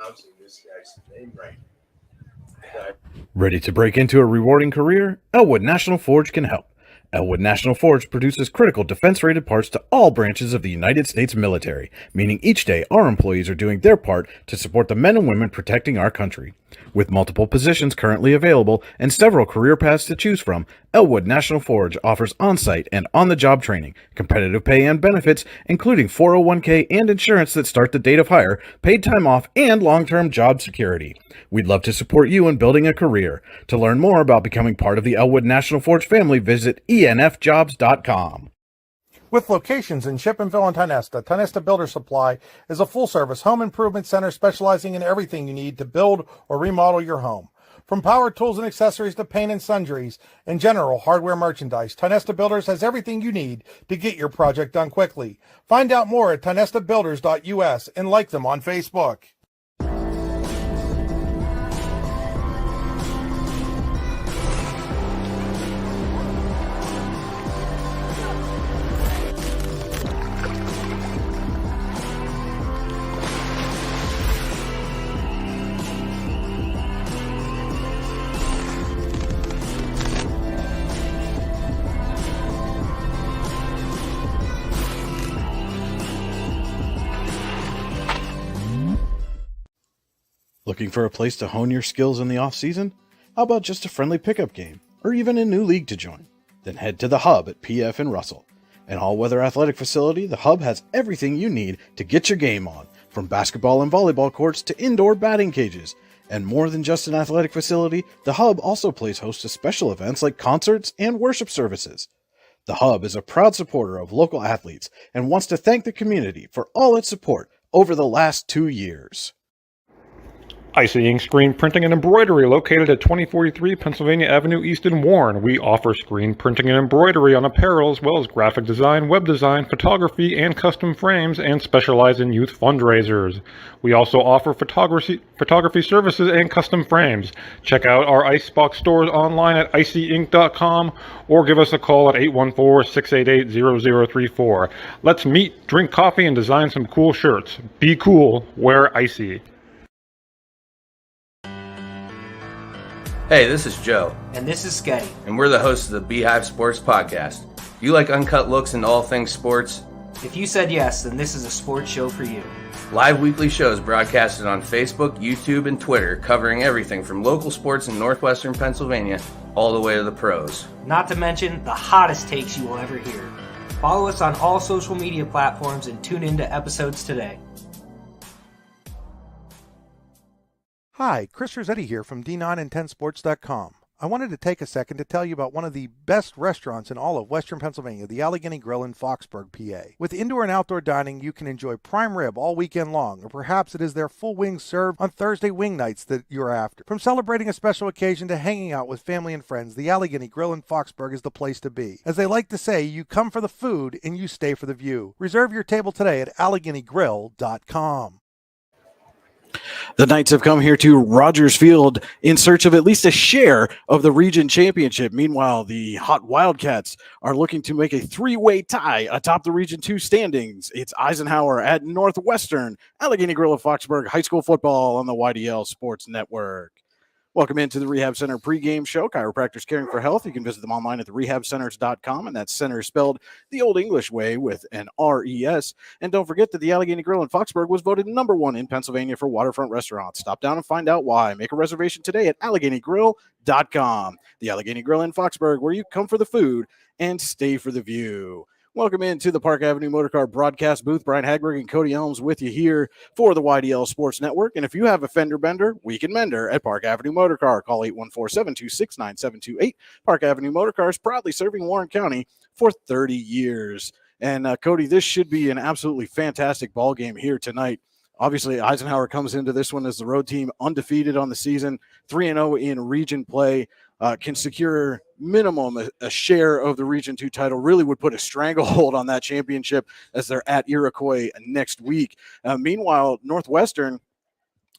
pronouncing this guy's name right. Ready to break into a rewarding career? Elwood National Forge can help. Elwood National Forge produces critical defense-rated parts to all branches of the United States military, meaning each day our employees are doing their part to support the men and women protecting our country. With multiple positions currently available and several career paths to choose from, Elwood National Forge offers on-site and on-the-job training, competitive pay and benefits, including 401k and insurance that start the date of hire, paid time off, and long-term job security. We'd love to support you in building a career. To learn more about becoming part of the Elwood National Forge family, visit enfjobs.com. With locations in Shippenville and Tionesta, Tionesta Builder Supply is a full-service home improvement center specializing in everything you need to build or remodel your home. From power tools and accessories to paint and sundries and general hardware merchandise, Tionesta Builders has everything you need to get your project done quickly. Find out more at tionestabuilders.us and like them on Facebook. Looking for a place to hone your skills in the off-season? How about just a friendly pickup game, or even a new league to join? Then head to the Hub at PF in Russell. An all-weather athletic facility, the Hub has everything you need to get your game on, from basketball and volleyball courts to indoor batting cages. And more than just an athletic facility, the Hub also plays host to special events like concerts and worship services. The Hub is a proud supporter of local athletes and wants to thank the community for all its support over the last 2 years. Icy Ink Screen Printing and Embroidery, located at 2043 Pennsylvania Avenue East in Warren. We offer screen printing and embroidery on apparel, as well as graphic design, web design, photography, and custom frames, and specialize in youth fundraisers. We also offer photography services and custom frames. Check out our Icebox stores online at icyink.com or give us a call at 814-688-0034. Let's meet, drink coffee, and design some cool shirts. Be cool, wear Icy. Hey, this is Joe. And this is Sketty. And we're the hosts of the Beehive Sports Podcast. Do you like uncut looks into all things sports? If you said yes, then this is a sports show for you. Live weekly shows broadcasted on Facebook, YouTube, and Twitter, covering everything from local sports in Northwestern Pennsylvania all the way to the pros. Not to mention the hottest takes you will ever hear. Follow us on all social media platforms and tune into episodes today. Hi, Chris Rossetti here from D9and10sports.com. I wanted to take a second to tell you about one of the best restaurants in all of Western Pennsylvania, the Allegheny Grill in Foxburg, PA. With indoor and outdoor dining, you can enjoy prime rib all weekend long, or perhaps it is their full wings served on Thursday wing nights that you're after. From celebrating a special occasion to hanging out with family and friends, the Allegheny Grill in Foxburg is the place to be. As they like to say, you come for the food and you stay for the view. Reserve your table today at AlleghenyGrill.com. The Knights have come here to Rogers Field in search of at least a share of the region championship. Meanwhile, the Hot Wildcats are looking to make a three-way tie atop the Region 2 standings. It's Eisenhower at Northwestern, Allegheny Grill of Foxburg, high school football on the YDL Sports Network. Welcome into the Rehab Center pregame show. Chiropractors caring for health. You can visit them online at therehabcenters.com, and that's center spelled the old English way with an R-E-S. And don't forget that the Allegheny Grill in Foxburg was voted #1 in Pennsylvania for waterfront restaurants. Stop down and find out why. Make a reservation today at AlleghenyGrill.com. The Allegheny Grill in Foxburg, where you come for the food and stay for the view. Welcome into the Park Avenue Motorcar broadcast booth. Brian Hagberg and Cody Elms with you here for the YDL Sports Network. And if you have a fender bender, we can mender at Park Avenue Motorcar. Call 814-726-9728. Park Avenue Motorcar is proudly serving Warren County for 30 years. And Cody, this should be an absolutely fantastic ball game here tonight. Obviously, Eisenhower comes into this one as the road team, undefeated on the season, 3-0 in region play. Can secure minimum a share of the Region 2 title, really would put a stranglehold on that championship as they're at Iroquois next week. Meanwhile, Northwestern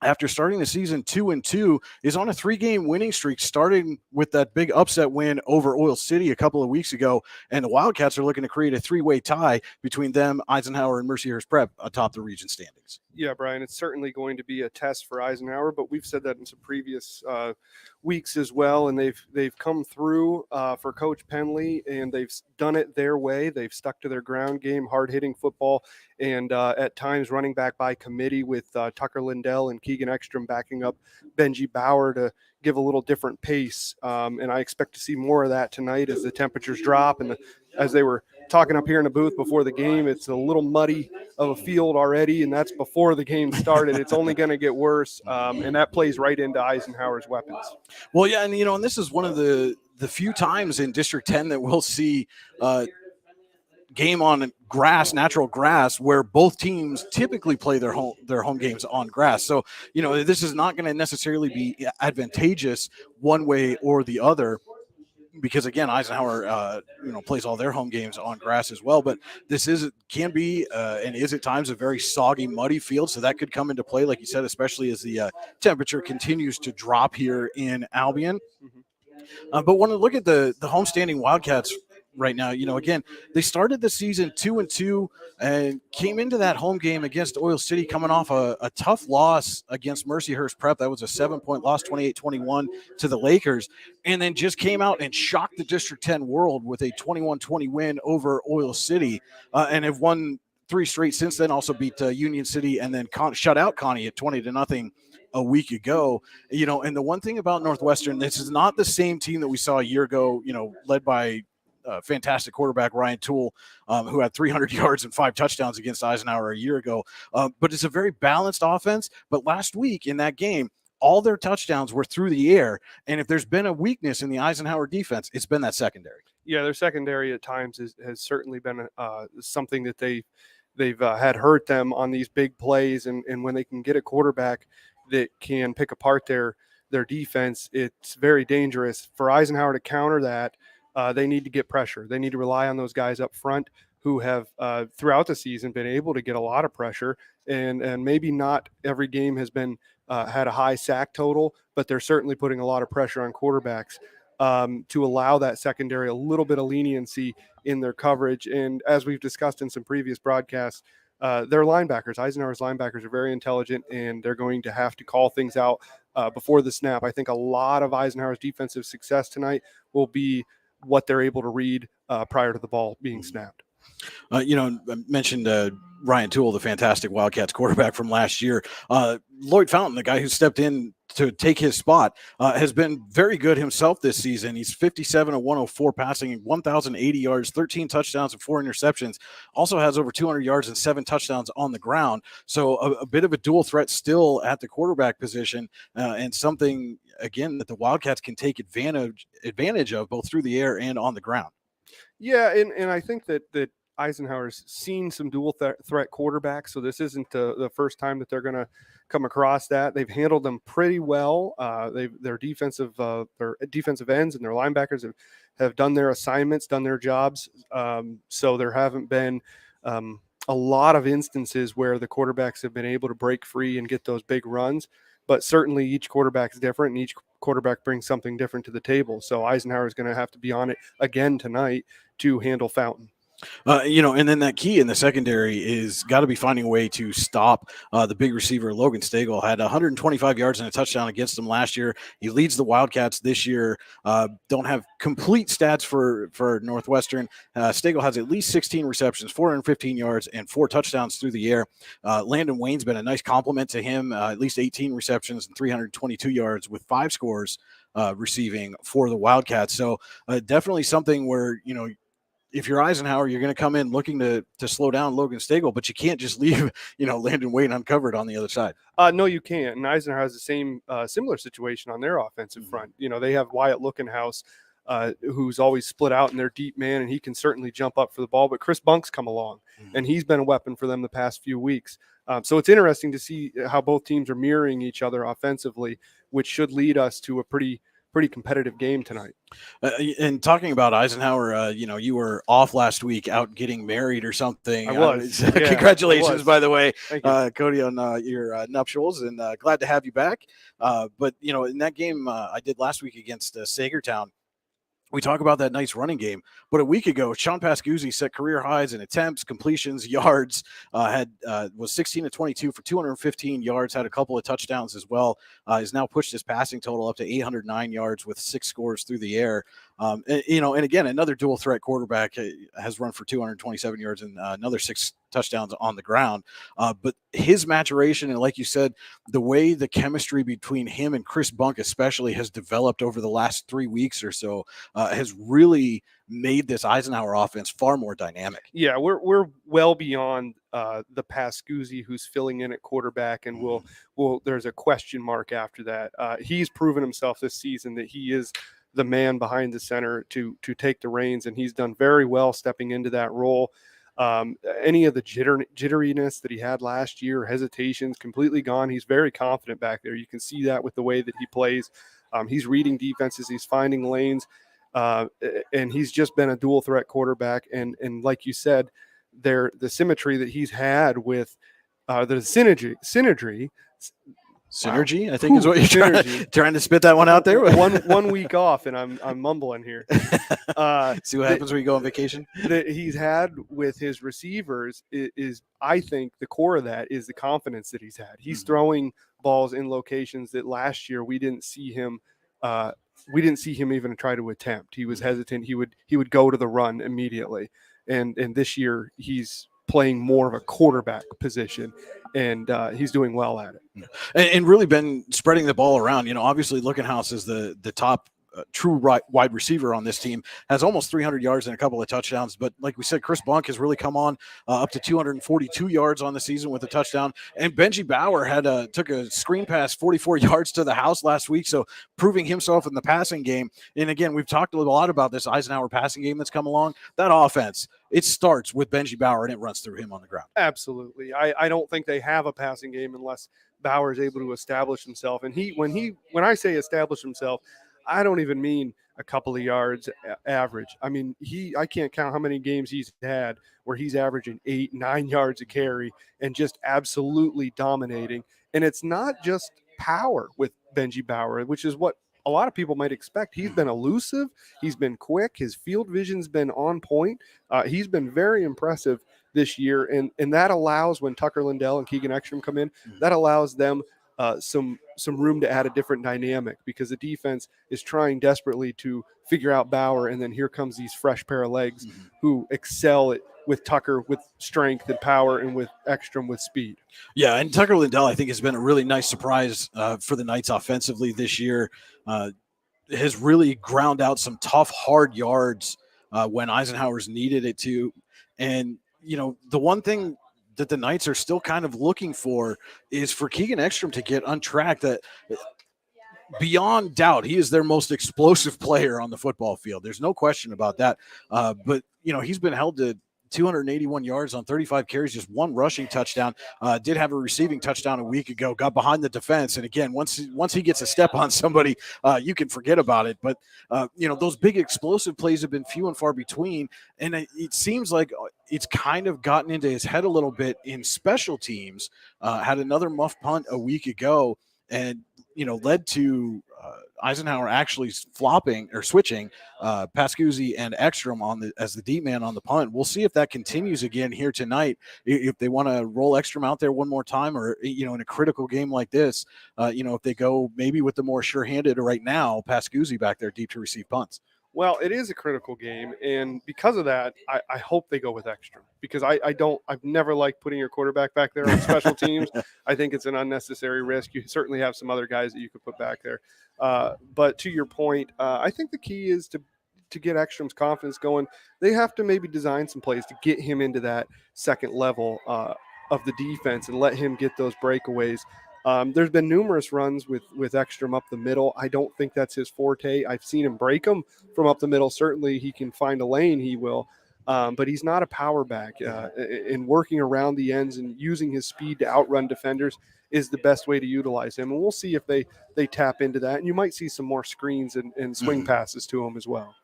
after starting the season 2-2, is on a 3-game winning streak, starting with that big upset win over Oil City a couple of weeks ago. And the Wildcats are looking to create a 3-way tie between them, Eisenhower, and Mercyhurst Prep atop the region standings. Yeah, Brian, it's certainly going to be a test for Eisenhower, but we've said that in some previous weeks as well, and they've come through for Coach Penley, and they've done it their way. They've stuck to their ground game, hard-hitting football, and at times running back by committee with Tucker Lindell and Keegan Ekstrom backing up Benji Bauer to give a little different pace. And I expect to see more of that tonight as the temperatures drop. And as they were talking up here in the booth before the game, it's a little muddy of a field already, and that's before the game started. It's only going to get worse, and that plays right into Eisenhower's weapons. Well, yeah, and this is one of the few times in District 10 that we'll see game on grass, natural grass, where both teams typically play their home games on grass. So, this is not going to necessarily be advantageous one way or the other, because again, Eisenhower, plays all their home games on grass as well. But this can be and is at times a very soggy, muddy field, so that could come into play, like you said, especially as the temperature continues to drop here in Albion. But when I look at the homestanding Wildcats right now, again, they started the season 2-2 and came into that home game against Oil City coming off a tough loss against Mercyhurst Prep. That was a 7-point loss, 28-21 to the Lakers, and then just came out and shocked the District 10 world with a 21-20 win over Oil City, and have won 3 straight since then. Also beat Union City, and then shut out Connie at 20-0 a week ago. And the one thing about Northwestern, this is not the same team that we saw a year ago, led by fantastic quarterback Ryan Toole, who had 300 yards and 5 touchdowns against Eisenhower a year ago. But it's a very balanced offense. But last week in that game, all their touchdowns were through the air. And if there's been a weakness in the Eisenhower defense, it's been that secondary. Yeah, their secondary at times has certainly been something that they've had hurt them on these big plays. And when they can get a quarterback that can pick apart their defense, it's very dangerous. For Eisenhower to counter that, they need to get pressure. They need to rely on those guys up front who have throughout the season been able to get a lot of pressure, and maybe not every game has been had a high sack total, but they're certainly putting a lot of pressure on quarterbacks to allow that secondary a little bit of leniency in their coverage. And as we've discussed in some previous broadcasts, their linebackers, Eisenhower's linebackers, are very intelligent, and they're going to have to call things out before the snap. I think a lot of Eisenhower's defensive success tonight will be what they're able to read prior to the ball being snapped. I mentioned Ryan Toole, the fantastic Wildcats quarterback from last year. Lloyd Fountain, the guy who stepped in to take his spot, has been very good himself this season. He's 57 of 104 passing, 1,080 yards, 13 touchdowns, and 4 interceptions. Also has over 200 yards and 7 touchdowns on the ground. So a bit of a dual threat still at the quarterback position, and something, again, that the Wildcats can take advantage of both through the air and on the ground. Yeah, and I think that Eisenhower's seen some dual threat quarterbacks, so this isn't the first time that they're going to come across that. They've handled them pretty well. Their defensive ends and their linebackers have done their assignments, done their jobs. So there haven't been a lot of instances where the quarterbacks have been able to break free and get those big runs. But certainly each quarterback's different, and each quarterback brings something different to the table. So Eisenhower is going to have to be on it again tonight to handle Fountain. And then that key in the secondary is got to be finding a way to stop the big receiver. Logan Stagel had 125 yards and a touchdown against them last year. He leads the Wildcats this year. Don't have complete stats for Northwestern. Stagel has at least 16 receptions, 415 yards, and 4 touchdowns through the air. Landon Wayne's been a nice compliment to him, at least 18 receptions and 322 yards with 5 scores receiving for the Wildcats. So definitely something where, if you're Eisenhower, you're going to come in looking to slow down Logan Stagel, but you can't just leave, Landon Wayne uncovered on the other side. No, you can't. And Eisenhower has the same similar situation on their offensive front. They have Wyatt Lookenhouse, who's always split out in their deep man, and he can certainly jump up for the ball. But Chris Bunk's come along, and he's been a weapon for them the past few weeks. So it's interesting to see how both teams are mirroring each other offensively, which should lead us to a pretty pretty competitive game tonight. And talking about Eisenhower, you were off last week out getting married or something. I was. Yeah, Congratulations, I was. by the way, Thank you. Cody, on your nuptials, and glad to have you back. But, in that game I did last week against Sagertown, we talk about that nice running game, but a week ago, Sean Pascuzzi set career highs in attempts, completions, yards. Was 16 to 22 for 215 yards. Had a couple of touchdowns as well. Has now pushed his passing total up to 809 yards with 6 scores through the air. And again, another dual threat quarterback has run for 227 yards and another 6 touchdowns on the ground. But his maturation, and like you said, the way the chemistry between him and Chris Bunk especially has developed over the last 3 weeks or so has really made this Eisenhower offense far more dynamic. Yeah, we're well beyond the Pascuzzi who's filling in at quarterback, and we'll there's a question mark after that. He's proven himself this season that he is the man behind the center to take the reins, and he's done very well stepping into that role. Any of the jitteriness that he had last year, hesitations, completely gone. He's very confident back there. You can see that with the way that he plays. He's reading defenses. He's finding lanes. And he's just been a dual threat quarterback. And like you said, the symmetry that he's had with the synergy, I think is what you're trying to spit that one out there. one week off, and I'm mumbling here. See what happens when you go on vacation. That he's had with his receivers is I think the core of that is the confidence that he's had. He's throwing balls in locations that last year we didn't see him even try to attempt. He was hesitant. He would go to the run immediately. And this year he's playing more of a quarterback position, and he's doing well at it. And really been spreading the ball around. Obviously Lookenhouse is the top true wide receiver on this team, has almost 300 yards and a couple of touchdowns. But like we said, Chris Bunk has really come on up to 242 yards on the season with a touchdown. And Benji Bauer took a screen pass 44 yards to the house last week, so proving himself in the passing game. And again, we've talked a lot about this Eisenhower passing game that's come along. That offense, it starts with Benji Bauer and it runs through him on the ground. Absolutely. I don't think they have a passing game unless Bauer is able to establish himself. And when I say establish himself, I don't even mean a couple of yards average. I mean, I can't count how many games he's had where he's averaging 8-9 yards a carry and just absolutely dominating. And it's not just power with Benji Bauer, which is what a lot of people might expect. He's been elusive. He's been quick. His field vision's been on point. He's been very impressive this year. And that allows, when Tucker Lindell and Keegan Ekstrom come in, that allows them some room to add a different dynamic, because the defense is trying desperately to figure out Bauer, and then here comes these fresh pair of legs who excel with Tucker with strength and power, and with Ekstrom with speed. Yeah, and Tucker Lindell, I think, has been a really nice surprise for the Knights offensively this year. Has really ground out some tough, hard yards when Eisenhower's needed it to. And, the one thing that the Knights are still kind of looking for is for Keegan Ekstrom to get untracked. That beyond doubt, he is their most explosive player on the football field. There's no question about that. But he's been held to 281 yards on 35 carries, just 1 rushing touchdown. Did have a receiving touchdown a week ago, got behind the defense. And again, once he gets a step on somebody, you can forget about it. But, those big explosive plays have been few and far between. And it seems like it's kind of gotten into his head a little bit in special teams. Had another muff punt a week ago, and, led to Eisenhower actually switching Pascuzzi and Ekstrom as the deep man on the punt. We'll see if that continues again here tonight. If they want to roll Ekstrom out there one more time, or in a critical game like this, if they go maybe with the more sure-handed right now, Pascuzzi back there deep to receive punts. Well, it is a critical game, and because of that, I hope they go with Ekstrom, because I've never liked putting your quarterback back there on special teams. I think it's an unnecessary risk. You certainly have some other guys that you could put back there. But to your point, I think the key is to get Ekstrom's confidence going. They have to maybe design some plays to get him into that second level of the defense and let him get those breakaways. There's been numerous runs with Ekstrom up the middle. I don't think that's his forte. I've seen him break them from up the middle. Certainly he can find a lane, he will. But he's not a power back. In working around the ends and using his speed to outrun defenders is the best way to utilize him. And we'll see if they tap into that. And you might see some more screens and swing passes to him as well.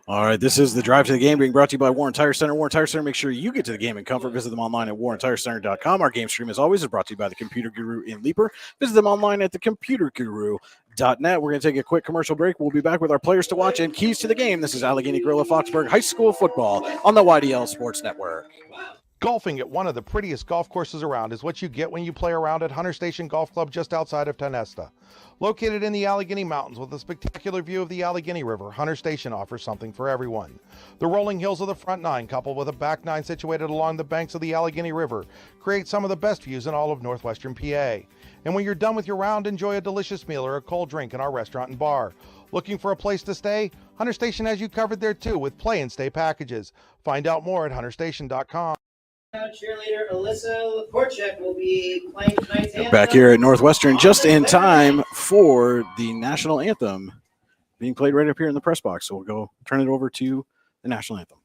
All right, this is the Drive to the Game being brought to you by Warren Tire Center. Warren Tire Center, make sure you get to the game in comfort. Visit them online at warrentirecenter.com. Our game stream, as always, is brought to you by the Computer Guru in Leaper. Visit them online at thecomputerguru.net. We're going to take a quick commercial break. We'll be back with our players to watch and keys to the game. This is Allegheny Grill of Foxburg High School football on the YDL Sports Network. Golfing at one of the prettiest golf courses around is what you get when you play around at Hunter Station Golf Club just outside of Tonesta. Located in the Allegheny Mountains with a spectacular view of the Allegheny River, Hunter Station offers something for everyone. The rolling hills of the front nine, coupled with a back nine situated along the banks of the Allegheny River, create some of the best views in all of Northwestern PA. And when you're done with your round, enjoy a delicious meal or a cold drink in our restaurant and bar. Looking for a place to stay? Hunter Station has you covered there too with play and stay packages. Find out more at hunterstation.com. Cheerleader Alyssa Porchek will be playing tonight's anthem. Back here at Northwestern, just in time for the national anthem being played right up here in the press box. So we'll go turn it over to the national anthem.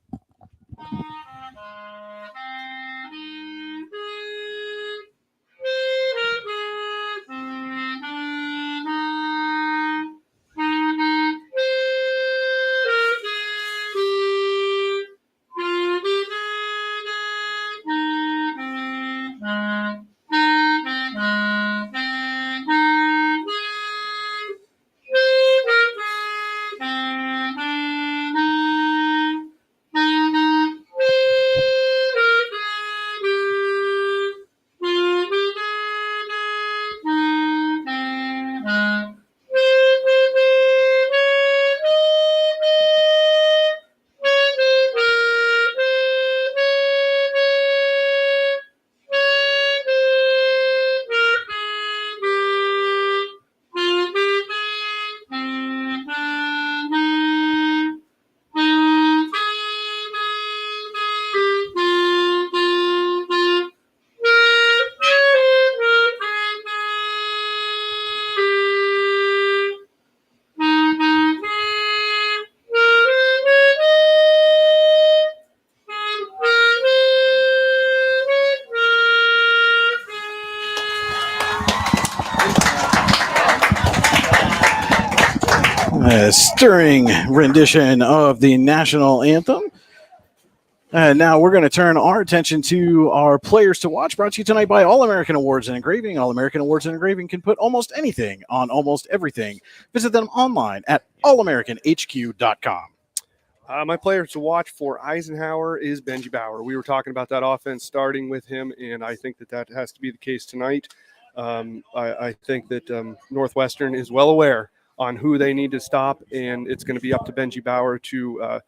A stirring rendition of the national anthem. And now we're going to turn our attention to our players to watch, brought to you tonight by All-American Awards and Engraving. All-American Awards and Engraving can put almost anything on almost everything. Visit them online at allamericanhq.com. My player to watch for Eisenhower is Benji Bauer. We were talking about that offense starting with him, and I think that has to be the case tonight. I think that Northwestern is well aware on who they need to stop, and it's going to be up to Benji Bauer to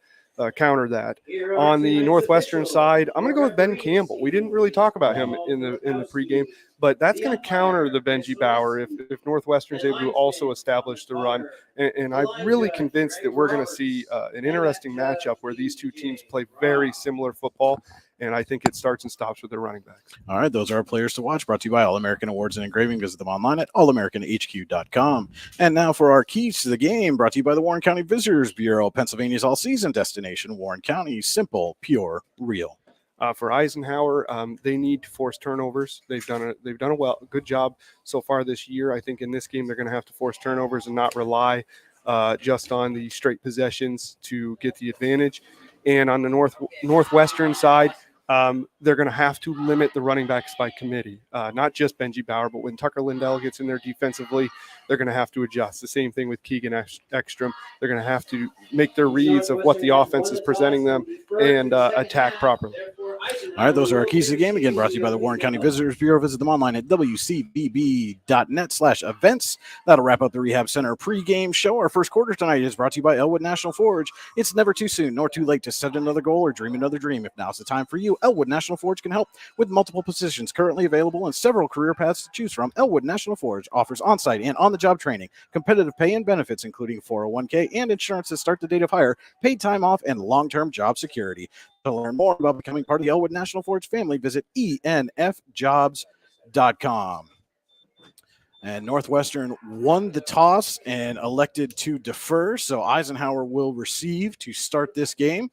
counter that. On the Northwestern side, I'm going to go with Ben Campbell. We didn't really talk about him in the pregame, but that's going to counter the Benji Bauer if Northwestern's able to also establish the run. And I'm really convinced that we're going to see an interesting matchup where these two teams play very similar football. And I think it starts and stops with their running backs. All right, those are our players to watch, brought to you by All-American Awards and Engraving. Visit them online at allamericanhq.com. And now for our keys to the game, brought to you by the Warren County Visitors Bureau, Pennsylvania's all-season destination. Warren County, simple, pure, real. For Eisenhower, they need to force turnovers. They've done a good job so far this year. I think in this game they're going to have to force turnovers and not rely just on the straight possessions to get the advantage. And on the Northwestern side, they're going to have to limit the running backs by committee, not just Benji Bauer, but when Tucker Lindell gets in there defensively, they're going to have to adjust. The same thing with Keegan Ekstrom. They're going to have to make their reads of what the offense is presenting them and attack properly. All right, those are our keys to the game. Again, brought to you by the Warren County Visitors Bureau. Visit them online at wcbb.net/events. That'll wrap up the Rehab Center pregame show. Our first quarter tonight is brought to you by Elwood National Forge. It's never too soon nor too late to set another goal or dream another dream. If now's the time for you, Elwood National Forge can help with multiple positions currently available and several career paths to choose from. Elwood National Forge offers on-site and on-the-job training, competitive pay and benefits, including 401k and insurance to start the date of hire, paid time off, and long-term job security. To learn more about becoming part of the Elwood National Forge family, visit enfjobs.com. And Northwestern won the toss and elected to defer, so Eisenhower will receive to start this game.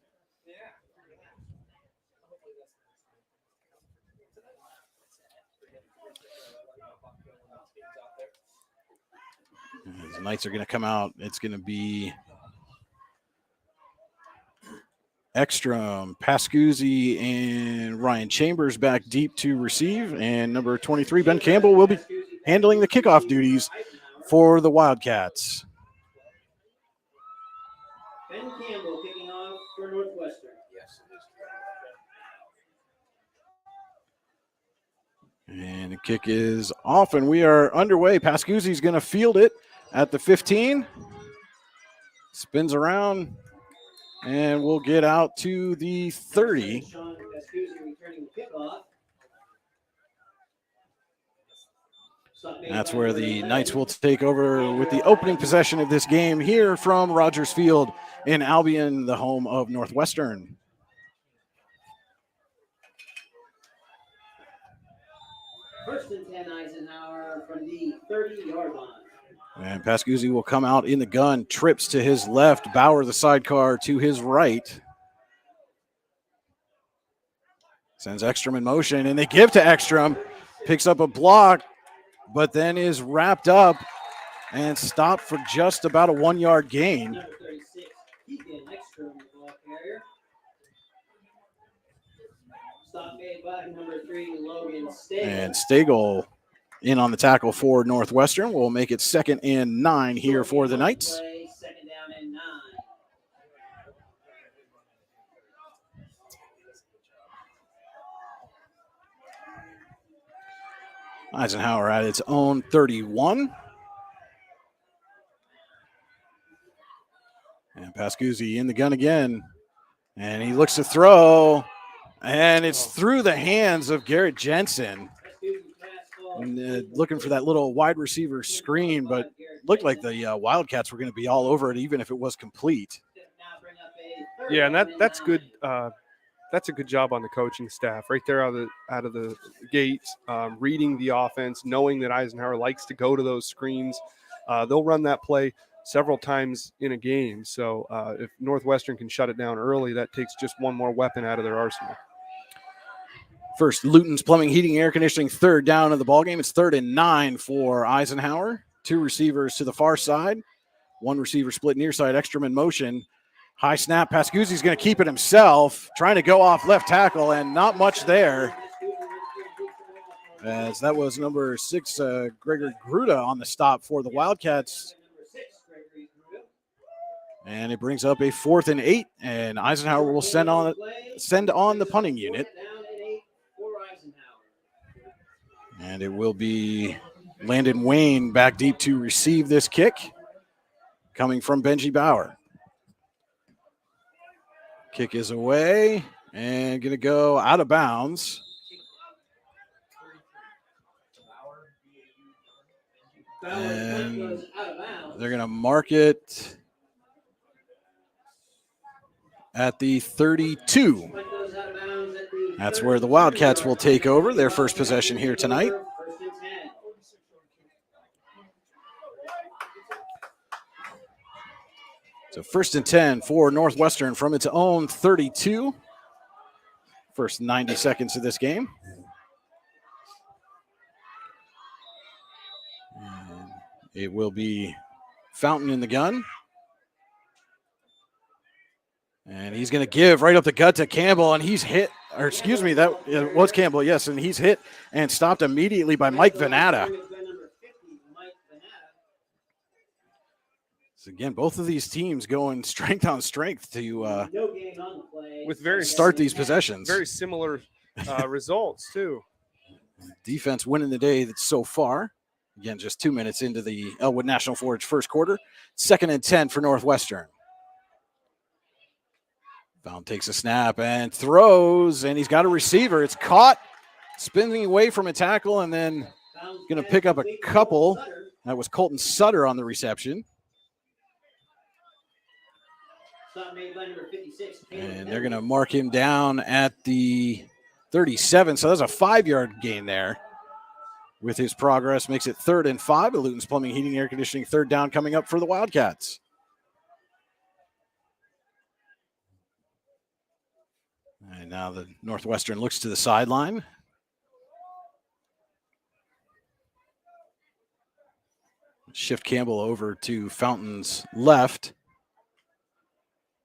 The Knights are going to come out. It's going to be Ekstrom, Pascuzzi, and Ryan Chambers back deep to receive. And number 23, Ben Campbell, will be handling the kickoff duties for the Wildcats. Ben Campbell kicking off for Northwestern. Yes, it is. And the kick is off, and we are underway. Pascuzzi's going to field it at the 15. Spins around, and we'll get out to the 30. Sean Pascuzzi returning the kickoff. That's where the Knights will take over with the opening possession of this game here from Rogers Field in Albion, the home of Northwestern. First and 10, Eisenhower from the 30-yard line. And Pascuzzi will come out in the gun, trips to his left, Bauer the sidecar to his right. Sends Ekstrom in motion, and they give to Ekstrom. Picks up a block, but then is wrapped up and stopped for just about a 1-yard gain. Number 36, Keegan Ekstrom, the ball carrier. Stop made by number 3, Logan Stagel. And Stagel in on the tackle for Northwestern. Will make it 2nd and 9 here for the Knights. Play, 2nd down and 9. Eisenhower at its own 31. And Pascuzzi in the gun again. And he looks to throw. And it's through the hands of Garrett Jensen. And, looking for that little wide receiver screen, but looked like the Wildcats were going to be all over it, even if it was complete. Yeah, and that's good. That's a good job on the coaching staff right there out of the gates, reading the offense, knowing that Eisenhower likes to go to those screens. They'll run that play several times in a game. So if Northwestern can shut it down early, that takes just one more weapon out of their arsenal. First, Luton's Plumbing, Heating, Air Conditioning, 3rd down of the ballgame. It's 3rd and 9 for Eisenhower. 2 receivers to the far side. 1 receiver split near side, Ekstrom in motion. High snap, Pascuzzi's going to keep it himself, trying to go off left tackle, and not much there. As that was number 6, Gregory Gruda on the stop for the Wildcats. And it brings up a 4th and 8, and Eisenhower will send on the punting unit. And it will be Landon Wayne back deep to receive this kick, coming from Benji Bauer. Kick is away and going to go out of bounds. And they're going to mark it at the 32. That's where the Wildcats will take over their first possession here tonight. So 1st and 10 for Northwestern from its own 32. First 90 seconds of this game. And it will be Fountain in the gun. And he's going to give right up the gut to Campbell, and he's hit, or excuse me, that was Campbell, yes, and he's hit and stopped immediately by Mike Venata. So again, both of these teams going strength on strength to start these possessions. Very similar results, too. Defense winning the day so far. Again, just 2 minutes into the Elwood National Forge first quarter. 2nd and 10 for Northwestern. Fountain takes a snap and throws, and he's got a receiver. It's caught, spinning away from a tackle, and then going to pick up a couple. That was Colton Sutter on the reception. And they're going to mark him down at the 37. So that's a 5-yard gain there. With his progress, makes it 3rd and 5. At Luton's Plumbing, Heating, Air Conditioning, 3rd down coming up for the Wildcats. And now the Northwestern looks to the sideline. shift Campbell over to Fountain's left.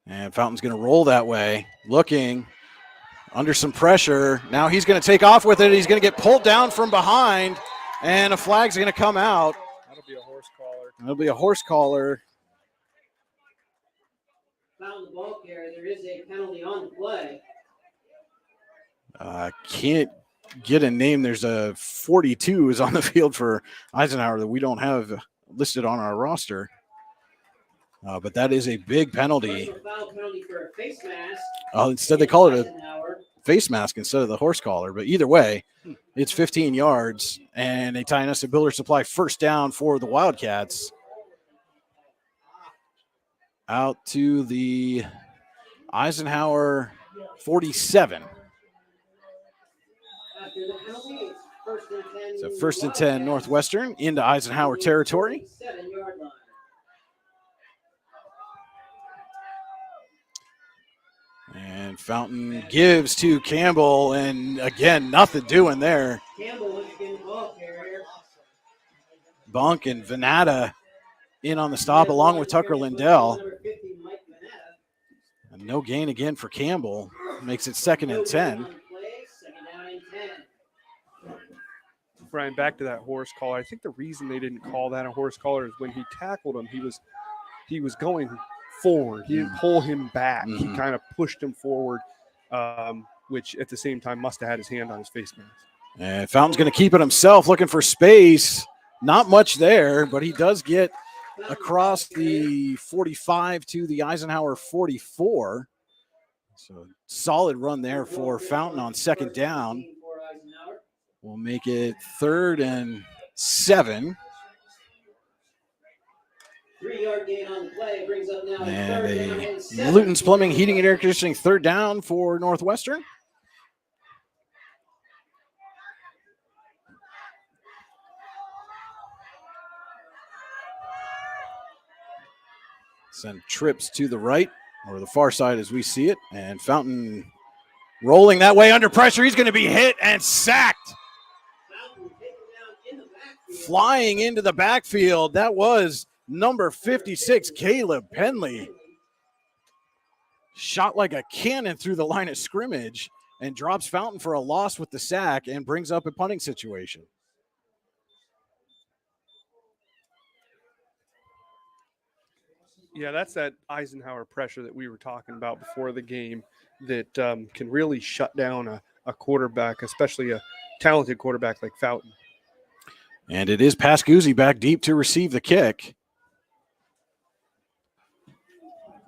And Fountain's going to roll that way, looking under some pressure. Now he's going to take off with it. He's going to get pulled down from behind, and a flag's going to come out. That'll be a horse collar. That'll be a horse collar. Found the ball carrier. There is a penalty on the play. Can't get a name. There's a 42 is on the field for Eisenhower that we don't have listed on our roster. But that is a big penalty. Personal foul penalty for a face mask. Instead they call it a Eisenhower. face mask instead of the horse collar. But either way, it's 15 yards, and they tie us to Builder Supply first down for the Wildcats. Out to the Eisenhower 47. After the penalty, it's first and 10. So first and 10 Northwestern into Eisenhower territory. 7-yard line. And Fountain gives to Campbell, and again, nothing doing there. Campbell looks in the ball carrier. Bunk and Venata in on the stop along with Tucker Lindell. Number 50, Mike Manetta. And no gain again for Campbell. Makes it second and 10. On the play, second down and 10. Brian, back to that horse collar. I think the reason they didn't call that a horse collar is when he tackled him, he was going forward. He didn't pull him back. He kind of pushed him forward, which at the same time must have had his hand on his face mask. And Fountain's going to keep it himself, looking for space. Not much there, but he does get across the 45 to the Eisenhower 44. So solid run there for Fountain on second down. We'll make it 3rd and 7. 3-yard gain on the play brings up now And third down and 7. Luton's Plumbing, Heating, and Air Conditioning third down for Northwestern. Send trips to the right or the far side as we see it. And Fountain rolling that way under pressure. He's going to be hit and sacked. Flying into the backfield. That was number 56, Caleb Penley. Shot like a cannon through the line of scrimmage and drops Fountain for a loss with the sack and brings up a punting situation. Yeah, that's that Eisenhower pressure that we were talking about before the game that can really shut down a quarterback, especially a talented quarterback like Fountain. And it is Pascuzzi back deep to receive the kick.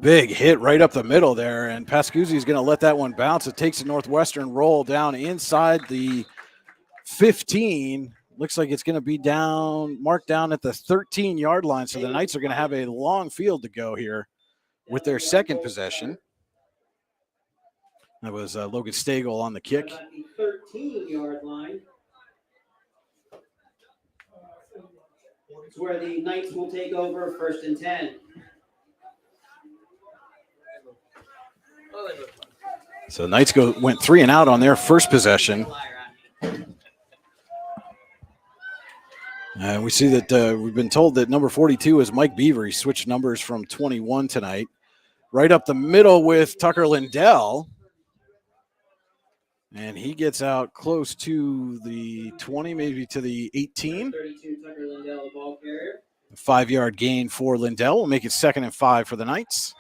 Big hit right up the middle there, and Pascuzzi is going to let that one bounce. It takes a Northwestern roll down inside the 15. Looks like it's going to be marked down at the 13-yard line, so the Knights are going to have a long field to go here with their second possession. That was Logan Stagel on the kick. About the 13-yard line. It's where the Knights will take over first and 10. So Knights went 3 and out on their first possession. We see that we've been told that number 42 is Mike Beaver. He switched numbers from 21 tonight. Right up the middle with Tucker Lindell. And he gets out close to the 20, maybe to the 18. 32, Tucker Lindell, the ball carrier. A 5-yard gain for Lindell will make it 2nd and 5 for the Knights.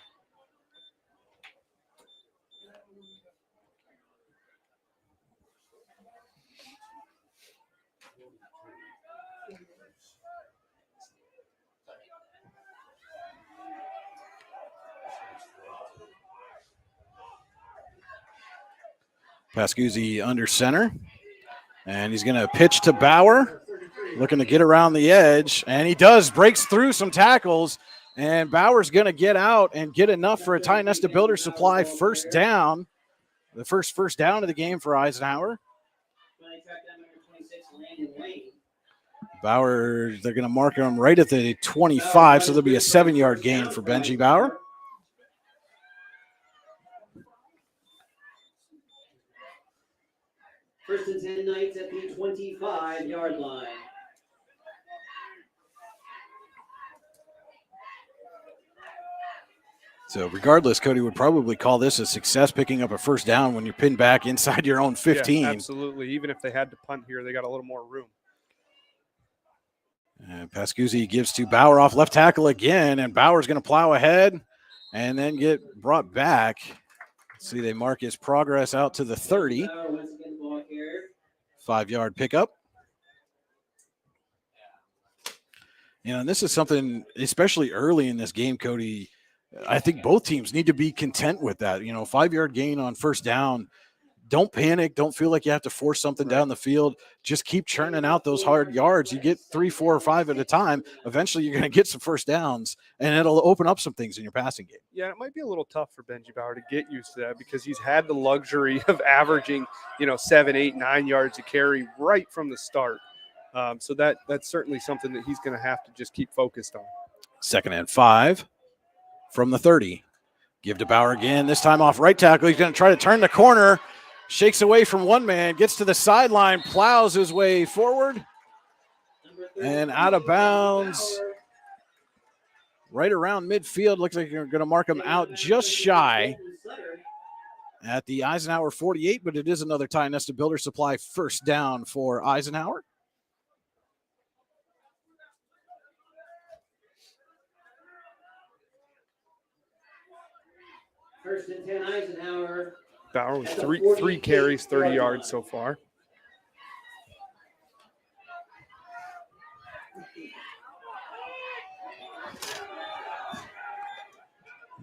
Pascuzzi under center, and he's going to pitch to Bauer, looking to get around the edge, and he does, breaks through some tackles, and Bauer's going to get out and get enough for a Ty Nesta Builder Supply first down, the first down of the game for Eisenhower. Bauer, they're going to mark him right at the 25, so there'll be a 7-yard gain for Benji Bauer. First and 10 Knights at the 25-yard line. So regardless, Cody would probably call this a success, picking up a first down when you're pinned back inside your own 15. Yeah, absolutely. Even if they had to punt here, they got a little more room. Pascuzzi gives to Bauer off left tackle again, and Bauer's going to plow ahead and then get brought back. See, they mark his progress out to the 30. 5-yard pickup. And this is something, especially early in this game, Cody, I think both teams need to be content with that. 5-yard gain on first down. Don't panic. Don't feel like you have to force something down the field. Just keep churning out those hard yards. You get 3, 4, or 5 at a time. Eventually, you're going to get some first downs, and it'll open up some things in your passing game. Yeah, it might be a little tough for Benji Bauer to get used to that because he's had the luxury of averaging, 7, 8, 9 yards a carry right from the start. So that's certainly something that he's going to have to just keep focused on. 2nd and 5 from the 30. Give to Bauer again, this time off right tackle. He's going to try to turn the corner. Shakes away from one man, gets to the sideline, plows his way forward, and out of bounds. Right around midfield. Looks like you're going to mark him out just shy at the Eisenhower 48, but it is another Ty Nesta Builder Supply first down for Eisenhower. First and 10, Eisenhower. Bauer with three carries, 30 yards so far.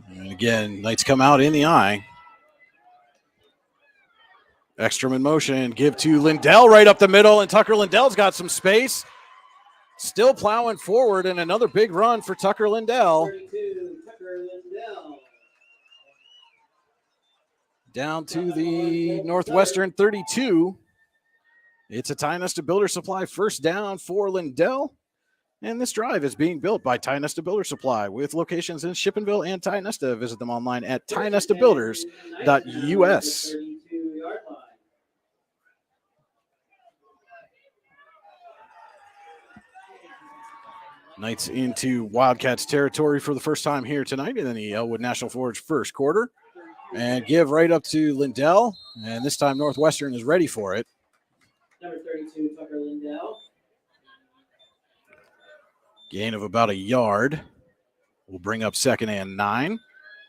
And again, Knights come out in the eye. Ekstrom in motion, give to Lindell right up the middle, and Tucker Lindell's got some space. Still plowing forward, and another big run for Tucker Lindell. 32, Tucker Lindell. Down to the Northwestern 32. It's a Ty Nesta Builder Supply first down for Lindell. And this drive is being built by Ty Nesta Builder Supply with locations in Shippenville and Ty Nesta. Visit them online at tynestabuilders.us. Knights into Wildcats territory for the first time here tonight in the Elwood National Forge first quarter. And give right up to Lindell. And this time Northwestern is ready for it. Number 32, Tucker Lindell. Gain of about a yard. We'll bring up 2nd and 9.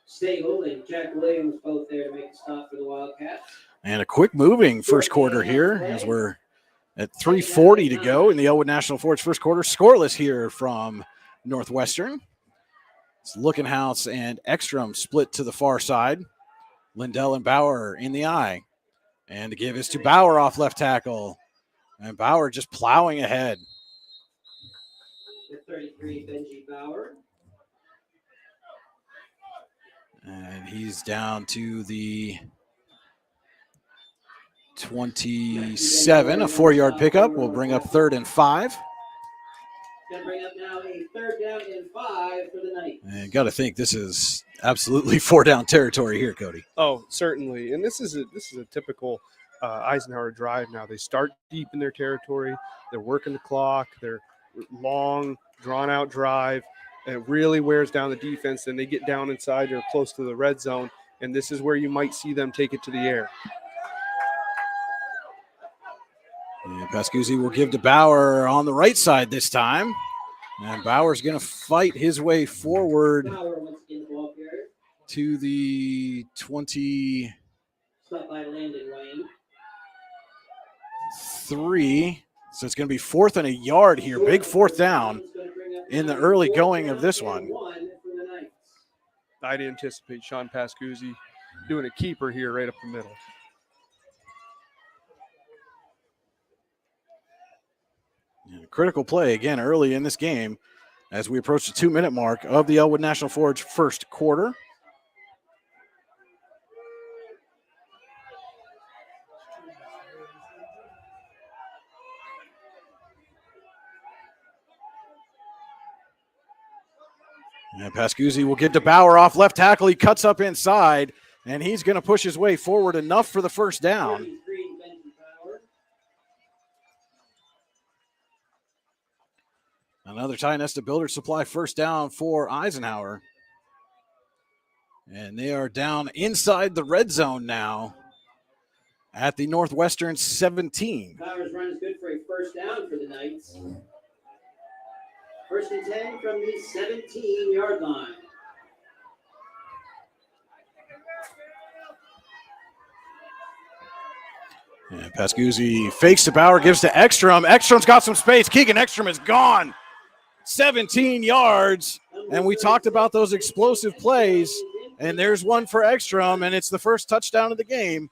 Stay holding. Jack Williams both there to make a stop for the Wildcats. And a quick moving first quarter here as we're at 3:40 to go in the Elwood National Forge first quarter. Scoreless here from Northwestern. It's Lookenhouse and Ekstrom split to the far side. Lindell and Bauer in the eye. And the give is to Bauer off left tackle. And Bauer just plowing ahead. The 33, Benji Bauer. And he's down to the 27, a 4-yard pickup. We'll bring up 3rd and 5. Going to bring up now a 3rd down and 5 for the Knights. And got to think this is absolutely 4-down territory here, Cody. Oh, certainly. And this is a typical Eisenhower drive now. They start deep in their territory. They're working the clock. They're long, drawn-out drive. It really wears down the defense. Then they get down inside or close to the red zone, and this is where you might see them take it to the air. And Pascuzzi will give to Bauer on the right side this time. And Bauer's going to fight his way forward to the 23. So it's going to be 4th and a yard here. Big 4th down in the early going of this one. I'd anticipate Sean Pascuzzi doing a keeper here right up the middle. And a critical play again early in this game as we approach the 2-minute mark of the Elwood National Forge first quarter. And Pascuzzi will get to Bauer off left tackle. He cuts up inside, and he's going to push his way forward enough for the first down. Another Ty Nesta Builder Supply first down for Eisenhower. And they are down inside the red zone now at the Northwestern 17. Bowers' run is good for a first down for the Knights. First and 10 from the 17-yard line. And Pascuzzi fakes to Bauer, gives to Ekstrom. Ekstrom's got some space. Keegan Ekstrom is gone. 17 yards. And we talked about those explosive plays. And there's one for Ekstrom, and it's the first touchdown of the game.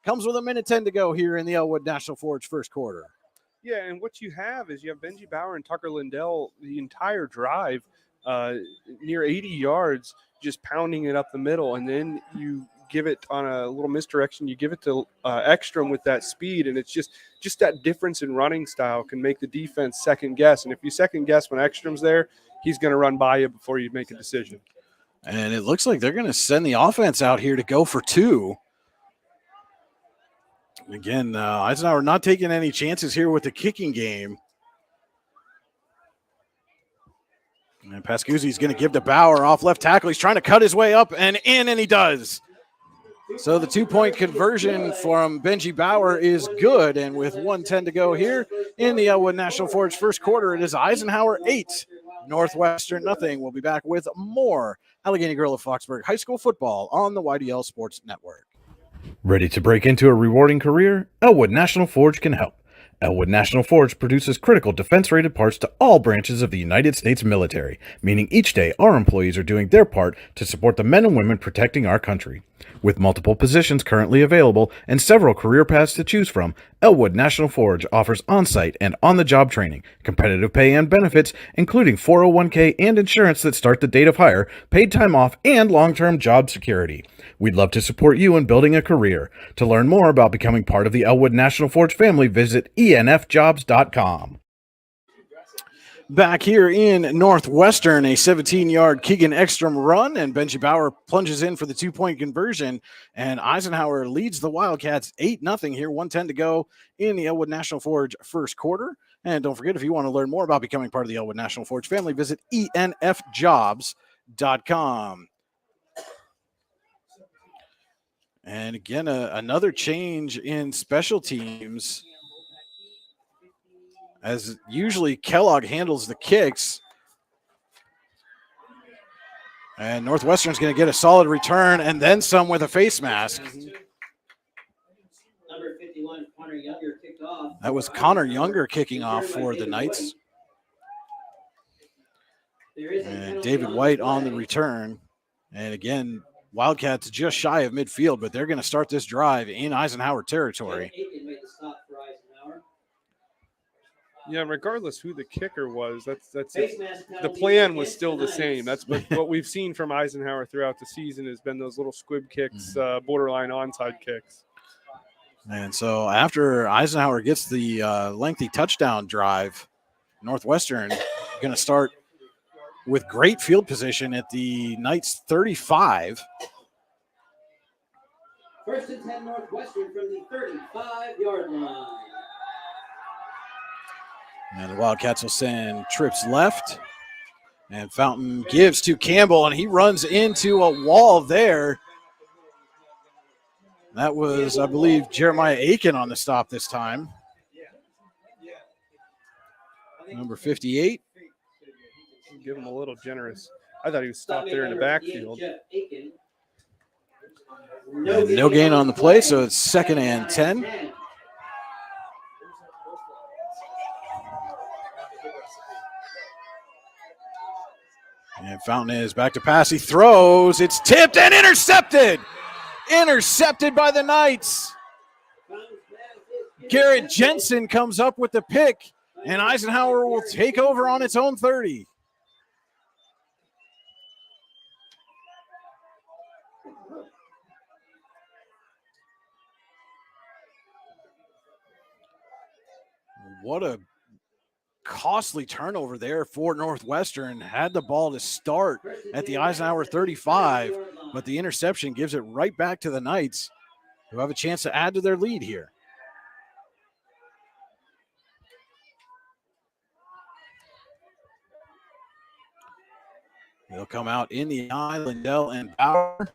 Comes with 1:10 to go here in the Elwood National Forge first quarter. Yeah, and what you have is you have Benji Bauer and Tucker Lindell the entire drive, near 80 yards, just pounding it up the middle, and then you give it on a little misdirection. You give it to Ekstrom with that speed, and it's just that difference in running style can make the defense second guess. And if you second guess when Ekstrom's there, he's going to run by you before you make a decision. And it looks like they're going to send the offense out here to go for two. Again, Eisenhower not taking any chances here with the kicking game. And Pascuzzi is going to give to Bauer off left tackle. He's trying to cut his way up and in, and he does. So the 2-point conversion from Benji Bauer is good. And with 1:10 to go here in the Elwood National Forge first quarter, it is Eisenhower 8, Northwestern nothing. We'll be back with more Allegheny Gorilla Foxburg High School football on the YDL Sports Network. Ready to break into a rewarding career? Elwood National Forge can help. Elwood National Forge produces critical defense-rated parts to all branches of the United States military, meaning each day our employees are doing their part to support the men and women protecting our country. With multiple positions currently available and several career paths to choose from, Elwood National Forge offers on-site and on-the-job training, competitive pay and benefits, including 401k and insurance that start the date of hire, paid time off, and long-term job security. We'd love to support you in building a career. To learn more about becoming part of the Elwood National Forge family, visit enfjobs.com. Back here in Northwestern, a 17-yard Keegan Ekstrom run, and Benji Bauer plunges in for the 2-point conversion, and Eisenhower leads the Wildcats 8-0 here, 1:10 to go in the Elwood National Forge first quarter. And don't forget, if you want to learn more about becoming part of the Elwood National Forge family, visit enfjobs.com. And again, another change in special teams, as usually Kellogg handles the kicks. And Northwestern's going to get a solid return and then some with a face mask. Number 51, Connor Younger kicked off. That was Connor Younger kicking off for the Knights. And David White on the return. And again, Wildcats just shy of midfield, but they're going to start this drive in Eisenhower territory. Yeah, regardless who the kicker was, that's it. The plan was still the same. That's what we've seen from Eisenhower throughout the season has been those little squib kicks, borderline onside kicks. And so after Eisenhower gets the lengthy touchdown drive, Northwestern going to start with great field position at the Knights 35. First and 10 Northwestern from the 35-yard line. And the Wildcats will send trips left. And Fountain gives to Campbell, and he runs into a wall there. That was, I believe, Jeremiah Aiken on the stop this time. Number 58. Give him a little generous. I thought he was stopped there in the backfield. No gain on the play, so it's 2nd and 10. And Fountain is back to pass. He throws. It's tipped and intercepted. Intercepted by the Knights. Garrett Jensen comes up with the pick, and Eisenhower will take over on its own 30. What a costly turnover there for Northwestern. Had the ball to start at the Eisenhower 35, but the interception gives it right back to the Knights, who have a chance to add to their lead here. They'll come out in the eye, Lindell and Bauer.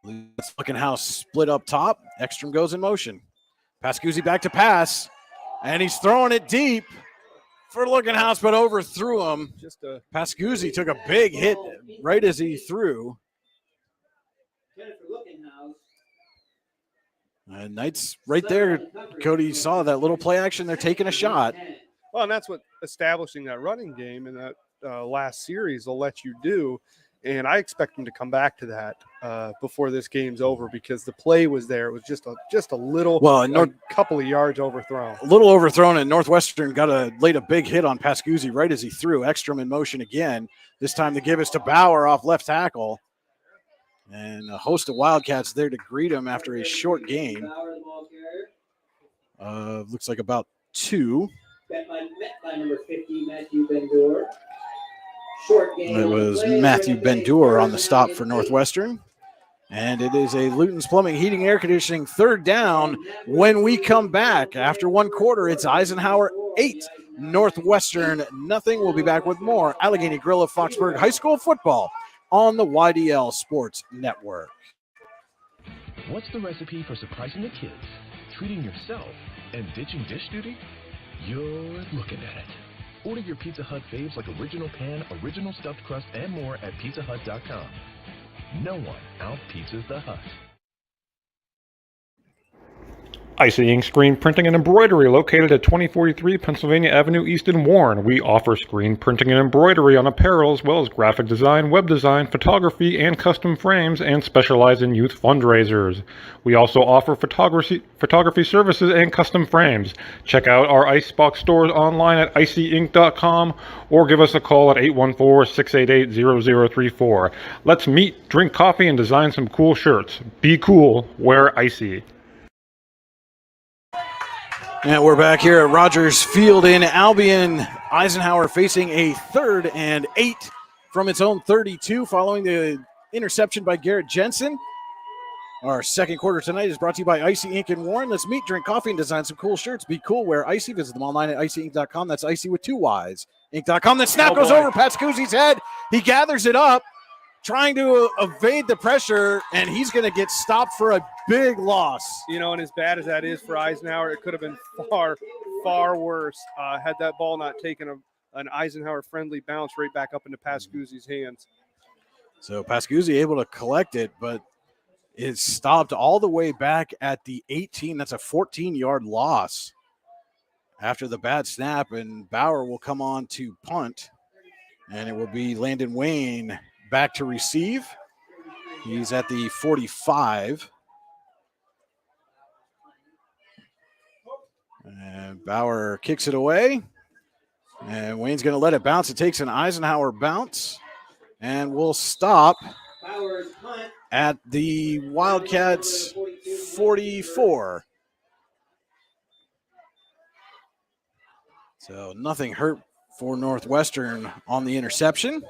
Luckenhouse split up top. Ekstrom goes in motion. Pascuzzi back to pass, and he's throwing it deep for Luckenhouse, but overthrew him. Pascuzzi took a big hit right as he threw. Knights right there. Cody saw that little play action. They're taking a shot. Well, and that's what establishing that running game in that last series will let you do. And I expect them to come back to that before this game's over, because the play was there. It was just a little, a couple of yards overthrown. A little overthrown, and Northwestern laid a big hit on Pascuzzi right as he threw. Ekstrom in motion again. This time the give is to Bauer off left tackle. And a host of Wildcats there to greet him after a short gain. Looks like about 2. Met by number 50, Matthew Bendor. Short game. It was Matthew Bendor on the stop for Northwestern. And it is a Luton's Plumbing, Heating, Air Conditioning third down. When we come back after one quarter, it's Eisenhower 8, Northwestern nothing. We'll be back with more Allegheny Grill of Foxburg High School football on the YDL Sports Network. What's the recipe for surprising the kids, treating yourself, and ditching dish duty? You're looking at it. Order your Pizza Hut faves like original pan, original stuffed crust, and more at pizzahut.com. No one out-pizzas the Hut. Icy Ink Screen Printing and Embroidery, located at 2043 Pennsylvania Avenue East in Warren. We offer screen printing and embroidery on apparel, as well as graphic design, web design, photography, and custom frames, and specialize in youth fundraisers. We also offer photography services and custom frames. Check out our Icebox stores online at icyink.com or give us a call at 814-688-0034. Let's meet, drink coffee, and design some cool shirts. Be cool, wear Icy. And we're back here at Rogers Field in Albion. Eisenhower facing a 3rd and 8 from its own 32 following the interception by Garrett Jensen. Our second quarter tonight is brought to you by Icy Ink and Warren. Let's meet, drink coffee, and design some cool shirts. Be cool, wear Icy. Visit them online at icyink.com. That's Icy with 2 Ys. Ink.com. That snap goes over Pascuzzi's head. He gathers it up, trying to evade the pressure, and he's going to get stopped for a big loss. You know, and as bad as that is for Eisenhower, it could have been far, far worse had that ball not taken an Eisenhower-friendly bounce right back up into Pascuzzi's hands. So Pascuzzi able to collect it, but it's stopped all the way back at the 18. That's a 14-yard loss after the bad snap, and Bauer will come on to punt, and it will be Landon Wayne back to receive. He's at the 45. And Bauer kicks it away. And Wayne's going to let it bounce. It takes an Eisenhower bounce. And we'll stop at the Wildcats 44. So nothing hurt for Northwestern on the interception.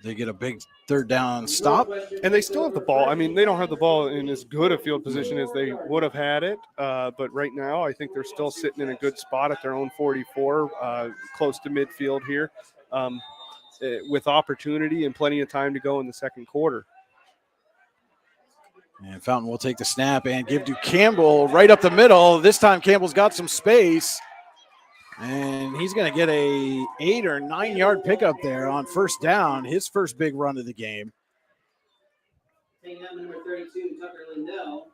They get a big third down stop. And they still have the ball. I mean, they don't have the ball in as good a field position as they would have had it. But right now, I think they're still sitting in a good spot at their own 44, close to midfield here, with opportunity and plenty of time to go in the second quarter. And Fountain will take the snap and give to Campbell right up the middle. This time Campbell's got some space. And he's going to get a 8 or 9 yard pickup there on first down, his first big run of the game. Taking out number 32, Tucker Lindell.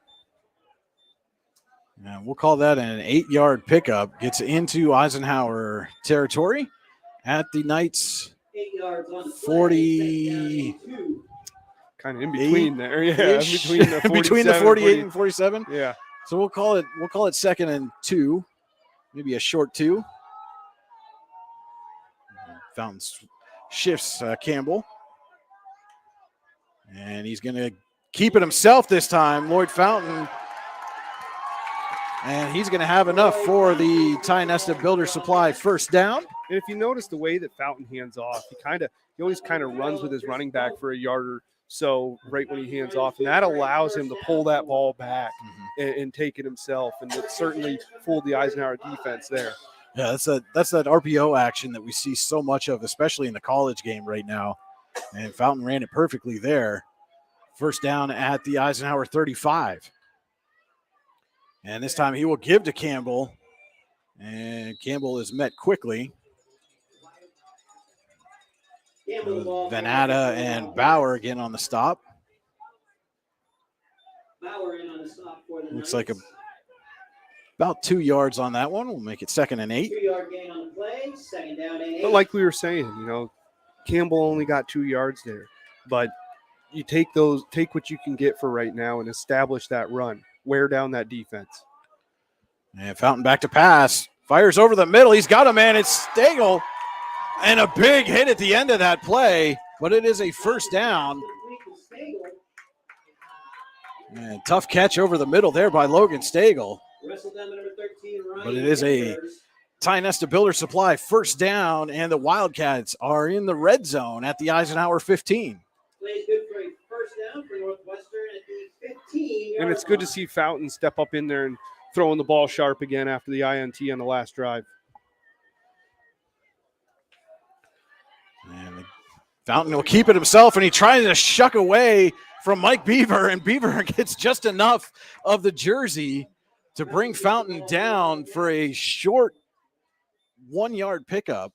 And we'll call that an 8 yard pickup. Gets into Eisenhower territory at the Knights 8 yards on the 40. Kind of in between there, yeah. Between the 48 and 47. Yeah. So we'll call it 2nd and 2. Maybe a short 2. Fountain shifts Campbell. And he's going to keep it himself this time, Lloyd Fountain. And he's going to have enough for the Tionesta Builder Supply first down. And if you notice the way that Fountain hands off, he always kind of runs with his running back for a yard or so right when he hands off. And that allows him to pull that ball back and take it himself. And it certainly fooled the Eisenhower defense there. Yeah, that's that RPO action that we see so much of, especially in the college game right now. And Fountain ran it perfectly there. First down at the Eisenhower 35. And this time he will give to Campbell. And Campbell is met quickly. Venata and Bauer again on the stop. Bauer in on the stop for the Looks Knights. like about 2 yards on that one. We'll make it 2nd and 8. 2-yard gain on the play, 2nd down and 8. But like we were saying, Campbell only got 2 yards there. But you take what you can get for right now and establish that run. Wear down that defense. And Fountain back to pass. Fires over the middle. He's got a man. It's Stagel. And a big hit at the end of that play. But it is a first down. And tough catch over the middle there by Logan Stagel. But it is a Ty-Nesta Builder Supply first down. And the Wildcats are in the red zone at the Eisenhower 15. Plays good for a first down for Northwestern at the 15. And it's good to see Fountain step up in there and throwing the ball sharp again after the INT on the last drive. And Fountain will keep it himself, and he tries to shuck away from Mike Beaver, and Beaver gets just enough of the jersey to bring Fountain down for a short 1-yard pickup.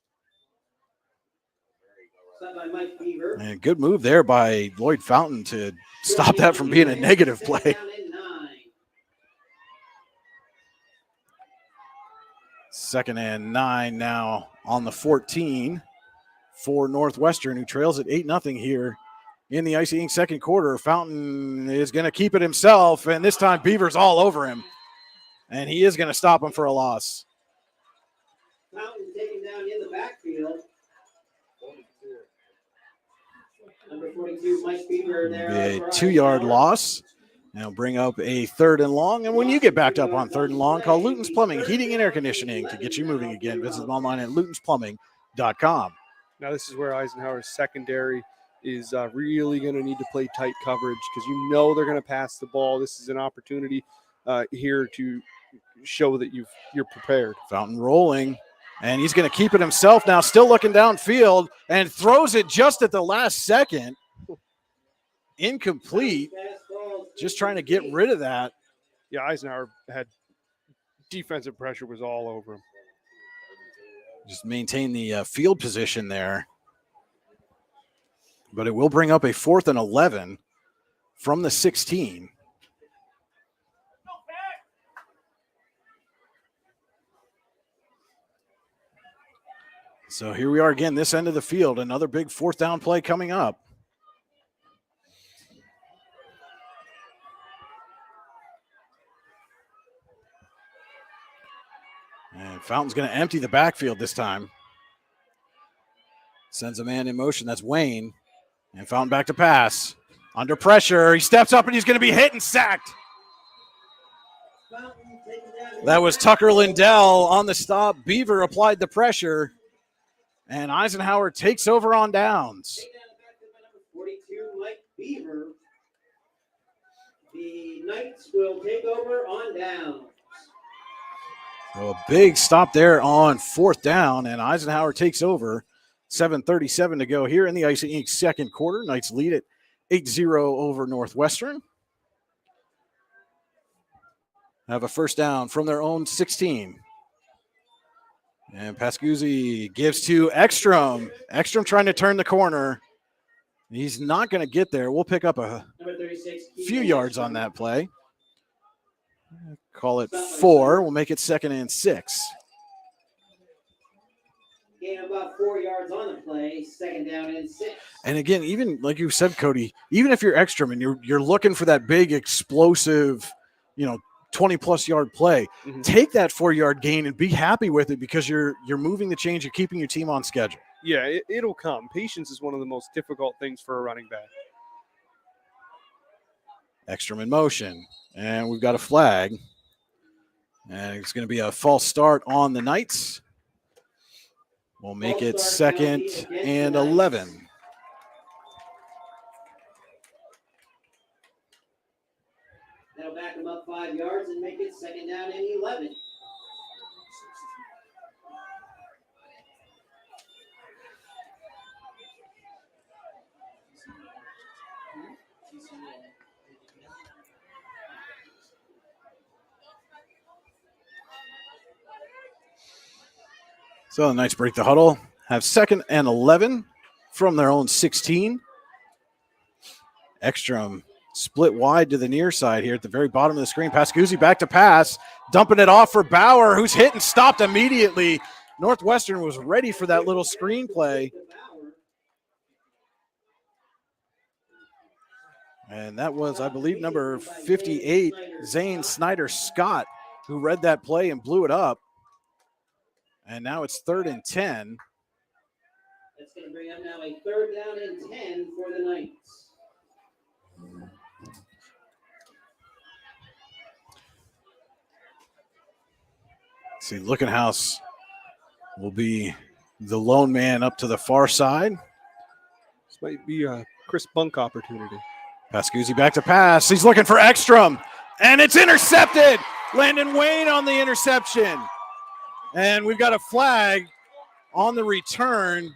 And a good move there by Lloyd Fountain to stop that from being a negative play. 2nd and 9 now on the 14 for Northwestern, who trails at 8-0 here in the Icy Ink second quarter. Fountain is going to keep it himself, and this time Beaver's all over him. And he is going to stop him for a loss. Fountain taken down in the backfield. Number 42, Mike Beaver there. A 2-yard loss. Now bring up a 3rd and long. And when you get backed up on 3rd and long, call Luton's Plumbing, Heating and Air Conditioning to get you moving again. Visit them online at lutonsplumbing.com. Now this is where Eisenhower's secondary is really going to need to play tight coverage because they're going to pass the ball. This is an opportunity here to show that you're prepared. Fountain rolling, and he's going to keep it himself now, still looking downfield, and throws it just at the last second. Incomplete. Just trying to get rid of that. Yeah, Eisenhower had defensive pressure was all over him. Just maintain the field position there. But it will bring up a 4th and 11 from the 16. So here we are again, this end of the field. Another big 4th down play coming up. And Fountain's going to empty the backfield this time. Sends a man in motion. That's Wayne. And Fountain back to pass. Under pressure. He steps up and he's going to be hit and sacked. That was Tucker Lindell on the stop. Beaver applied the pressure. And Eisenhower takes over on downs. 42, Mike Beaver. The Knights will take over on downs. So a big stop there on 4th down, and Eisenhower takes over. 7:37 to go here in the Icy Ink second quarter. Knights lead it 8-0 over Northwestern. Have a first down from their own 16. And Pascuzzi gives to Ekstrom. Ekstrom trying to turn the corner. He's not going to get there. We'll pick up a few yards on that play. Call it 4. We'll make it 2nd and 6. Gain about 4 yards on the play, 2nd down and 6. And again, even like you said, Cody, even if you're Ekstrom and you're looking for that big explosive, 20-plus yard play, take that 4-yard gain and be happy with it because you're moving the chains, you're keeping your team on schedule. Yeah, it'll come. Patience is one of the most difficult things for a running back. Ekstrom in motion, and we've got a flag. And it's going to be a false start on the Knights. We'll make it 2nd and 11. That'll back them up 5 yards and make it 2nd down and 11. So the Knights break the huddle, have 2nd and 11 from their own 16. Ekstrom split wide to the near side here at the very bottom of the screen. Pascuzzi back to pass, dumping it off for Bauer, who's hit and stopped immediately. Northwestern was ready for that little screenplay. And that was, I believe, number 58, Zane Snyder-Scott, who read that play and blew it up. And now it's 3rd and 10. That's going to bring up now a 3rd down and 10 for the Knights. See, Lookenhouse will be the lone man up to the far side. This might be a Chris Bunk opportunity. Pascuzzi back to pass. He's looking for Ekstrom, and it's intercepted. Landon Wayne on the interception. And we've got a flag on the return.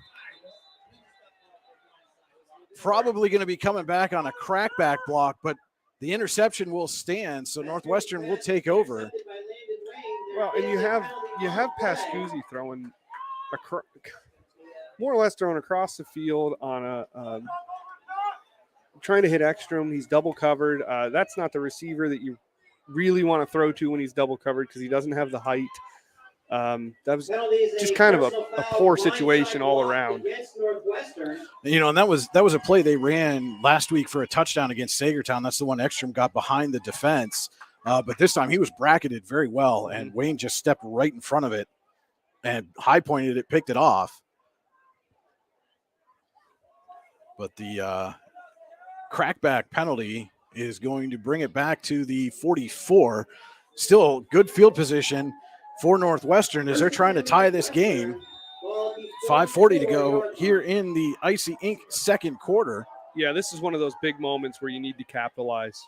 Probably going to be coming back on a crackback block, but the interception will stand, so Northwestern will take over. Well, and you have Pascuzzi throwing more or less throwing across the field on a trying to hit Ekstrom. He's double covered. That's not the receiver that you really want to throw to when he's double covered because he doesn't have the height. That was just kind of a poor situation all around. You know, and that was a play they ran last week for a touchdown against Sagertown. That's the one Ekstrom got behind the defense. But this time he was bracketed very well, and Wayne just stepped right in front of it and high pointed it, picked it off. But the crackback penalty is going to bring it back to the 44. Still good field position for Northwestern as they're trying to tie this game. 5:40 to go here in the Icy Ink second quarter. Yeah, this is one of those big moments where you need to capitalize.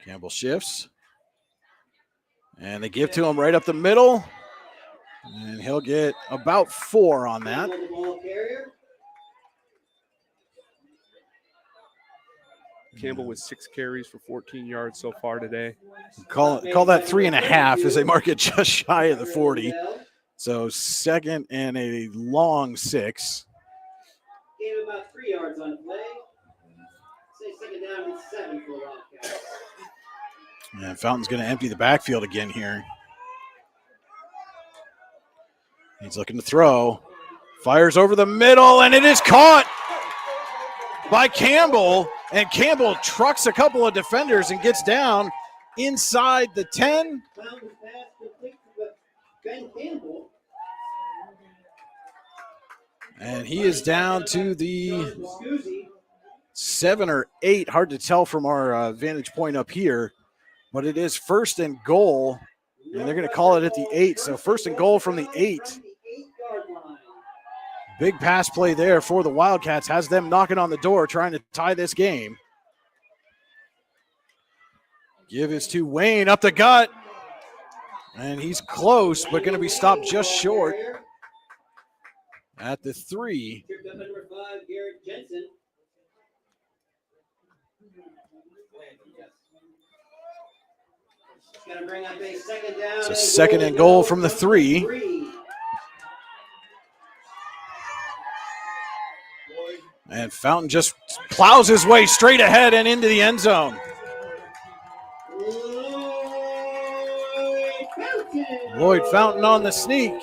Campbell shifts. And they give to him right up the middle. And he'll get about 4 on that. Campbell with 6 carries for 14 yards so far today. Call that 3.5 as they mark it just shy of the 40. So 2nd and a long 6. Gave him about 3 yards on play. Say 2nd down and 7 for Wildcats. And Fountain's going to empty the backfield again here. He's looking to throw. Fires over the middle, and it is caught by Campbell. And Campbell trucks a couple of defenders and gets down inside the 10. And he is down to the 7 or 8. Hard to tell from our vantage point up here. But it is 1st and goal. And they're going to call it at the 8. So 1st and goal from the 8. Big pass play there for the Wildcats. Has them knocking on the door trying to tie this game. Give is to Wayne up the gut. And he's close, but going to be stopped just short at the 3. So 2nd and goal from the 3. And Fountain just plows his way straight ahead and into the end zone. Lloyd Fountain on the sneak.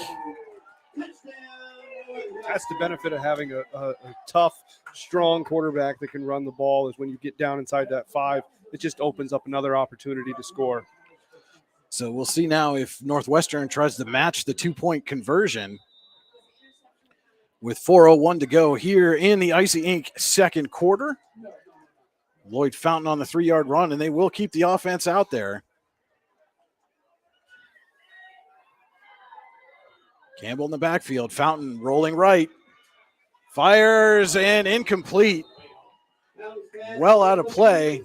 That's the benefit of having a tough, strong quarterback that can run the ball is when you get down inside that 5, it just opens up another opportunity to score. So we'll see now if Northwestern tries to match the 2-point conversion with 4:01 to go here in the Icy Ink second quarter. Lloyd Fountain on the 3-yard run, and they will keep the offense out there. Campbell in the backfield. Fountain rolling right. Fires and incomplete. Well out of play.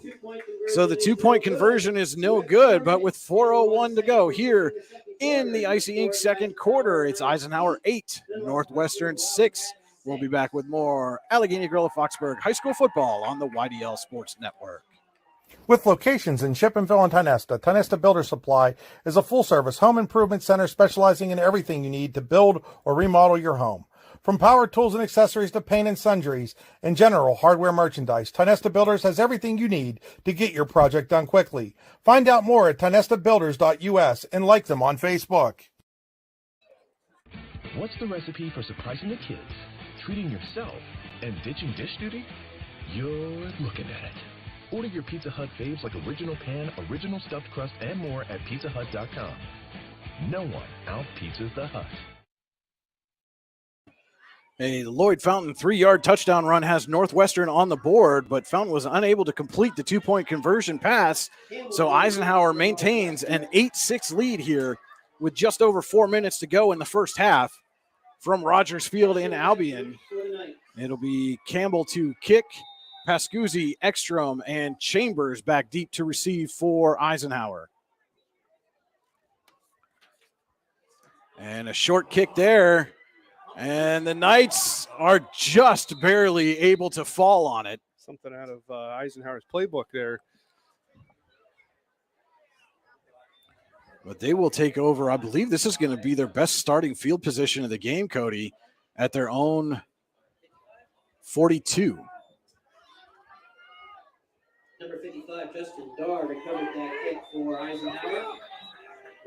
So the 2-point conversion is no good, but with 4:01 to go here in the Icy Ink second quarter, it's Eisenhower 8, Northwestern 6. We'll be back with more Allegheny Gorilla Foxburg High School football on the YDL Sports Network. With locations in Shippensville and Tionesta, Tionesta Builder Supply is a full-service home improvement center specializing in everything you need to build or remodel your home. From power tools and accessories to paint and sundries and general hardware merchandise, Tionesta Builders has everything you need to get your project done quickly. Find out more at tionestabuilders.us and like them on Facebook. What's the recipe for surprising the kids, treating yourself, and ditching dish duty? You're looking at it. Order your Pizza Hut faves like original pan, original stuffed crust, and more at pizzahut.com. No one out-pizzas the Hut. A Lloyd Fountain 3-yard touchdown run has Northwestern on the board, but Fountain was unable to complete the 2-point conversion pass, so Eisenhower maintains an 8-6 lead here with just over 4 minutes to go in the first half from Rogers Field in Albion. It'll be Campbell to kick, Pascuzzi, Ekstrom, and Chambers back deep to receive for Eisenhower. And a short kick there. And the Knights are just barely able to fall on it. Something out of Eisenhower's playbook there. But they will take over. I believe this is going to be their best starting field position of the game, Cody, at their own 42. Number 55, Justin Darr, recovered that kick for Eisenhower.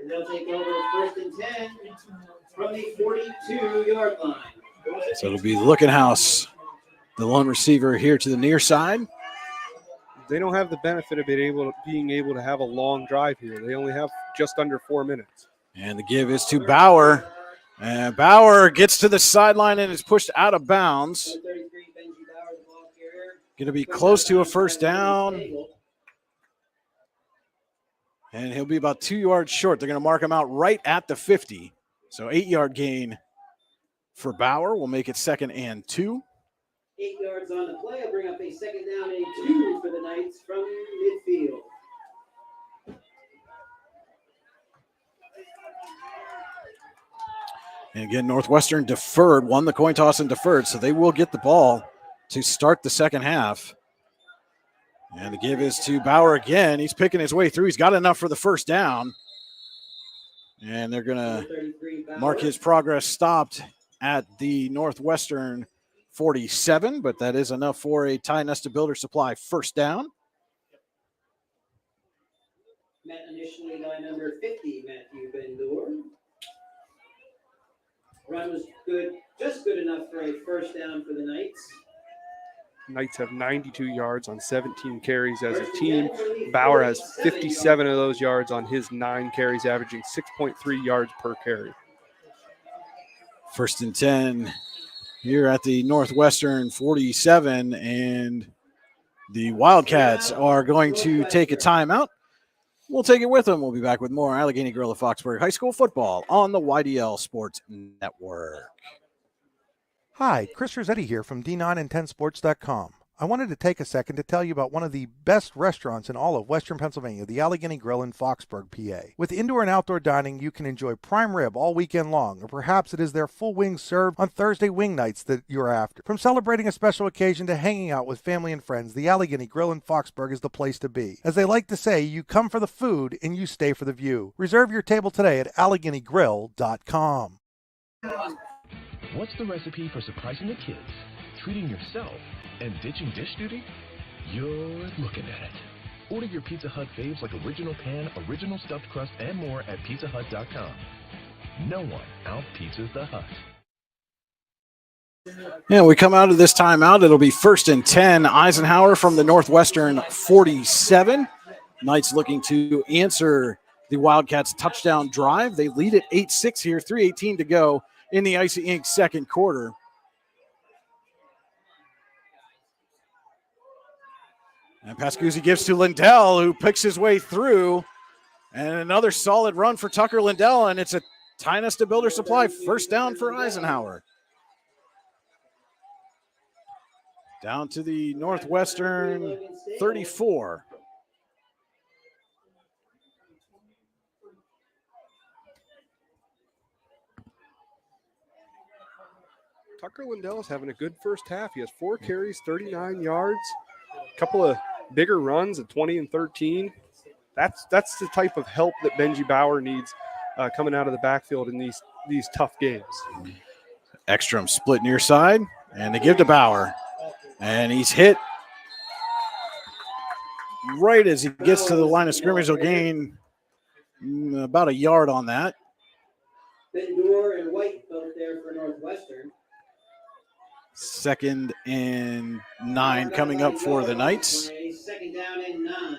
And they'll take over first and 10 from the 42-yard line. So it'll be Lookenhouse, the lone receiver here to the near side. They don't have the benefit of being able to have a long drive here. They only have just under 4 minutes. And the give is to Bauer. And Bauer gets to the sideline and is pushed out of bounds. Going to be close to a first down. And he'll be about 2 yards short. They're going to mark him out right at the 50. So 8-yard gain for Bauer. We'll make it 2nd and 2. 8 yards on the play. I'll bring up a 2nd down and 2 for the Knights from midfield. And again, Northwestern deferred, won the coin toss and deferred, so they will get the ball to start the second half. And the give is to Bauer again. He's picking his way through. He's got enough for the first down. And they're going to mark his progress stopped at the Northwestern 47, but that is enough for a Tionesta Builder Supply first down. Met initially by number 50, Matthew Bendor. Run was good, just good enough for a first down for the Knights. Knights have 92 yards on 17 carries as a team. Bauer has 57 of those yards on his 9 carries, averaging 6.3 yards per carry. 1st and 10 here at the Northwestern 47, and the Wildcats are going to take a timeout. We'll take it with them. We'll be back with more Allegheny Gorilla Foxburg High School football on the YDL Sports Network. Hi, Chris Rossetti here from D9and10sports.com. I wanted to take a second to tell you about one of the best restaurants in all of Western Pennsylvania, the Allegheny Grill in Foxburg, PA. With indoor and outdoor dining, you can enjoy prime rib all weekend long, or perhaps it is their full wings served on Thursday wing nights that you're after. From celebrating a special occasion to hanging out with family and friends, the Allegheny Grill in Foxburg is the place to be. As they like to say, you come for the food and you stay for the view. Reserve your table today at AlleghenyGrill.com. What's the recipe for surprising the kids, treating yourself, and ditching dish duty? You're looking at it. Order your Pizza Hut faves like original pan, original stuffed crust, and more at pizzahut.com. No one out-pizzas the Hut. Yeah, we come out of this timeout. It'll be 1st and 10. Eisenhower from the Northwestern 47. Knights looking to answer the Wildcats' touchdown drive. They lead at 8-6 here, 3:18 to go in the Icy Ink second quarter. And Pascuzzi gives to Lindell, who picks his way through. And another solid run for Tucker Lindell, and it's a Tionesta Builder Supply first down for Eisenhower. Down to the Northwestern 34. Tucker Lindell is having a good first half. He has 4 carries, 39 yards, a couple of bigger runs at 20 and 13. That's the type of help that Benji Bauer needs coming out of the backfield in these tough games. Ekstrom split near side, and they give to Bauer. And he's hit right as he gets to the line of scrimmage. He'll gain about a yard on that. Bendor and White both there for Northwestern. 2nd and 9 coming up for the Knights. 2nd down and 9.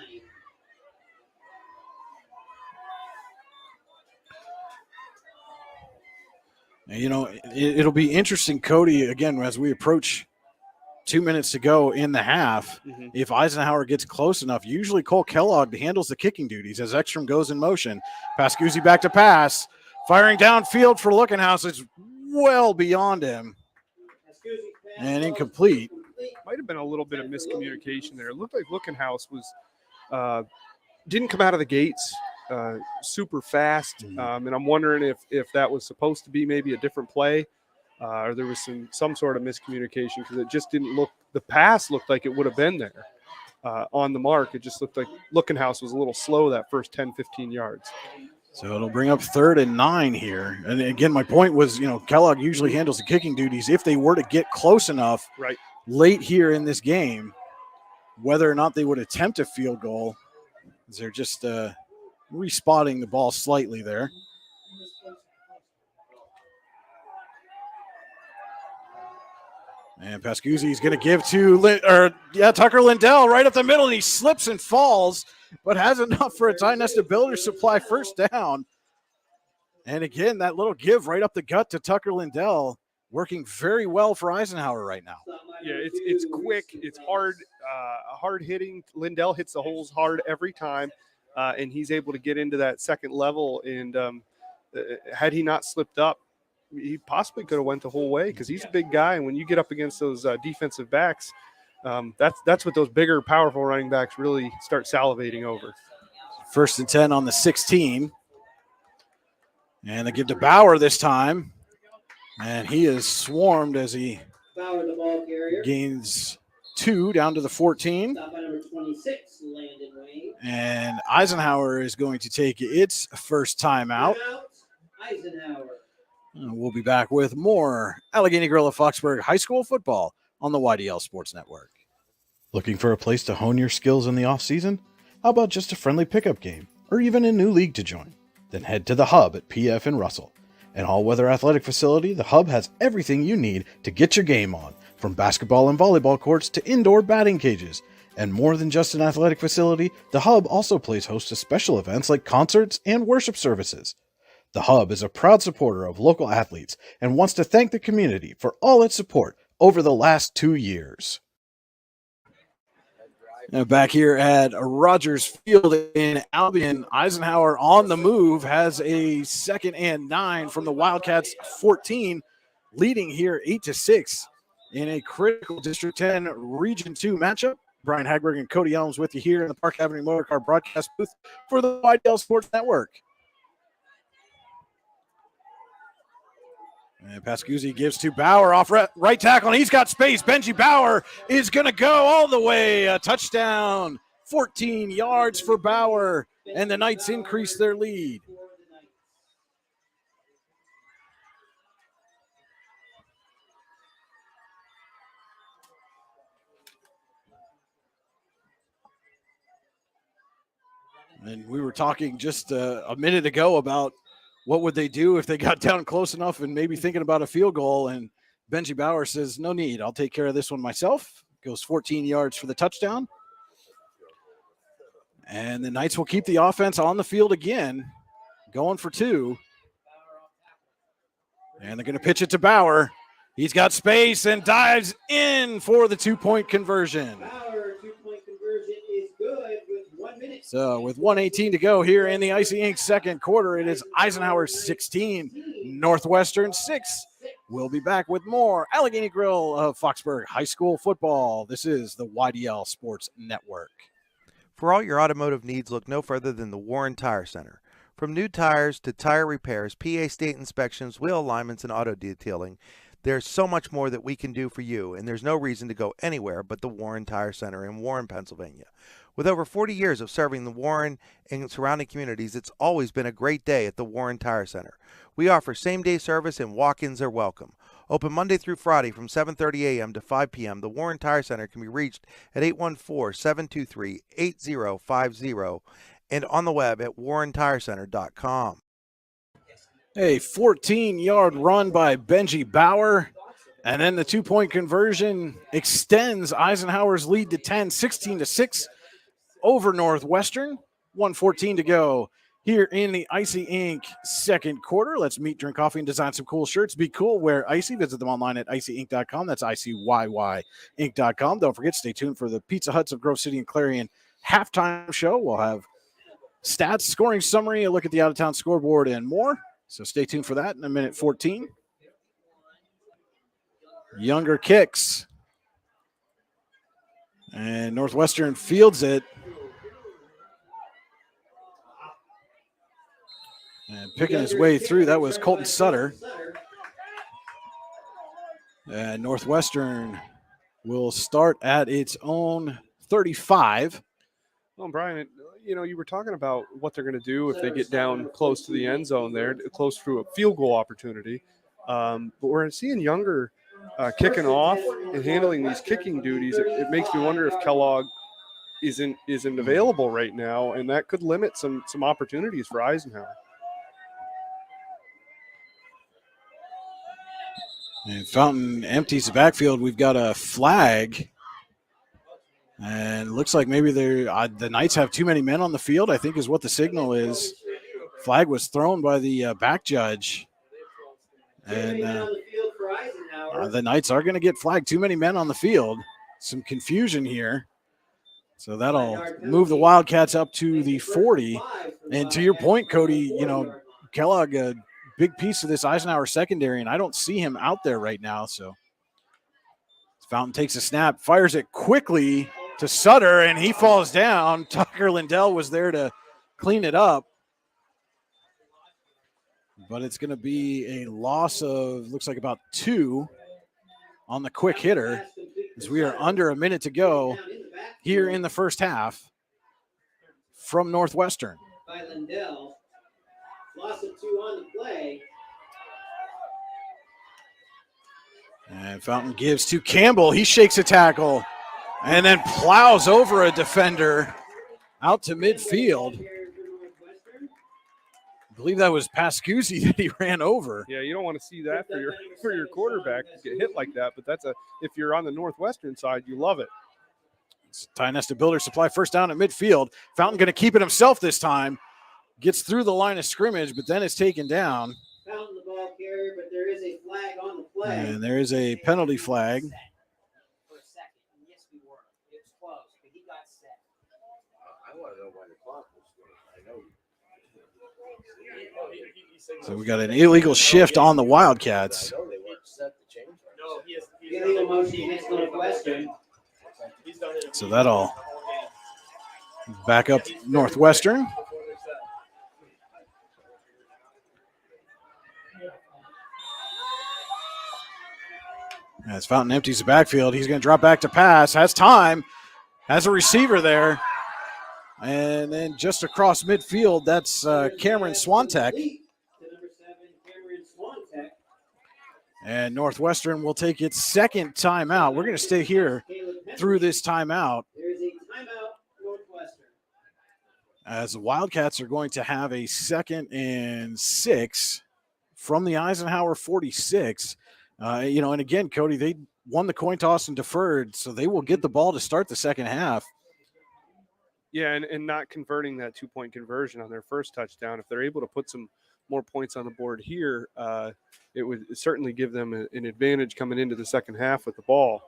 You know, it'll be interesting, Cody, again, as we approach 2 minutes to go in the half. If Eisenhower gets close enough, usually Cole Kellogg handles the kicking duties as Ekstrom goes in motion. Pascuzzi back to pass. Firing downfield for Lookenhouse. It's well beyond him. And incomplete. Might have been a little bit of miscommunication there. It looked like Lookenhouse was didn't come out of the gates super fast, and I'm wondering if that was supposed to be maybe a different play, or there was some sort of miscommunication, because it just didn't look. The pass looked like it would have been there on the mark. It just looked like Lookenhouse was a little slow that first 10-15 yards. So it'll bring up 3rd and 9 here. And again, my point was, you know, Kellogg usually handles the kicking duties. If they were to get close enough late here in this game, whether or not they would attempt a field goal, they're just respotting the ball slightly there. And Pascuzzi is going to give to Tucker Lindell right up the middle, and he slips and falls, but has enough for a tie nested builder supply first down. And again, that little give right up the gut to Tucker Lindell, working very well for Eisenhower right now. Yeah, it's quick, it's hard hitting. Lindell hits the holes hard every time, and he's able to get into that second level. And had he not slipped up, he possibly could have went the whole way, because he's a big guy, and when you get up against those defensive backs, that's what those bigger, powerful running backs really start salivating over. 1st and 10 on the 16. And they give to Bauer this time. And he is swarmed as he Bauer, the ball carrier. Gains 2 down to the 14. Stop by number 26, Landon Wayne. And Eisenhower is going to take its first timeout. Eisenhower. We'll be back with more Allegheny Gorilla Foxburg High School football on the YDL Sports Network. Looking for a place to hone your skills in the off-season? How about just a friendly pickup game or even a new league to join? Then head to the Hub at PF in Russell. An all-weather athletic facility, the Hub has everything you need to get your game on, from basketball and volleyball courts to indoor batting cages. And more than just an athletic facility, the Hub also plays host to special events like concerts and worship services. The Hub is a proud supporter of local athletes and wants to thank the community for all its support over the last 2 years. Now back here at Rogers Field in Albion, Eisenhower on the move has a 2nd and 9 from the Wildcats 14, leading here 8-6 in a critical District 10 Region 2 matchup. Brian Hagberg and Cody Elms with you here in the Park Avenue Motor Car broadcast booth for the YDL Sports Network. And Pascuzzi gives to Bauer off right tackle, and he's got space. Benji Bauer is going to go all the way. A touchdown, 14 yards for Bauer, and the Knights increase their lead. And we were talking just a minute ago about what would they do if they got down close enough and maybe thinking about a field goal. And Benji Bauer says, no need. I'll take care of this one myself. Goes 14 yards for the touchdown. And the Knights will keep the offense on the field again, going for 2. And they're going to pitch it to Bauer. He's got space and dives in for the 2-point conversion. Bauer, 2-point conversion is good with 1 minute. So with 1:18 to go here in the Icy Ink second quarter, it is Eisenhower 16, Northwestern 6. We'll be back with more Allegheny Grill of Foxburg High School football. This is the YDL Sports Network. For all your automotive needs, look no further than the Warren Tire Center. From new tires to tire repairs, PA state inspections, wheel alignments, and auto detailing, There's so much more that we can do for you, and there's no reason to go anywhere but the Warren Tire Center in Warren, Pennsylvania. With over 40 years of serving the Warren and surrounding communities, it's always been a great day at the Warren Tire Center. We offer same-day service and walk-ins are welcome. Open Monday through Friday from 7:30 a.m. to 5 p.m., the Warren Tire Center can be reached at 814-723-8050 and on the web at warrentirecenter.com. A 14-yard run by Benji Bauer. And then the 2-point conversion extends Eisenhower's lead to 10, 16-6 over Northwestern. 1:14 to go here in the Icy Inc. second quarter. Let's meet, drink coffee, and design some cool shirts. Be cool, wear Icy. Visit them online at icyinc.com. That's ICYYinc.com. Don't forget, stay tuned for the Pizza Huts of Grove City and Clarion halftime show. We'll have stats, scoring summary, a look at the out-of-town scoreboard, and more. So stay tuned for that in a minute 14. Younger kicks. And Northwestern fields it. And picking his way through, that was Colton Sutter. And Northwestern will start at its own 35. Well, Brian, you were talking about what they're going to do if they get down close to the end zone there, close to a field goal opportunity. But we're seeing Younger kicking off and handling these kicking duties. It makes me wonder if Kellogg isn't available right now, and that could limit some opportunities for Eisenhower. And Fountain empties the backfield. We've got a flag. And it looks like maybe the Knights have too many men on the field, I think is what the signal is. Flag was thrown by the back judge. And the Knights are going to get flagged. Too many men on the field. Some confusion here. So that'll move the Wildcats up to the 40. And to your point, Cody, Kellogg, a big piece of this Eisenhower secondary, and I don't see him out there right now. So Fountain takes a snap, fires it quickly to Sutter, and he falls down. Tucker Lindell was there to clean it up. But it's going to be a loss of, looks like about 2 on the quick hitter, as we are under a minute to go here in the first half from Northwestern. By Lindell. Loss of 2 on the play. And Fountain gives to Campbell. He shakes a tackle and then plows over a defender out to midfield. I believe that was Pascuzzi that he ran over. Yeah, you don't want to see that for your quarterback to get hit like that, but if you're on the Northwestern side, you love it. Ty Nesta Builder Supply first down at midfield. Fountain going to keep it himself this time. Gets through the line of scrimmage, but then it's taken down. Fountain the ball carrier, but there is a flag on the play. And there is a penalty flag. For a second. Yes, we were. It was close, but he got set. I want to know why the clock was going. I know. So we got an illegal shift on the Wildcats. I know they weren't set to change. No, he is. Illegal motion against Northwestern. So that'll back up Northwestern. As Fountain empties the backfield, he's going to drop back to pass. Has time. Has a receiver there. And then just across midfield, that's Cameron Swantek. And Northwestern will take its second timeout. We're going to stay here through this timeout. There's a timeout, Northwestern. As the Wildcats are going to have a 2nd and 6 from the Eisenhower 46. And again, Cody, they won the coin toss and deferred, so they will get the ball to start the second half. Yeah, and not converting that 2-point conversion on their first touchdown. If they're able to put some more points on the board here, it would certainly give them an advantage coming into the second half with the ball.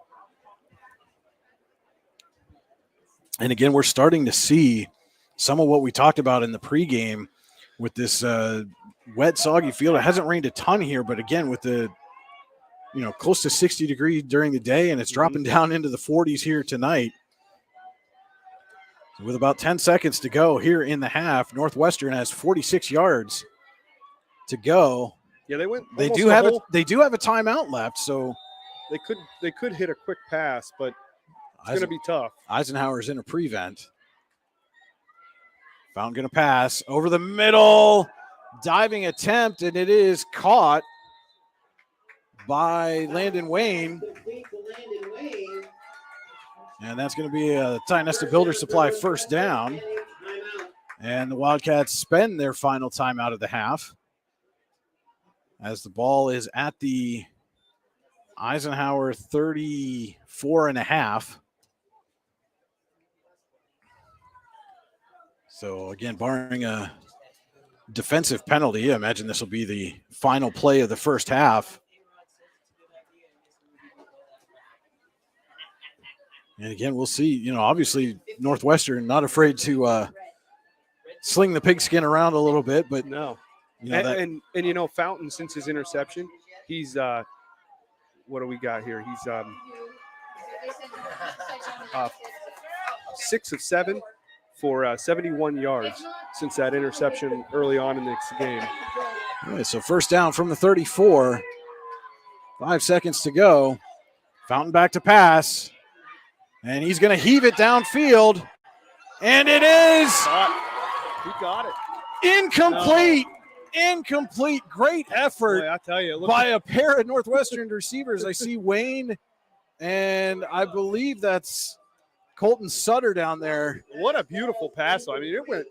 And again, we're starting to see some of what we talked about in the pregame with this wet, soggy field. It hasn't rained a ton here, but again, with the close to 60 degrees during the day, and it's dropping down into the 40s here tonight. With about 10 seconds to go here in the half, Northwestern has 46 yards to go. Yeah, they went. They almost do the have whole- they do have a timeout left, so They could hit a quick pass, but it's going to be tough. Eisenhower's in a prevent. Fountain going to pass over the middle, diving attempt, and it is caught by Landon Wayne. Complete to Landon Wayne. And that's going to be a Tionesta Builder Supply first down. Timeout. And the Wildcats spend their final timeout of the half as the ball is at the Eisenhower 34.5. So again, barring a defensive penalty, I imagine this will be the final play of the first half. And again, we'll see, obviously Northwestern not afraid to sling the pigskin around a little bit, but No. that, And Fountain, since his interception, he's what do we got here? He's 6 of 7 for 71 yards since that interception early on in this game. all right, so first down from the 34. 5 seconds to go. Fountain back to pass. And he's going to heave it downfield. And it is He got it. incomplete. Incomplete. Great effort Boy, I tell you, it looked by a pair of Northwestern receivers. I see Wayne, and I believe that's Colton Sutter down there. what a beautiful pass. I mean, it went.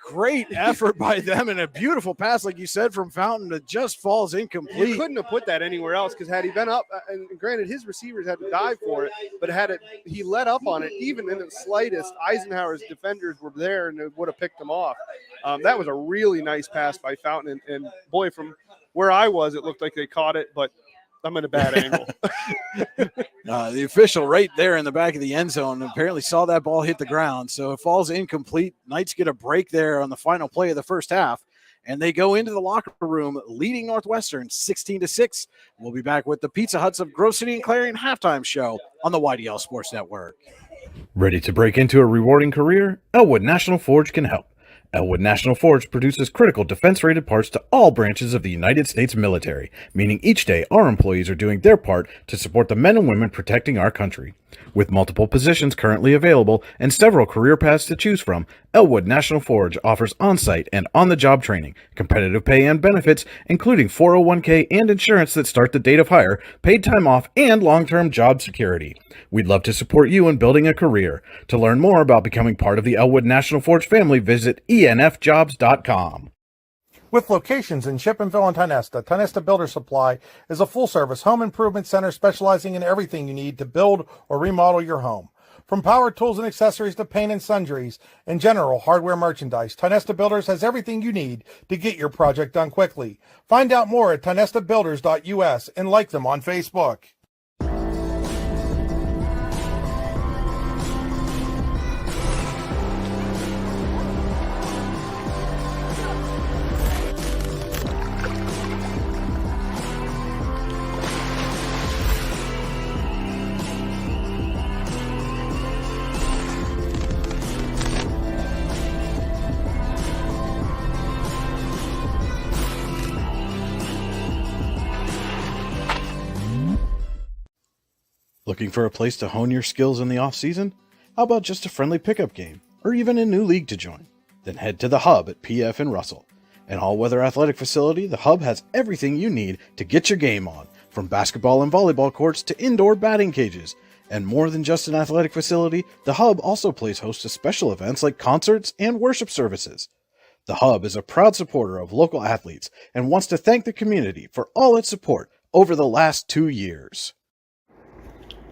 Great effort by them, and a beautiful pass, like you said, from Fountain that just falls You incomplete. couldn't have put that anywhere else because had he been up, and granted his receivers had to dive for it, but he let up on it even in the slightest. Eisenhower's defenders were there and it would have picked him off. That was a really nice pass by Fountain, and boy, from where I was, it looked like they caught it, but I'm in a bad angle. The official right there in the back of the end zone apparently saw that ball hit the ground, so it falls incomplete. Knights get a break there on the final play of the first half, and they go into the locker room leading Northwestern 16-6. We'll be back with the Pizza Huts of Grove City and Clarion halftime show on the YDL Sports Network. Ready to break into a rewarding career? Elwood National Forge can help. Elwood National Forge produces critical defense-rated parts to all branches of the United States military, meaning each day our employees are doing their part to support the men and women protecting our country. With multiple positions currently available and several career paths to choose from, Elwood National Forge offers on-site and on-the-job training, competitive pay and benefits, including 401k and insurance that start the date of hire, paid time off, and long-term job security. We'd love to support you in building a career. To learn more about becoming part of the Elwood National Forge family, visit enfjobs.com. With locations in Shippenville and Tionesta, Tionesta Builder Supply is a full-service home improvement center specializing in everything you need to build or remodel your home. From power tools and accessories to paint and sundries and general hardware merchandise, Tionesta Builders has everything you need to get your project done quickly. Find out more at tionestabuilders.us and like them on Facebook. Looking for a place to hone your skills in the off-season? How about just a friendly pickup game, or even a new league to join? Then head to the Hub at PF in Russell. An all-weather athletic facility, the Hub has everything you need to get your game on, from basketball and volleyball courts to indoor batting cages. And more than just an athletic facility, the Hub also plays host to special events like concerts and worship services. The Hub is a proud supporter of local athletes and wants to thank the community for all its support over the last 2 years.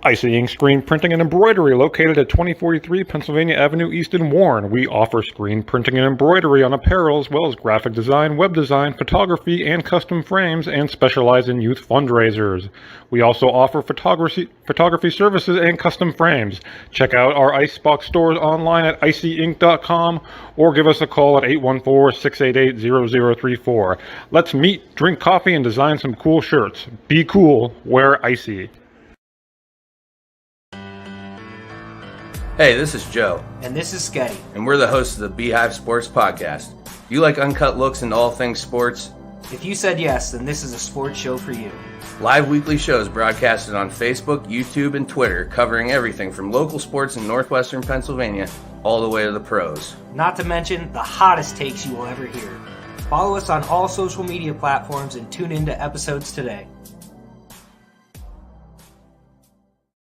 Icy Ink Screen Printing and Embroidery, located at 2043 Pennsylvania Avenue East in Warren. We offer screen printing and embroidery on apparel, as well as graphic design, web design, photography, and custom frames, and specialize in youth fundraisers. We also offer photography services and custom frames. Check out our Icebox stores online at icyink.com or give us a call at 814-688-0034. Let's meet, drink coffee, and design some cool shirts. Be cool, wear Icy. Hey, this is Joe, And this is Scuddy. and we're the hosts of the Beehive Sports Podcast. If you like uncut looks into all things sports, If you said yes, then this is a sports show for you. Live weekly shows broadcasted on Facebook, YouTube, and Twitter, covering everything from local sports in Northwestern Pennsylvania all the way to the pros. Not to mention the hottest takes you will ever hear. Follow us on all social media platforms and tune into episodes today.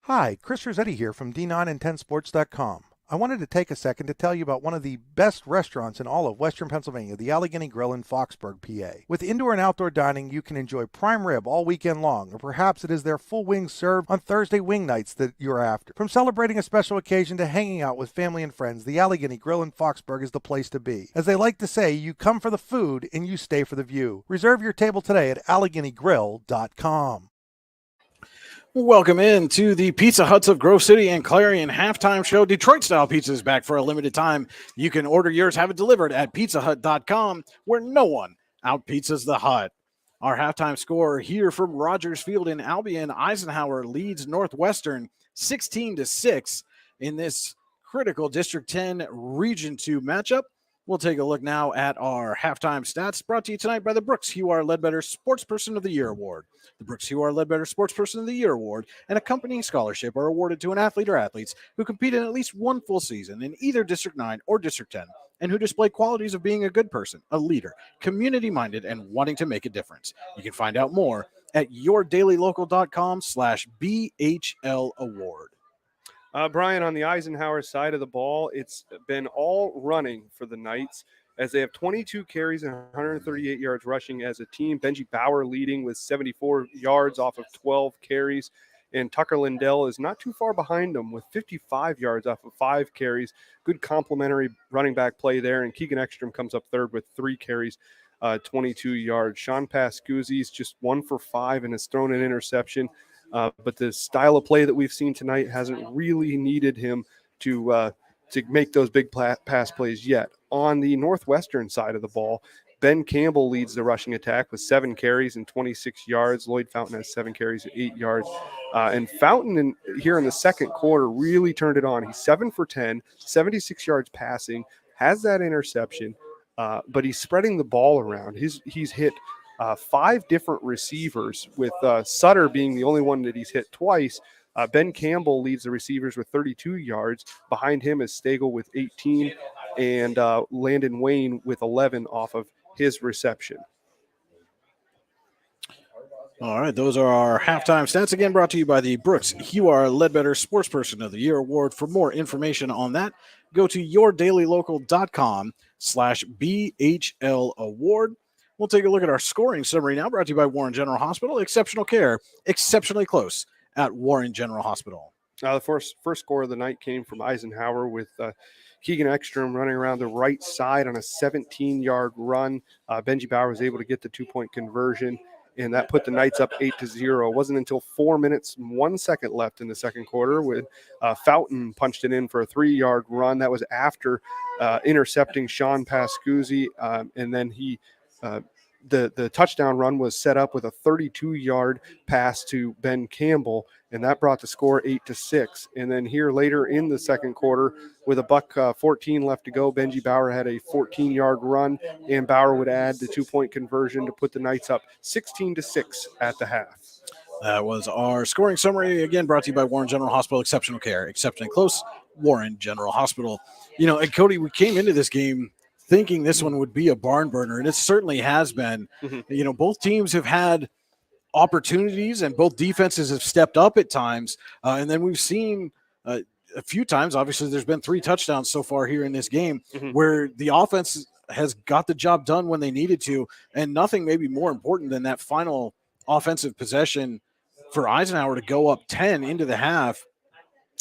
Hi, Chris Rossetti here from D9and10sports.com. I wanted to take a second to tell you about one of the best restaurants in all of Western Pennsylvania, the Allegheny Grill in Foxburg, PA. With indoor and outdoor dining, you can enjoy prime rib all weekend long, or perhaps it is their full wings served on Thursday wing nights that you're after. From celebrating a special occasion to hanging out with family and friends, the Allegheny Grill in Foxburg is the place to be. As they like to say, you come for the food and you stay for the view. Reserve your table today at AlleghenyGrill.com. Welcome in to the Pizza Huts of Grove City and Clarion halftime show. Detroit-style pizza is back for a limited time. You can order yours, have it delivered at pizzahut.com, where no one out-pizzas the Hut. Our halftime score here from Rogers Field in Albion, Eisenhower leads Northwestern 16-6 in this critical District 10 Region 2 matchup. We'll take a look now at our halftime stats, brought to you tonight by the Brooks Hugh R. Ledbetter Sportsperson of the Year Award. The Brooks Hugh R. Ledbetter Sportsperson of the Year Award and accompanying scholarship are awarded to an athlete or athletes who compete in at least one full season in either District 9 or District 10 and who display qualities of being a good person, a leader, community-minded, and wanting to make a difference. You can find out more at yourdailylocal.com/BHL Award. Brian, on the Eisenhower side of the ball, it's been all running for the Knights as they have 22 carries and 138 yards rushing as a team. Benji Bauer leading with 74 yards off of 12 carries. And Tucker Lindell is not too far behind them with 55 yards off of 5 carries. Good complementary running back play there. And Keegan Ekstrom comes up third with 3 carries, 22 yards. Sean Pascuzzi's just 1 for 5 and has thrown an interception. But the style of play that we've seen tonight hasn't really needed him to make those big pass plays yet. On the Northwestern side of the ball, Ben Campbell leads the rushing attack with 7 carries and 26 yards. Lloyd Fountain has 7 carries and 8 yards. And Fountain here in the second quarter really turned it on. He's 7 for 10, 76 yards passing, has that interception, but he's spreading the ball around. He's hit 5 different receivers, with Sutter being the only one that he's hit twice. Ben Campbell leads the receivers with 32 yards. Behind him is Stagel with 18 and Landon Wayne with 11 off of his reception. All right, those are our halftime stats. Again, brought to you by the Brooks Hugh R. Ledbetter Sportsperson of the Year Award. For more information on that, go to yourdailylocal.com/BHL Award. We'll take a look at our scoring summary now, brought to you by Warren General Hospital. Exceptional care, exceptionally close at Warren General Hospital. The first score of the night came from Eisenhower with Keegan Ekstrom running around the right side on a 17-yard run. Benji Bauer was able to get the 2-point conversion, and that put the Knights up 8-0. It wasn't until 4 minutes and 1 second left in the second quarter when Fountain punched it in for a 3-yard run. That was after intercepting Sean Pascuzzi, and then he the touchdown run was set up with a 32-yard pass to Ben Campbell, and that brought the score 8-6. And then here later in the second quarter, with a buck 14 left to go, Benji Bauer had a 14-yard run, and Bauer would add the 2-point conversion to put the Knights up 16-6 at the half. That was our scoring summary, again brought to you by Warren General Hospital. Exceptional care, exceptionally close, Warren General Hospital. You know, and Cody, we came into this game thinking this one would be a barn burner, and it certainly has been. You know, both teams have had opportunities, and both defenses have stepped up at times. And then we've seen a few times, obviously there's been 3 touchdowns so far here in this game, where the offense has got the job done when they needed to, and nothing may be more important than that final offensive possession for Eisenhower to go up 10 into the half,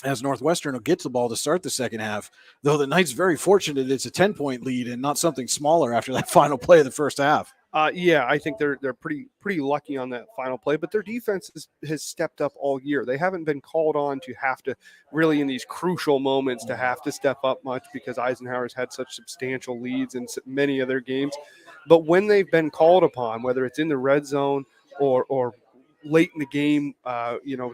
as Northwestern will get the ball to start the second half, though the Knights very fortunate it's a 10-point lead and not something smaller after that final play of the first half. Yeah, I think they're pretty lucky on that final play, but their defense has stepped up all year. They haven't been called on to have to really in these crucial moments to have to step up much because Eisenhower's had such substantial leads in many of their games. But when they've been called upon, whether it's in the red zone or late in the game, you know,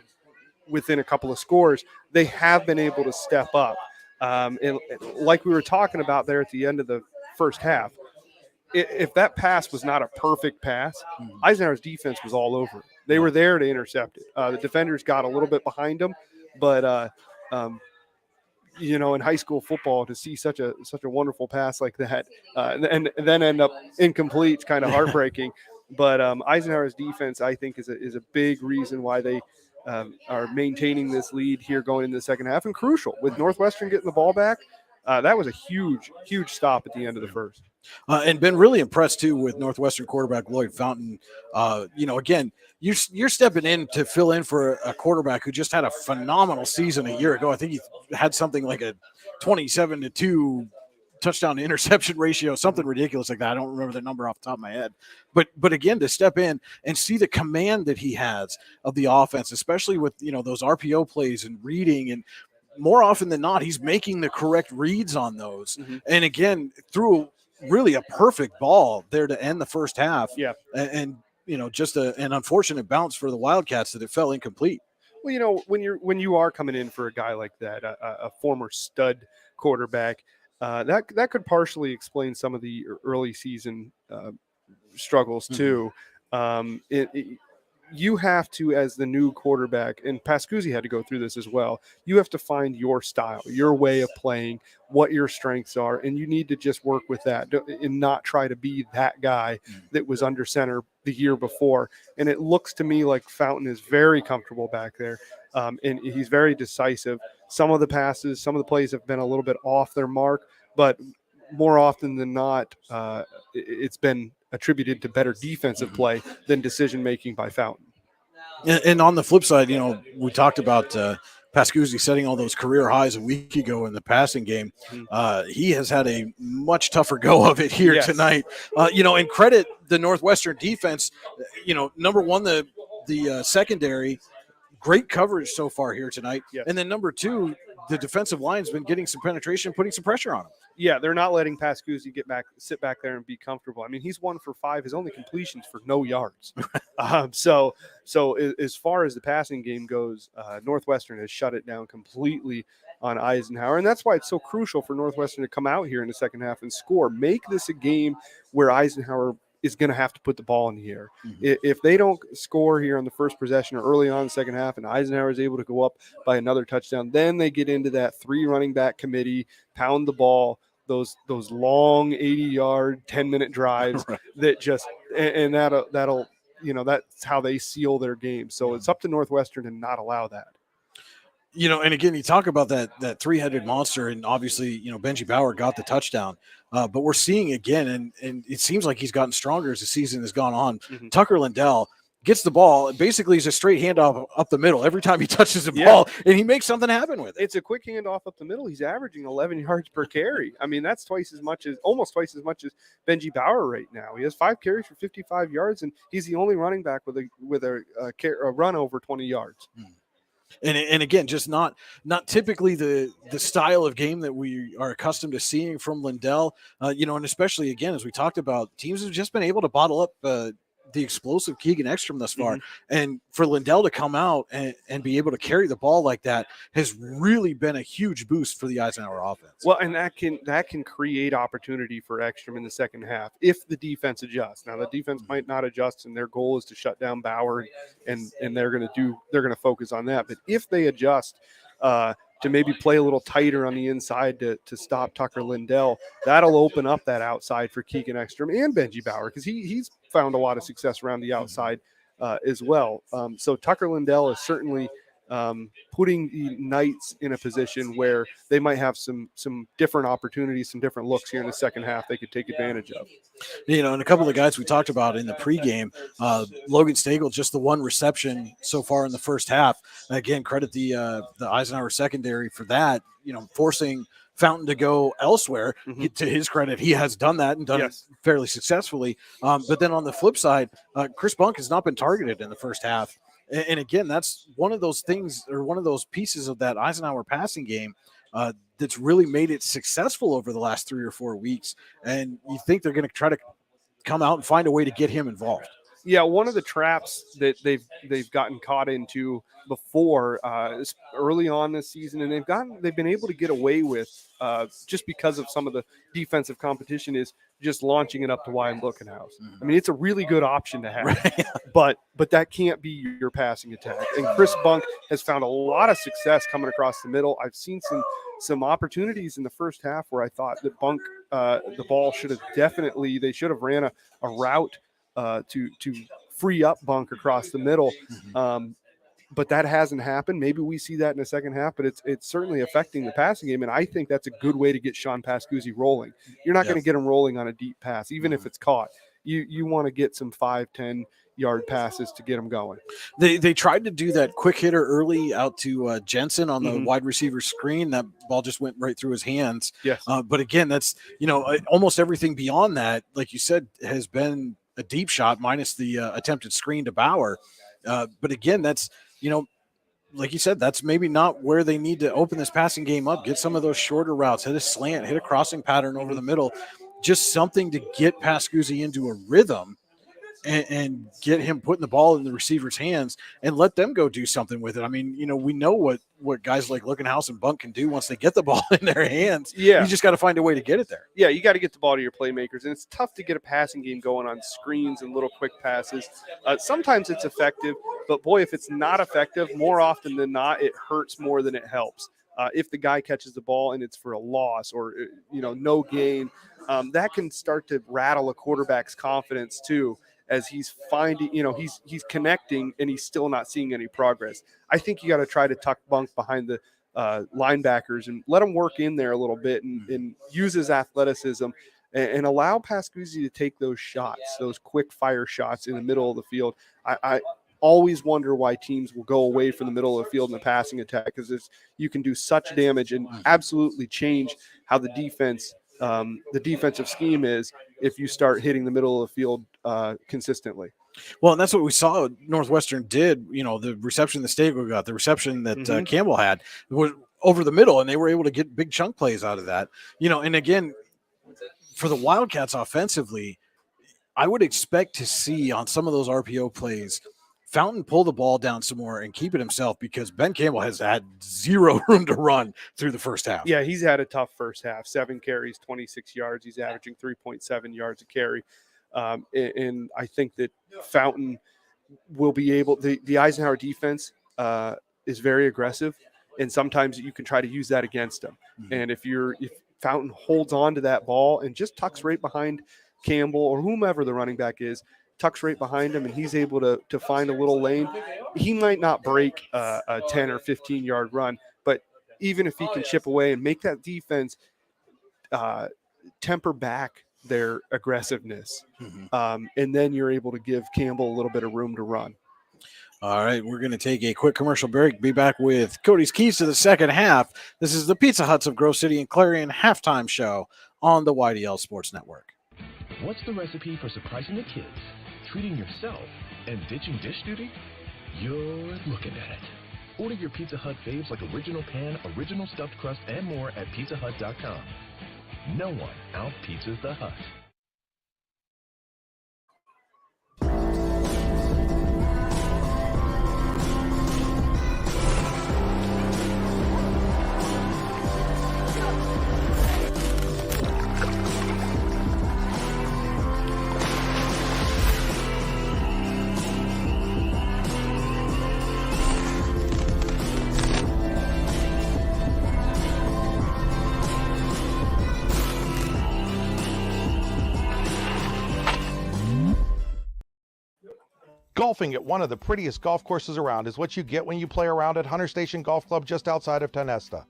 within a couple of scores, they have been able to step up. And like we were talking about there at the end of the first half, if that pass was not a perfect pass, Eisenhower's defense was all over it. They were there to intercept it. The defenders got a little bit behind them, but in high school football, to see such a wonderful pass like that and then end up incomplete, it's kind of heartbreaking. But Eisenhower's defense, I think, is a big reason why they are maintaining this lead here going into the second half, and crucial with Northwestern getting the ball back. That was a huge stop at the end of the first. And been really impressed too with Northwestern quarterback Lloyd Fountain. Again, you're stepping in to fill in for a quarterback who just had a phenomenal season a year ago. I think he had something like a 27-2 touchdown to interception ratio, something ridiculous like that. I don't remember the number off the top of my head. But again, to step in and see the command that he has of the offense, especially with those RPO plays and reading, and more often than not, he's making the correct reads on those. And again, through really a perfect ball there to end the first half. Yeah. And just an unfortunate bounce for the Wildcats that it fell incomplete. Well, when you are coming in for a guy like that, a former stud quarterback, that could partially explain some of the early season struggles too. You have to, as the new quarterback, and Pascuzzi had to go through this as well, you have to find your style, your way of playing, what your strengths are, and you need to just work with that and not try to be that guy that was under center the year before. And it looks to me like Fountain is very comfortable back there, and he's very decisive. Some of the passes, some of the plays have been a little bit off their mark, but more often than not, it's been attributed to better defensive play than decision-making by Fountain. And on the flip side, we talked about Pascuzzi setting all those career highs a week ago in the passing game. He has had a much tougher go of it here tonight. And credit the Northwestern defense. Number one, the secondary, great coverage so far here tonight. Yes. And then number two, the defensive line's been getting some penetration, putting some pressure on him. Yeah, they're not letting Pascuzzi sit back there and be comfortable. I mean, he's 1 for 5. His only completions for no yards. So as far as the passing game goes, Northwestern has shut it down completely on Eisenhower, and that's why it's so crucial for Northwestern to come out here in the second half and score. Make this a game where Eisenhower is going to have to put the ball in the air. If they don't score here on the first possession or early on in the second half, and Eisenhower is able to go up by another touchdown, then they get into that 3 running back committee, pound the ball, those long 80-yard, 10-minute drives that just and that'll that's how they seal their game. So it's up to Northwestern to not allow that. And again, you talk about that three-headed monster, and obviously, Benji Bauer got the touchdown. But we're seeing again, and it seems like he's gotten stronger as the season has gone on. Tucker Lindell gets the ball, and basically he's a straight handoff up the middle every time he touches the ball, and he makes something happen with it. It's a quick handoff up the middle. He's averaging 11 yards per carry. I mean, that's almost twice as much as Benji Bauer right now. He has 5 carries for 55 yards, and he's the only running back with a run over 20 yards. And again, just not typically the style of game that we are accustomed to seeing from Lindell, and especially, again, as we talked about, teams have just been able to bottle up the explosive Keegan Ekstrom thus far. And for Lindell to come out and be able to carry the ball like that has really been a huge boost for the Eisenhower offense. Well, and that can create opportunity for Ekstrom in the second half if the defense adjusts. Now, the defense might not adjust, and their goal is to shut down Bauer, and they're going to focus on that. But if they adjust to maybe play a little tighter on the inside to stop Tucker Lindell, that'll open up that outside for Keegan Ekstrom and Benji Bauer, because he's found a lot of success around the outside as well. So Tucker Lindell is certainly putting the Knights in a position where they might have some different opportunities, some different looks here in the second half they could take advantage of. And a couple of the guys we talked about in the pregame, Logan Stagel, just the 1 reception so far in the first half. Again, credit the Eisenhower secondary for that, forcing Fountain to go elsewhere. To his credit, he has done that and done it fairly successfully. But then on the flip side, Chris Bunk has not been targeted in the first half. And again, that's one of those things, or one of those pieces of that Eisenhower passing game that's really made it successful over the last 3 or 4 weeks. And you think they're going to try to come out and find a way to get him involved. Yeah, one of the traps that they've gotten caught into before early on this season, and they've been able to get away with just because of some of the defensive competition, is just launching it up to wide and looking house. I mean, it's a really good option to have, but that can't be your passing attack. And Chris Bunk has found a lot of success coming across the middle. I've seen some opportunities in the first half where I thought that Bunk, the ball should have ran a route to free up Bunk across the middle. But that hasn't happened. Maybe we see that in the second half, but it's certainly affecting the passing game. And I think that's a good way to get Sean Pascuzzi rolling. You're not going to get him rolling on a deep pass, even if it's caught. You want to get some 5-10 yard passes to get him going. They tried to do that quick hitter early out to Jensen on the wide receiver screen. That ball just went right through his hands. Yes. But again, that's, almost everything beyond that, like you said, has been a deep shot minus the attempted screen to Bauer. But again, that's, like you said, that's maybe not where they need to open this passing game up. Get some of those shorter routes, hit a slant, hit a crossing pattern over the middle, just something to get Pascuzzi into a rhythm and get him putting the ball in the receiver's hands and let them go do something with it. I mean, we know what guys like Lookenhouse and Bunk can do once they get the ball in their hands. Yeah. You just got to find a way to get it there. Yeah, you got to get the ball to your playmakers, and it's tough to get a passing game going on screens and little quick passes. Sometimes it's effective, but boy, if it's not effective, more often than not, it hurts more than it helps. If the guy catches the ball and it's for a loss or, no gain, that can start to rattle a quarterback's confidence too, as he's finding, he's connecting and he's still not seeing any progress. I think you got to try to tuck Bunk behind the linebackers and let him work in there a little bit and use his athleticism and allow Pascuzzi to take those shots, those quick fire shots in the middle of the field. I always wonder why teams will go away from the middle of the field in the passing attack, because you can do such damage and absolutely change how the defensive scheme is if you start hitting the middle of the field consistently. Well, and that's what we saw Northwestern did, the reception the Stego got, the reception that Campbell had was over the middle, and they were able to get big chunk plays out of that. And again, for the Wildcats offensively, I would expect to see on some of those RPO plays Fountain pull the ball down some more and keep it himself, because Ben Campbell has had zero room to run through the first half. Yeah, he's had a tough first half. 7 carries, 26 yards. He's averaging 3.7 yards a carry. And I think that Fountain will be able – the Eisenhower defense is very aggressive, and sometimes you can try to use that against them. And if Fountain holds on to that ball and just tucks right behind Campbell or whomever the running back is, tucks right behind him, and he's able to find a little lane, he might not break a 10 or 15 yard run, but even if he can chip away and make that defense temper back their aggressiveness, and then you're able to give Campbell a little bit of room to run. All right, we're going to take a quick commercial break. Be back with Cody's Keys to the second half. This is the Pizza Huts of Grove City and Clarion halftime show on the YDL Sports Network. What's the recipe for surprising the kids, treating yourself, and ditching dish duty? You're looking at it. Order your Pizza Hut faves like original pan, original stuffed crust, and more at pizzahut.com. No one out-pizzas the Hut. Golfing at one of the prettiest golf courses around is what you get when you play around at Hunter Station Golf Club just outside of Tonesta.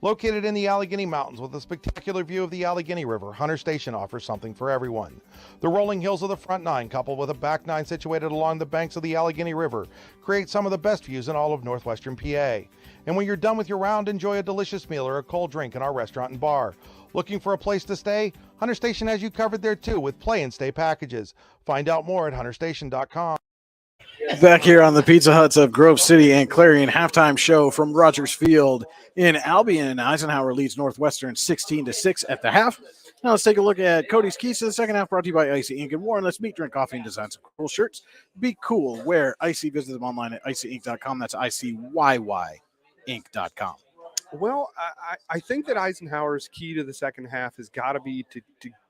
Located in the Allegheny Mountains with a spectacular view of the Allegheny River, Hunter Station offers something for everyone. The rolling hills of the front nine, coupled with a back nine situated along the banks of the Allegheny River, create some of the best views in all of Northwestern PA. And when you're done with your round, enjoy a delicious meal or a cold drink in our restaurant and bar. Looking for a place to stay? Hunter Station has you covered there too with play and stay packages. Find out more at hunterstation.com. Back here on the Pizza Huts of Grove City and Clarion halftime show from Rogers Field in Albion. Eisenhower leads Northwestern 16-6 at the half. Now let's take a look at Cody's Keys to the second half, brought to you by Icy Ink and Warren. Let's meet, drink coffee, and design some cool shirts. Be cool. Wear Icy. Visit them online at icyink.com. That's ICYYink.com. Well, I think that Eisenhower's key to the second half has got to be to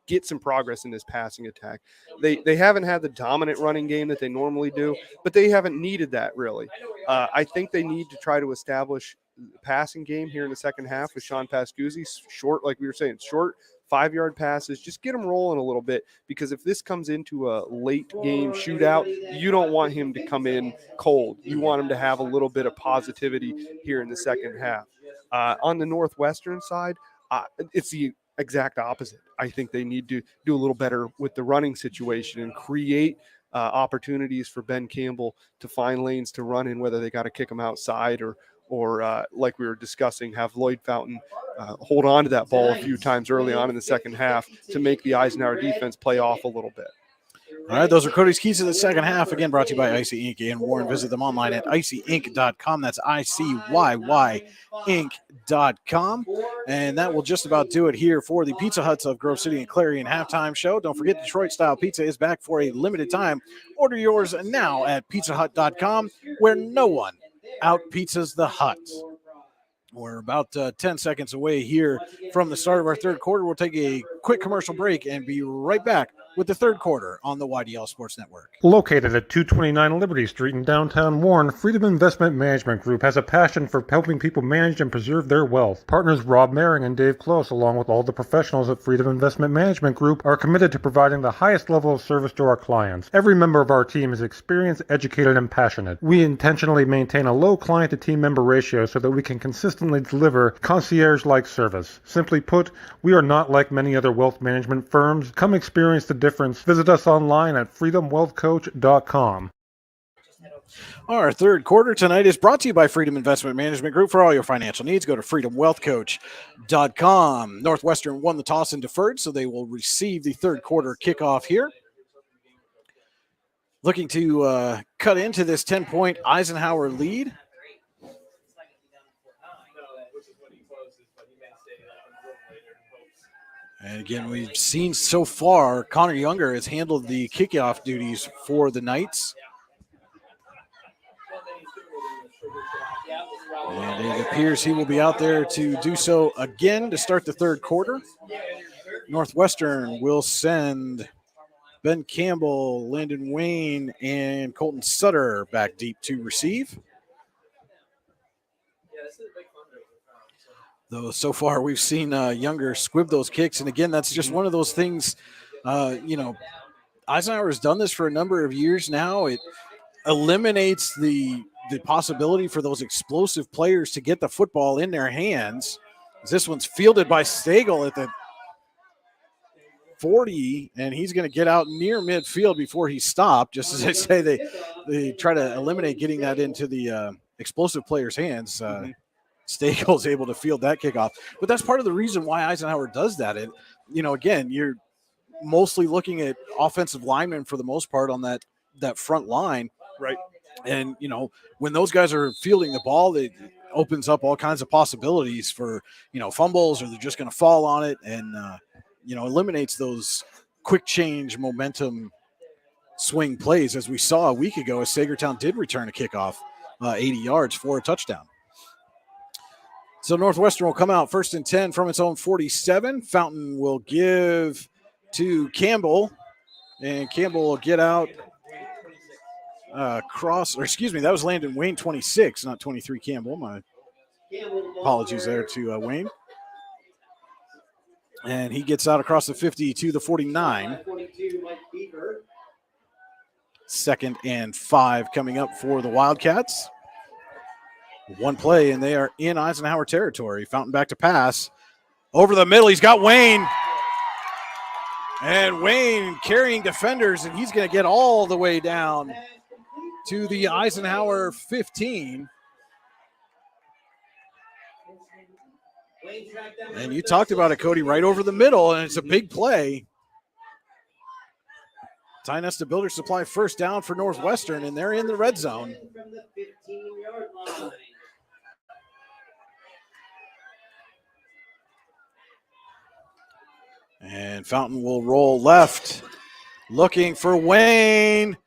get some progress in this passing attack. They haven't had the dominant running game that they normally do, but they haven't needed that really. I think they need to try to establish the passing game here in the second half with Sean Pascuzzi. Short, like we were saying, short 5-yard passes, just get him rolling a little bit, because if this comes into a late game shootout, you don't want him to come in cold. You want him to have a little bit of positivity here in the second half. On the Northwestern side, it's the exact opposite. I think they need to do a little better with the running situation and create opportunities for Ben Campbell to find lanes to run in, whether they got to kick them outside or like we were discussing, have Lloyd Fountain hold on to that ball a few times early on in the second half to make the Eisenhower defense play off a little bit. All right, those are Cody's keys to the second half. Again, brought to you by Icy Inc. and Warren. Visit them online at icyinc.com. That's ICYYinc.com. And that will just about do it here for the Pizza Huts of Grove City and Clarion halftime show. Don't forget, Detroit-style pizza is back for a limited time. Order yours now at pizzahut.com, where no one out-pizzas the Hut. We're about 10 seconds away here from the start of our third quarter. We'll take a quick commercial break and be right back with the third quarter on the YDL Sports Network. Located at 229 Liberty Street in downtown Warren, Freedom Investment Management Group has a passion for helping people manage and preserve their wealth. Partners Rob Maring and Dave Close, along with all the professionals at Freedom Investment Management Group, are committed to providing the highest level of service to our clients. Every member of our team is experienced, educated, and passionate. We intentionally maintain a low client-to-team member ratio so that we can consistently deliver concierge-like service. Simply put, we are not like many other wealth management firms. Come experience the difference. Visit us online at freedomwealthcoach.com. Our third quarter tonight is brought to you by Freedom Investment Management Group. For all your financial needs, go to freedomwealthcoach.com. Northwestern won the toss and deferred, so they will receive the third quarter kickoff here. Looking to cut into this 10-point Eisenhower lead. And again, we've seen so far, Connor Younger has handled the kickoff duties for the Knights. And it appears he will be out there to do so again to start the third quarter. Northwestern will send Ben Campbell, Landon Wayne, and Colton Sutter back deep to receive. Though so far we've seen Younger squib those kicks. And again, that's just one of those things, Eisenhower has done this for a number of years now. It eliminates the possibility for those explosive players to get the football in their hands. This one's fielded by Stagel at the 40, and he's going to get out near midfield before he stopped. Just as I say, they try to eliminate getting that into the explosive players' hands. Stagel's able to field that kickoff. But that's part of the reason why Eisenhower does that. And, again, you're mostly looking at offensive linemen for the most part on that front line. Right. And, when those guys are fielding the ball, it opens up all kinds of possibilities for, fumbles, or they're just going to fall on it, and, eliminates those quick change momentum swing plays, as we saw a week ago as Sagertown did return a kickoff 80 yards for a touchdown. So Northwestern will come out 1st and 10 from its own 47. Fountain will give to Campbell, and Campbell will get out that was Landon Wayne, 26, not 23 Campbell. My apologies there to Wayne. And he gets out across the 50 to the 49. 2nd and 5 coming up for the Wildcats. One play, and they are in Eisenhower territory. Fountain back to pass. Over the middle, he's got Wayne. And Wayne carrying defenders, and he's going to get all the way down to the Eisenhower 15. And you talked about it, Cody, right over the middle, and it's a big play. Ty Nesta Builder Supply first down for Northwestern, and they're in the red zone. And Fountain will roll left, looking for Wayne,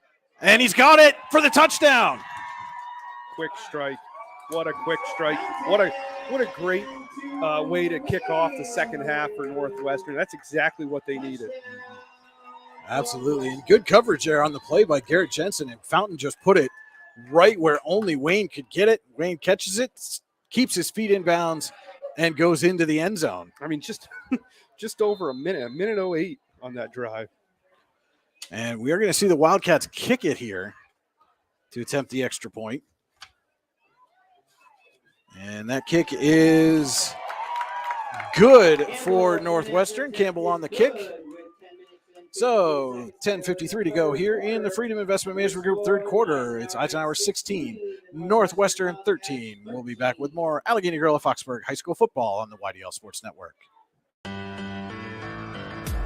and he's got it for the touchdown. Quick strike. What a quick strike. What a great way to kick off the second half for Northwestern. That's exactly what they needed. Absolutely. And good coverage there on the play by Garrett Jensen, and Fountain just put it right where only Wayne could get it. Wayne catches it, keeps his feet in bounds, and goes into the end zone. I mean, just over a minute 08 on that drive. And we are going to see the Wildcats kick it here to attempt the extra point. And that kick is good for Northwestern. Campbell on the kick. So 10:53 to go here in the Freedom Investment Management Group third quarter. It's Eisenhower 16, Northwestern 13. We'll be back with more Allegheny Grill of Foxburg High School football on the YDL Sports Network.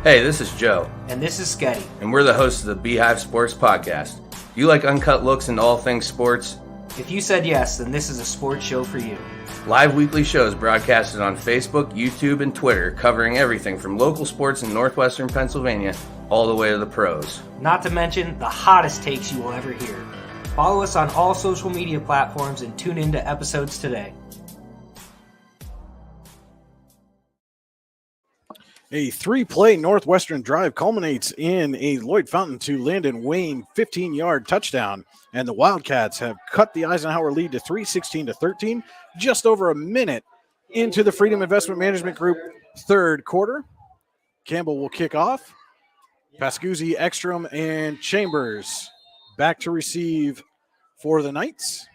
Hey, this is Joe. And this is Sketty. And we're the hosts of the Beehive Sports Podcast. You like uncut looks into all things sports? If you said yes, then this is a sports show for you. Live weekly shows broadcasted on Facebook, YouTube, and Twitter, covering everything from local sports in Northwestern Pennsylvania all the way to the pros. Not to mention the hottest takes you will ever hear. Follow us on all social media platforms and tune into episodes today. A three-play Northwestern drive culminates in a Lloyd Fountain to Landon Wayne 15-yard touchdown, and the Wildcats have cut the Eisenhower lead to 16-13, just over a minute into the Freedom Investment Management Group third quarter. Campbell will kick off. Pascuzzi, Ekstrom, and Chambers back to receive for the Knights.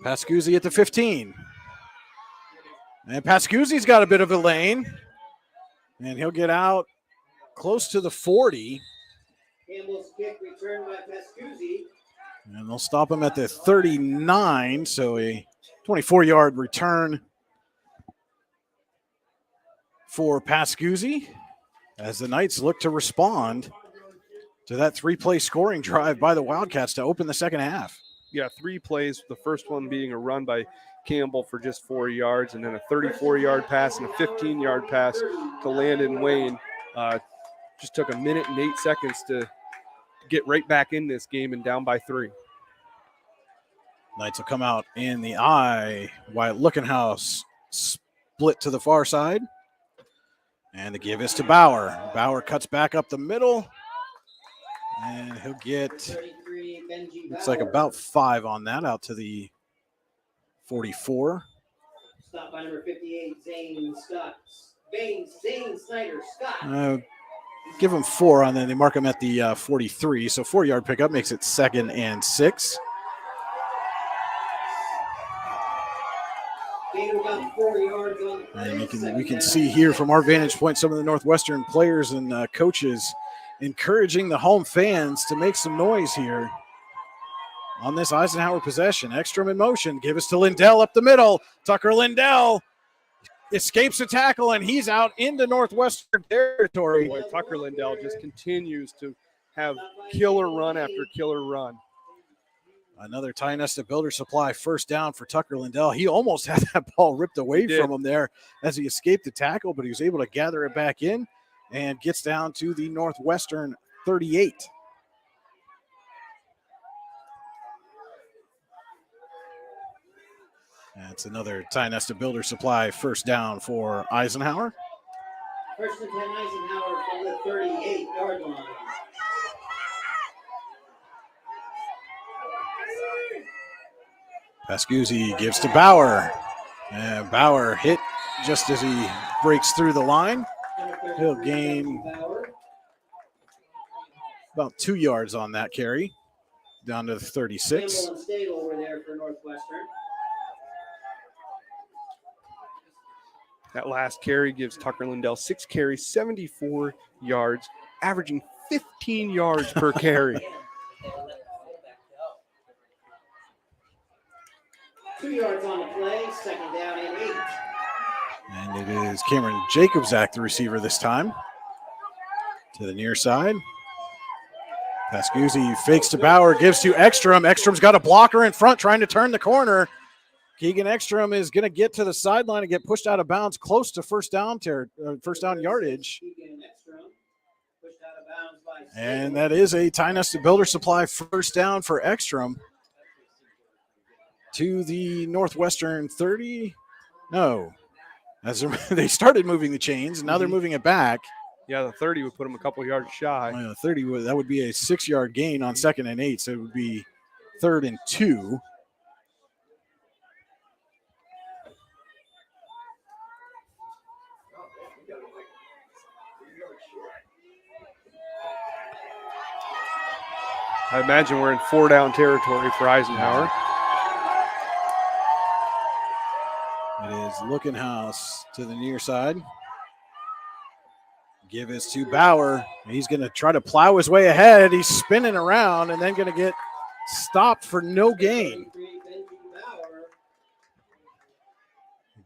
Pascuzzi at the 15. And Pascuzzi's got a bit of a lane. And he'll get out close to the 40. Campbell's kick returned by Pascuzzi. And they'll stop him at the 39. So a 24-yard return for Pascuzzi as the Knights look to respond to that three-play scoring drive by the Wildcats to open the second half. Yeah, 3 plays, the first one being a run by Campbell for just 4 yards, and then a 34-yard pass and a 15-yard pass to Landon Wayne. Just took a minute and 8 seconds to get right back in this game and down by 3. Knights will come out in the eye. Wyatt Lookenhouse split to the far side. And the give is to Bauer. Bauer cuts back up the middle. And he'll get, looks like about 5 on that, out to the 44. Stop by number 58, Zane Scott. Zane Snyder Scott. Give him 4 on, then they mark him at the 43. So 4-yard pickup makes it 2nd and 6. About 4 yards on and we can see here from our vantage point some of the Northwestern players and coaches encouraging the home fans to make some noise here on this Eisenhower possession. Ekstrom in motion. Give us to Lindell up the middle. Tucker Lindell escapes a tackle, and he's out into Northwestern territory. Boy, Tucker Lindell just continues to have killer run after killer run. Another Ty Nesta Builder Supply first down for Tucker Lindell. He almost had that ball ripped away from him there as he escaped the tackle, but he was able to gather it back in and gets down to the Northwestern 38. That's another Ty Nesta Builder Supply first down for Eisenhower. First and 10 Eisenhower from the 38-yard line. Pascuzzi gives to Bauer. And Bauer hit just as he breaks through the line. He'll gain about 2 yards on that carry, down to the 36. Campbell and State over there for Northwestern. That last carry gives Tucker Lindell 6 carries, 74 yards, averaging 15 yards per carry. 2 yards on the play, second down and 8. And it is Cameron Jacobzak, the receiver this time, to the near side. Pascuzzi fakes to Bauer, gives to Ekstrom. Ekstrom's got a blocker in front trying to turn the corner. Keegan Ekstrom is going to get to the sideline and get pushed out of bounds close to first down yardage. Keegan Ekstrom pushed out of And that is a Ty Nestor Builder Supply first down for Ekstrom to the Northwestern 30. No, as they started moving the chains, and now they're moving it back. Yeah, the 30 would put them a couple yards shy. 30, that would be a 6-yard gain on 2nd and 8, so it would be 3rd and 2. I imagine we're in 4-down territory for Eisenhower. It is Lookenhouse to the near side. Give this to Bauer. He's going to try to plow his way ahead. He's spinning around and then going to get stopped for no gain.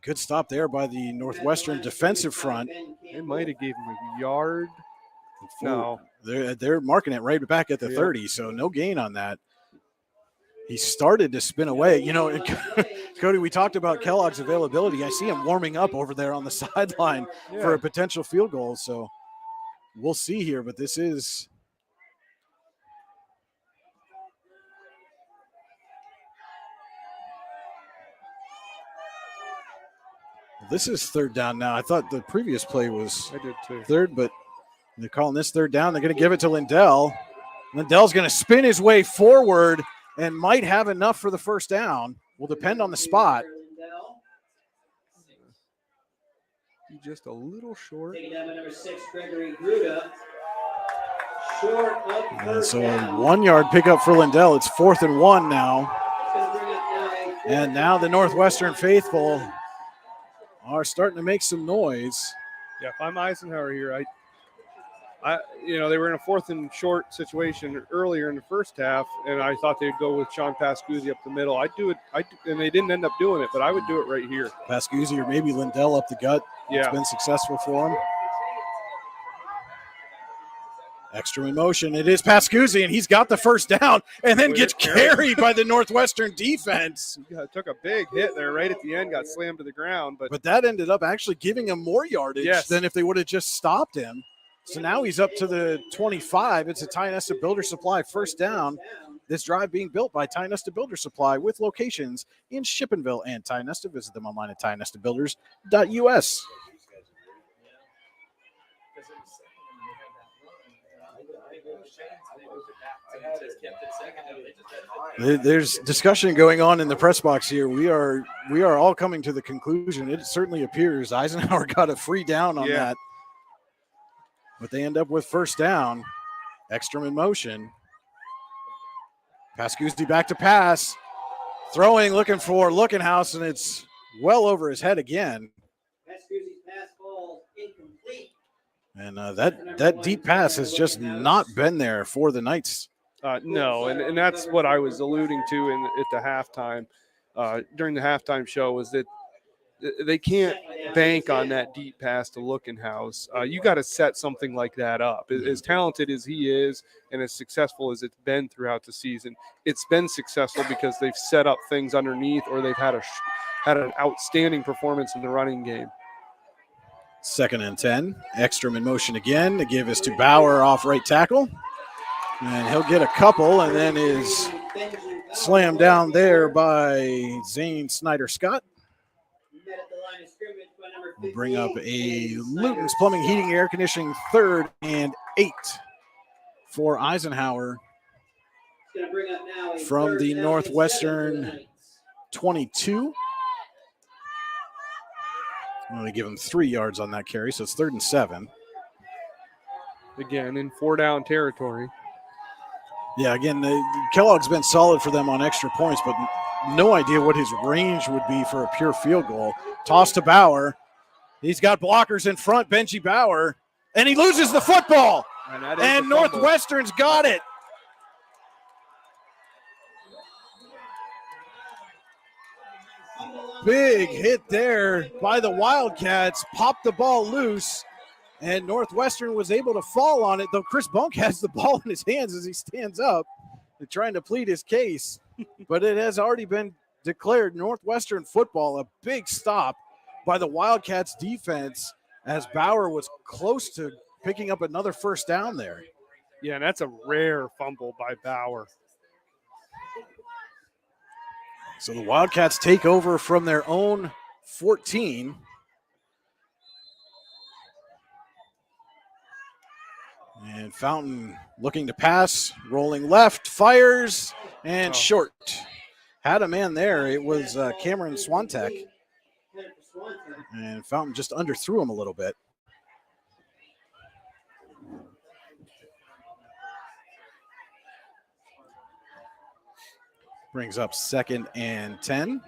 Good stop there by the Northwestern defensive front. They might have gave him a yard. No. They're marking it right back at the 30, so no gain on that. He started to spin away. You know, Cody, we talked about Kellogg's availability. I see him warming up over there on the sideline for a potential field goal, so we'll see here, but this is – this is 3rd down now. I thought the previous play was I did too. 3rd, but they're calling this 3rd down. They're going to give it to Lindell. Lindell's going to spin his way forward and might have enough for the first down. Will depend on the spot. Just a little short. Taking down by number 6, Gregory Gruda. Short of first So down. 1-yard pickup for Lindell. It's 4th and 1 now. And now the Northwestern faithful are starting to make some noise. Yeah, if I'm Eisenhower here, they were in a 4th and short situation earlier in the first half, and I thought they'd go with Sean Pascuzzi up the middle. I'd do it, and they didn't end up doing it, but I would do it right here. Pascuzzi or maybe Lindell up the gut. Yeah. It's been successful for him. Extra in motion. It is Pascuzzi, and he's got the first down and then gets carried by the Northwestern defense. He took a big hit there right at the end, got slammed to the ground. But that ended up actually giving him more yardage than if they would have just stopped him. So now he's up to the 25. It's a Ty Nestor Builder Supply first down. This drive being built by Ty Nestor Builder Supply with locations in Shippenville and Ty Nestor. Visit them online at tynestorbuilders.us. There's discussion going on in the press box here. We are all coming to the conclusion. It certainly appears Eisenhower got a free down on that. But they end up with first down. Ekstrom in motion. Pascuzzi back to pass. Throwing, looking for Lookenhouse, and it's well over his head again. Pascuzzi's pass ball incomplete. And that deep pass has just not been there for the Knights. No, and that's what I was alluding to at the halftime, during the halftime show, was that they can't bank on that deep pass to Lookenhouse. You got to set something like that up. As talented as he is and as successful as it's been throughout the season, it's been successful because they've set up things underneath, or they've had an outstanding performance in the running game. 2nd and 10. Ekstrom in motion again. The give is to Bauer off right tackle. And he'll get a couple and then is slammed down there by Zane Snyder-Scott. We'll bring up a Luton's Plumbing, Heating, Air Conditioning 3rd and 8 for Eisenhower from the Northwestern 22. I'm going to give him 3 yards on that carry, so it's 3rd and 7. Again, in 4-down territory. Yeah, again, Kellogg's been solid for them on extra points, but no idea what his range would be for a pure field goal. Toss to Bauer. He's got blockers in front, Benji Bauer, and he loses the football. And Northwestern's got it. Big hit there by the Wildcats, popped the ball loose, and Northwestern was able to fall on it, though Chris Bunk has the ball in his hands as he stands up and trying to plead his case. But it has already been declared Northwestern football, a big stop by the Wildcats defense as Bauer was close to picking up another first down there. Yeah, and that's a rare fumble by Bauer. So the Wildcats take over from their own 14. And Fountain looking to pass, rolling left, fires, and short. Had a man there. It was Cameron Swantek. And Fountain just underthrew him a little bit. Brings up 2nd and 10.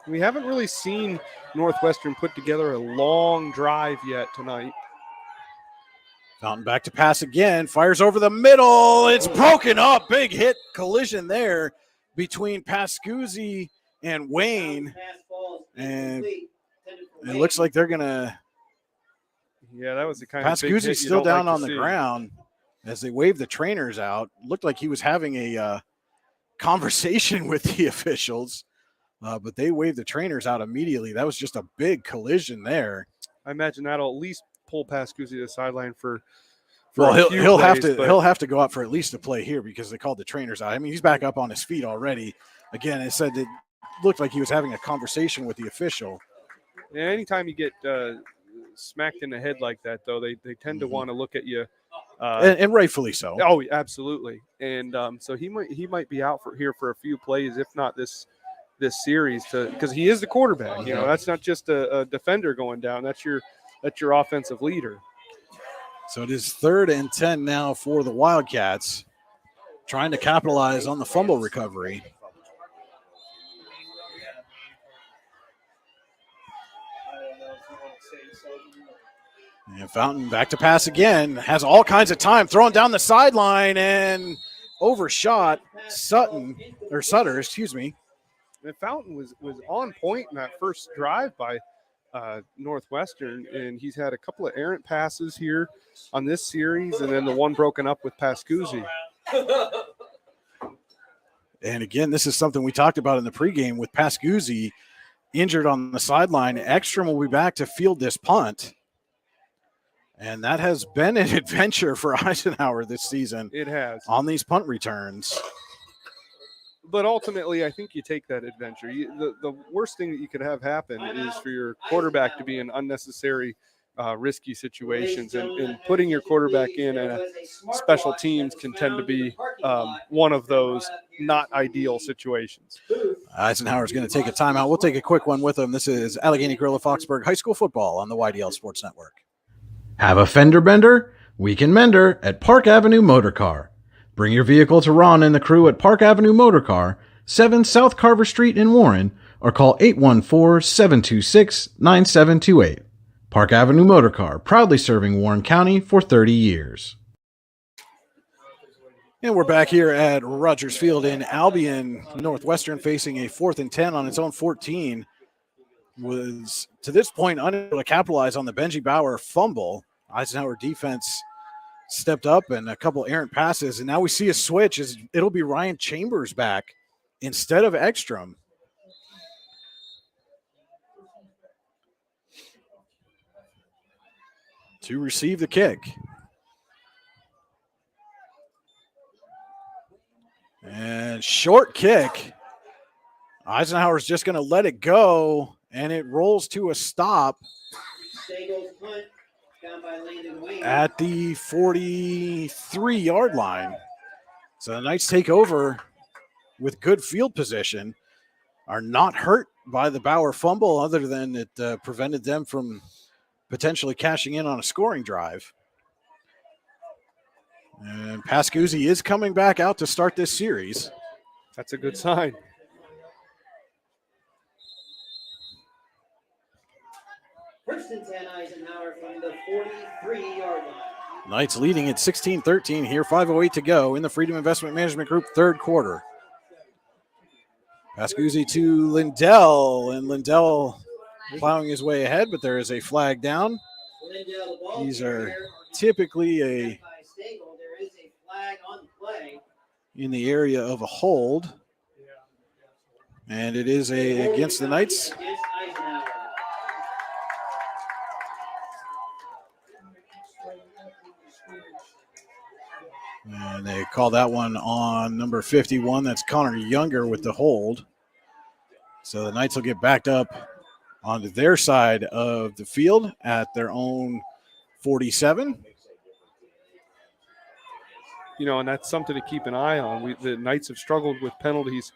We haven't really seen Northwestern put together a long drive yet tonight. Fountain back to pass again, fires over the middle. It's broken up. Big hit collision there between Pascuzzi and Wayne. And it looks like they're going to. Yeah, that was the kind of big hit Pascuzzi's you still don't down like on to the see. ground as they wave the trainers out. Looked like he was having a conversation with the officials, but they waved the trainers out immediately. That was just a big collision there. I imagine that'll at least pull Pascuzzi to the sideline for Well, a few he'll have plays, to but he'll have to go out for at least a play here because they called the trainers out. I mean, he's back up on his feet already. Again, it said it looked like he was having a conversation with the official. Yeah, anytime you get smacked in the head like that, though, they tend to want to look at you. And rightfully so. Oh, absolutely. And so he might be out for a few plays, if not this series, because he is the quarterback. You know, that's not just a defender going down. That's your offensive leader. So it is 3rd and 10 now for the Wildcats, trying to capitalize on the fumble recovery. And Fountain back to pass again, has all kinds of time, throwing down the sideline and overshot Sutter, excuse me. And Fountain was on point in that first drive by Northwestern, and he's had a couple of errant passes here on this series, and then the one broken up with Pascuzzi. And again, this is something we talked about in the pregame with Pascuzzi injured on the sideline. Ekstrom will be back to field this punt. And that has been an adventure for Eisenhower this season. It has. On these punt returns. But ultimately, I think you take that adventure. The worst thing that you could have happen is for your quarterback to be in unnecessary risky situations. And putting your quarterback in a special teams can tend to be one of those not ideal situations. Eisenhower's going to take a timeout. We'll take a quick one with him. This is Allegheny Grill of Foxburg High School football on the YDL Sports Network. Have a fender bender? We can mender at Park Avenue Motor Car. Bring your vehicle to Ron and the crew at Park Avenue Motor Car, 7 South Carver Street in Warren, or call 814-726-9728. Park Avenue Motor Car, proudly serving Warren County for 30 years. And we're back here at Rogers Field in Albion. Northwestern facing a 4th and 10 on its own 14. Was to this point unable to capitalize on the Benji Bauer fumble. Eisenhower defense stepped up and a couple errant passes, and now we see a switch. It'll be Ryan Chambers back instead of Ekstrom. To receive the kick. And short kick. Eisenhower's just going to let it go, and it rolls to a stop at the 43-yard line. So the Knights take over with good field position, are not hurt by the Bauer fumble other than it prevented them from potentially cashing in on a scoring drive. And Pascuzzi is coming back out to start this series. That's a good sign. First and 10, Eisenhower from the 43-yard line. Knights leading at 16-13 here, 5:08 to go in the Freedom Investment Management Group third quarter. Pascuzzi to Lindell, and Lindell plowing his way ahead, but there is a flag down. These are typically There is a flag on the play. in the area of a hold. And it is against the Knights. Against Eisenhower. And they call that one on number 51. That's Connor Younger with the hold. So the Knights will get backed up onto their side of the field at their own 47. You know, and that's something to keep an eye on. The Knights have struggled with penalties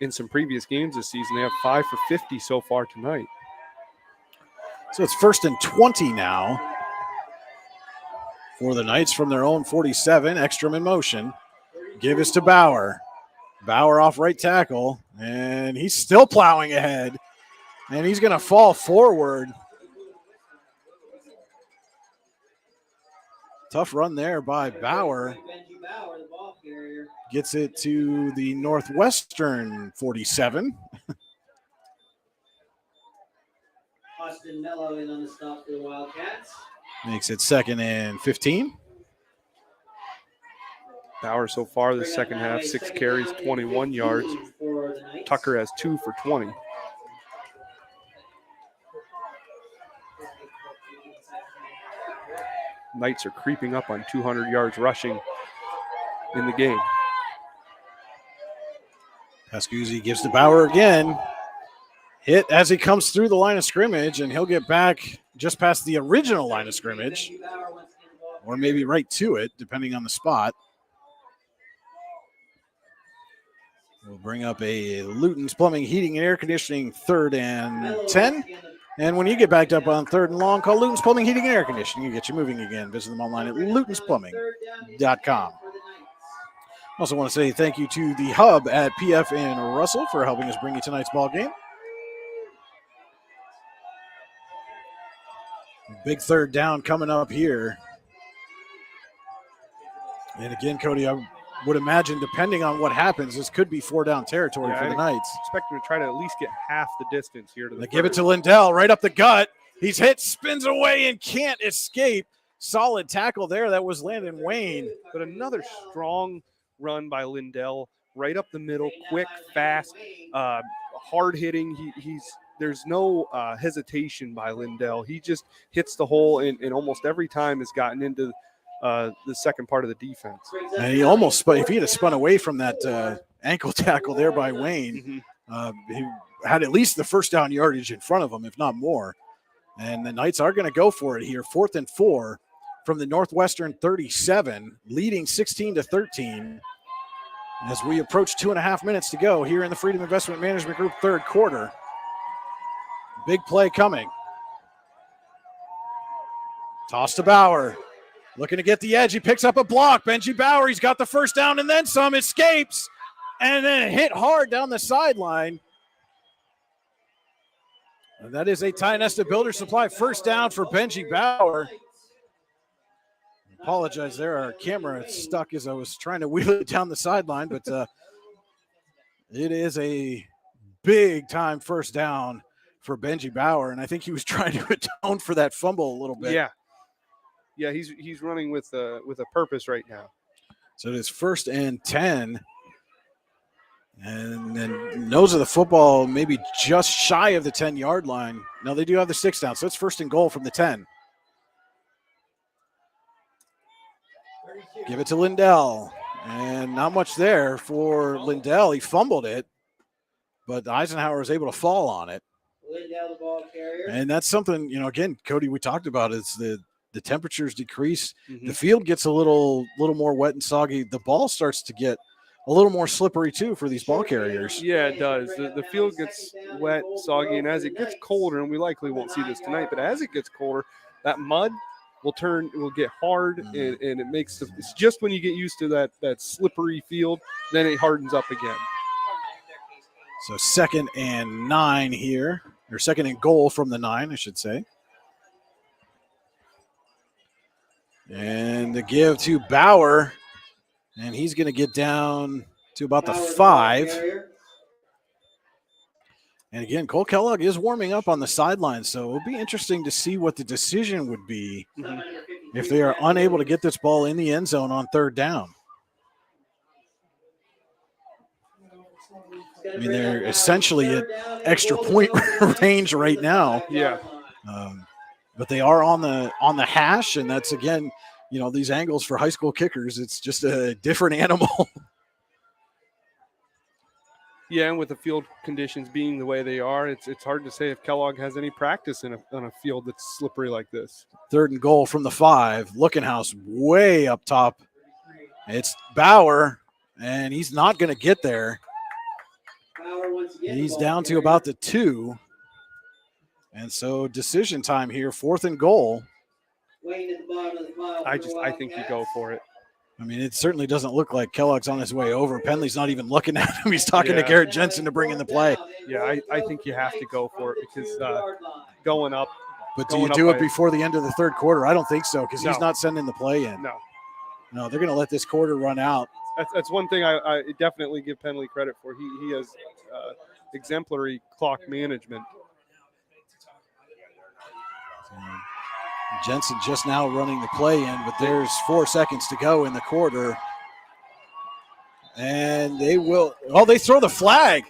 in some previous games this season. They have 5 for 50 so far tonight. So it's 1st and 20 now for the Knights from their own 47. Ekstrom in motion. Give us to Bauer. Bauer off right tackle, and he's still plowing ahead, and he's going to fall forward. Tough run there by Bauer. Benji Bauer, the ball carrier. Gets it to the Northwestern 47. Austin Mello in on the stop for the Wildcats. Makes it 2nd and 15. Bauer so far the second half, 6 carries, 21 yards. Tucker has 2 for 20. Knights are creeping up on 200 yards rushing in the game. Pascuzzi gives to Bauer again. Hit as he comes through the line of scrimmage, and he'll get back just past the original line of scrimmage, or maybe right to it, depending on the spot. We'll bring up a Luton's Plumbing, Heating, and Air Conditioning 3rd and 10. And when you get backed up on 3rd and long, call Luton's Plumbing, Heating, and Air Conditioning. You get you moving again. Visit them online at lutonsplumbing.com. Also want to say thank you to the Hub at PF and Russell for helping us bring you tonight's ball game. Big 3rd down coming up here. And again, Cody, I would imagine, depending on what happens, this could be 4-down territory for the Knights. Expect them to try to at least get half the distance here to the They give it to Lindell right up the gut. He's hit, spins away, and can't escape. Solid tackle there. That was Landon Wayne. But another strong run by Lindell, right up the middle, quick, fast, hard hitting. There's no hesitation by Lindell. He just hits the hole, and almost every time has gotten into the second part of the defense. And he almost spun. If he had spun away from that ankle tackle there by Wayne, he had at least the 1st down yardage in front of him, if not more. And the Knights are going to go for it here. 4th and 4 from the Northwestern 37, leading 16-13 as we approach 2.5 minutes to go here in the Freedom Investment Management Group 3rd quarter. Big play coming. Toss to Bauer. Looking to get the edge. He picks up a block. Benji Bauer, he's got the 1st down and then some. Escapes. And then hit hard down the sideline. And that is a Ty Nesta Builder Supply 1st down for Benji Bauer. Apologize there. Our camera stuck as I was trying to wheel it down the sideline, but it is a big-time 1st down for Benji Bauer, and I think he was trying to atone for that fumble a little bit. Yeah, he's running with a purpose right now. So it is 1st and 10. And then nose of the football, maybe just shy of the 10-yard line. No, they do have the 6 down, so it's 1st and goal from the 10. Give it to Lindell. And not much there for Lindell. He fumbled it, but Eisenhower was able to fall on it. Lindell, the ball carrier. And that's something, again, Cody, we talked about is the temperatures decrease. The field gets a little more wet and soggy. The ball starts to get a little more slippery too for these ball carriers. Yeah, it does. The field gets wet, soggy, and as it gets colder, and we likely won't see this tonight, but as it gets colder, that mud will get hard, and it makes it's just when you get used to that slippery field, then it hardens up again. So 2nd and 9 here, or 2nd and goal from the 9, I should say. And the give to Bauer, and he's going to get down to about the 5. And again, Cole Kellogg is warming up on the sideline, so it'll be interesting to see what the decision would be if they are unable to get this ball in the end zone on 3rd down. I mean, they're essentially at extra point range right now. Yeah. But they are on the hash, and that's, again, these angles for high school kickers, it's just a different animal. Yeah, and with the field conditions being the way they are, it's hard to say if Kellogg has any practice on a field that's slippery like this. 3rd and goal from the 5. Lookenhouse way up top. It's Bauer, and he's not going to get there. He's down to about the 2. And so decision time here, 4th and goal. I think you go for it. I mean, it certainly doesn't look like Kellogg's on his way over. Penley's not even looking at him. He's talking to Garrett Jensen to bring in the play. Yeah, I think you have to go for it because going up. But do you do it before the end of the 3rd quarter? I don't think so, because he's not sending the play in. No, they're going to let this quarter run out. That's one thing I definitely give Penley credit for. He has exemplary clock management. Jensen just now running the play in, but there's 4 seconds to go in the quarter. And they throw the flag.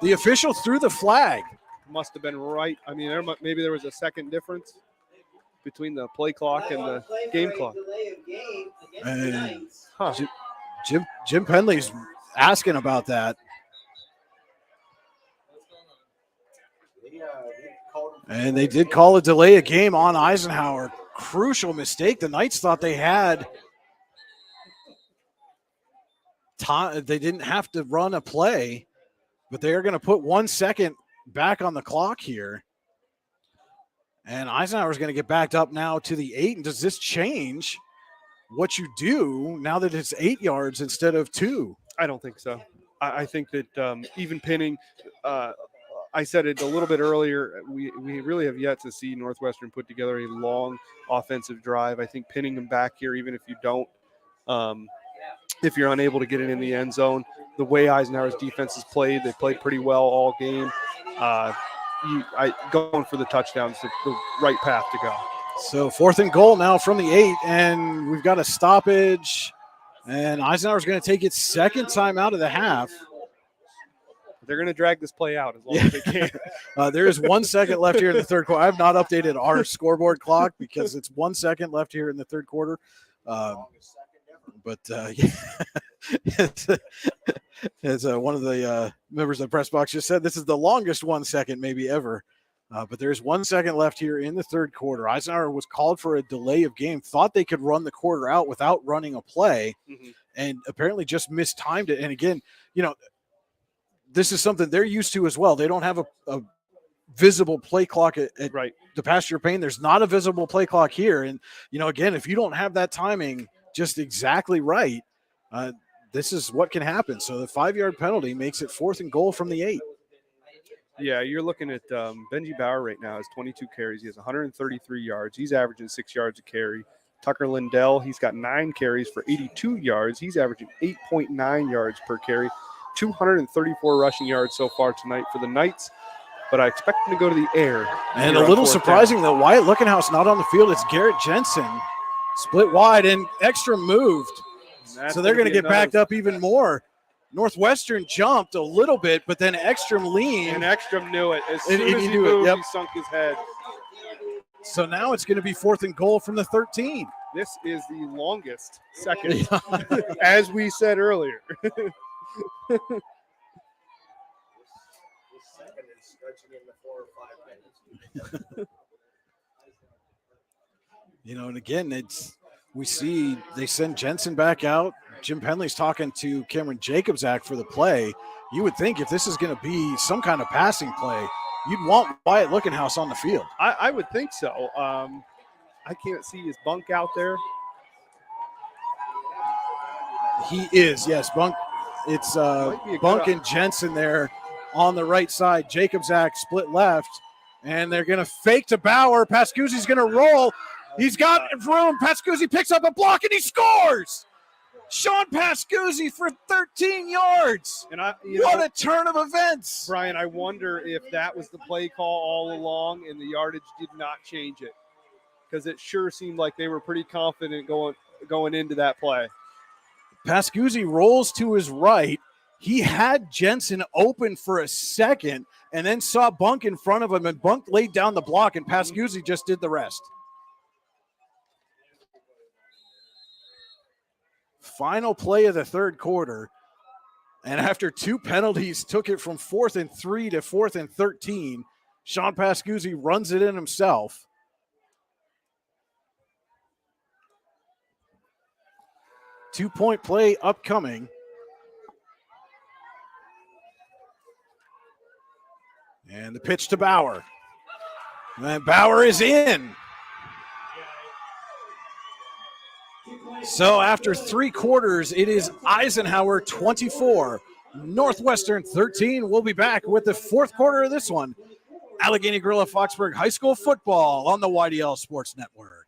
The official threw the flag. Must have been right. I mean, maybe there was a second difference between the play clock and the game clock. And Jim Penley's asking about that. And they did call a delay of game on Eisenhower. Crucial mistake. The Knights thought they had time. They didn't have to run a play, but they are going to put 1 second back on the clock here. And Eisenhower's going to get backed up now to the 8. And does this change what you do now that it's 8 yards instead of 2? I don't think so. I think that even pinning I said it a little bit earlier, we really have yet to see Northwestern put together a long offensive drive. I think pinning them back here, even if you don't, if you're unable to get it in the end zone, the way Eisenhower's defense has played, they played pretty well all game. Going for the touchdown is the right path to go. So 4th and goal now from the 8, and we've got a stoppage, and Eisenhower's going to take its 2nd time out of the half. They're going to drag this play out as long as they can. There is 1 second left here in the 3rd quarter. I have not updated our scoreboard clock because it's 1 second left here in the 3rd quarter. As one of the members of the press box just said, this is the longest 1 second maybe ever. But there's 1 second left here in the 3rd quarter. Eisenhower was called for a delay of game, thought they could run the quarter out without running a play, and apparently just mistimed it. And again, this is something they're used to as well. They don't have a visible play clock at the Pasture Pane. There's not a visible play clock here. And, again, if you don't have that timing just exactly right, this is what can happen. So the 5-yard penalty makes it 4th and goal from the 8. Yeah, you're looking at Benji Bauer right now has 22 carries. He has 133 yards. He's averaging 6 yards a carry. Tucker Lindell, he's got 9 carries for 82 yards. He's averaging 8.9 yards per carry. 234 rushing yards so far tonight for the Knights, but I expect them to go to the air. And a little surprising that Wyatt Lookenhouse not on the field. It's Garrett Jensen split wide and extra moved. So they're going to get backed up even more. Northwestern jumped a little bit, but then Ekstrom leaned. And Ekstrom knew it. As soon as he moved, he sunk his head. So now it's going to be 4th and goal from the 13. This is the longest second, as we said earlier. This second is stretching into 4 or 5 minutes. And again, we see they send Jensen back out. Jim Penley's talking to Cameron Jacobzak for the play. You would think if this is going to be some kind of passing play, you'd want Wyatt Lookenhouse on the field. I would think so. I can't see his bunk out there. He is, yes, bunk. It's Bunk and Jensen there on the right side. Jacobzak split left, and they're going to fake to Bauer. Pascuzzi's going to roll. He's got room. Pascuzzi picks up a block, and he scores. Sean Pascuzzi for 13 yards. And what a turn of events. Brian, I wonder if that was the play call all along and the yardage did not change it, because it sure seemed like they were pretty confident going into that play. Pascuzzi rolls to his right. He had Jensen open for a second and then saw Bunk in front of him, and Bunk laid down the block, and Pascuzzi just did the rest. Final play of the third quarter, and after 2 penalties, took it from 4th and 3 to 4th and 13. Sean Pascuzzi runs it in himself. Two-point play upcoming. And the pitch to Bauer. And Bauer is in. So after 3 quarters, it is Eisenhower 24, Northwestern 13. We'll be back with the 4th quarter of this one. Allegheny Gorilla Foxburg High School football on the YDL Sports Network.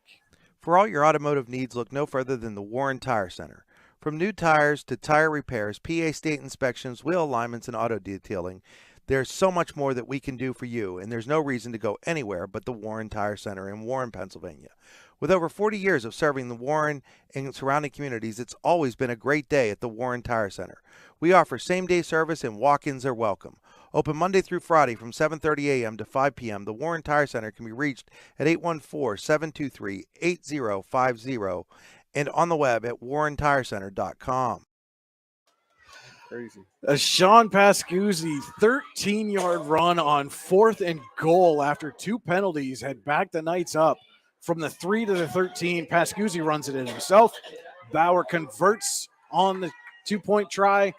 For all your automotive needs, look no further than the Warren Tire Center. From new tires to tire repairs, PA state inspections, wheel alignments, and auto detailing, there's so much more that we can do for you, and there's no reason to go anywhere but the Warren Tire Center in Warren, Pennsylvania. With over 40 years of serving the Warren and surrounding communities, it's always been a great day at the Warren Tire Center. We offer same-day service and walk-ins are welcome. Open Monday through Friday from 7:30 a.m. to 5 p.m., the Warren Tire Center can be reached at 814-723-8050 and on the web at warrentirecenter.com. Crazy. A Sean Pascuzzi 13-yard run on 4th and goal after 2 penalties had backed the Knights up from the 3 to the 13. Pascuzzi runs it in himself. Bauer converts on the 2-point try,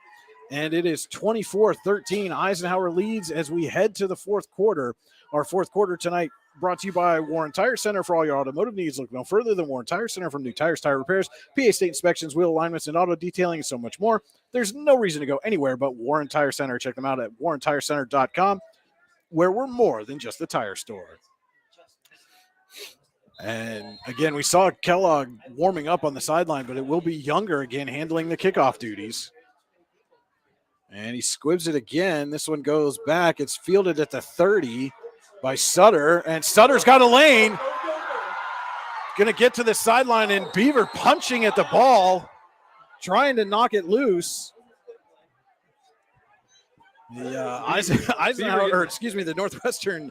and it is 24-13. Eisenhower leads as we head to the 4th quarter. Our 4th quarter tonight brought to you by Warren Tire Center. For all your automotive needs, look no further than Warren Tire Center. From new tires, tire repairs, PA state inspections, wheel alignments, and auto detailing, and so much more. There's no reason to go anywhere but Warren Tire Center. Check them out at warrentirecenter.com, where we're more than just a tire store. And again, we saw Kellogg warming up on the sideline, but it will be Younger again handling the kickoff duties. And he squibs it again. This one goes back. It's fielded at the 30 by Sutter, and Sutter's got a lane. Going to get to the sideline, and Beaver punching at the ball, trying to knock it loose. The Eisenhower, or excuse me, the Northwestern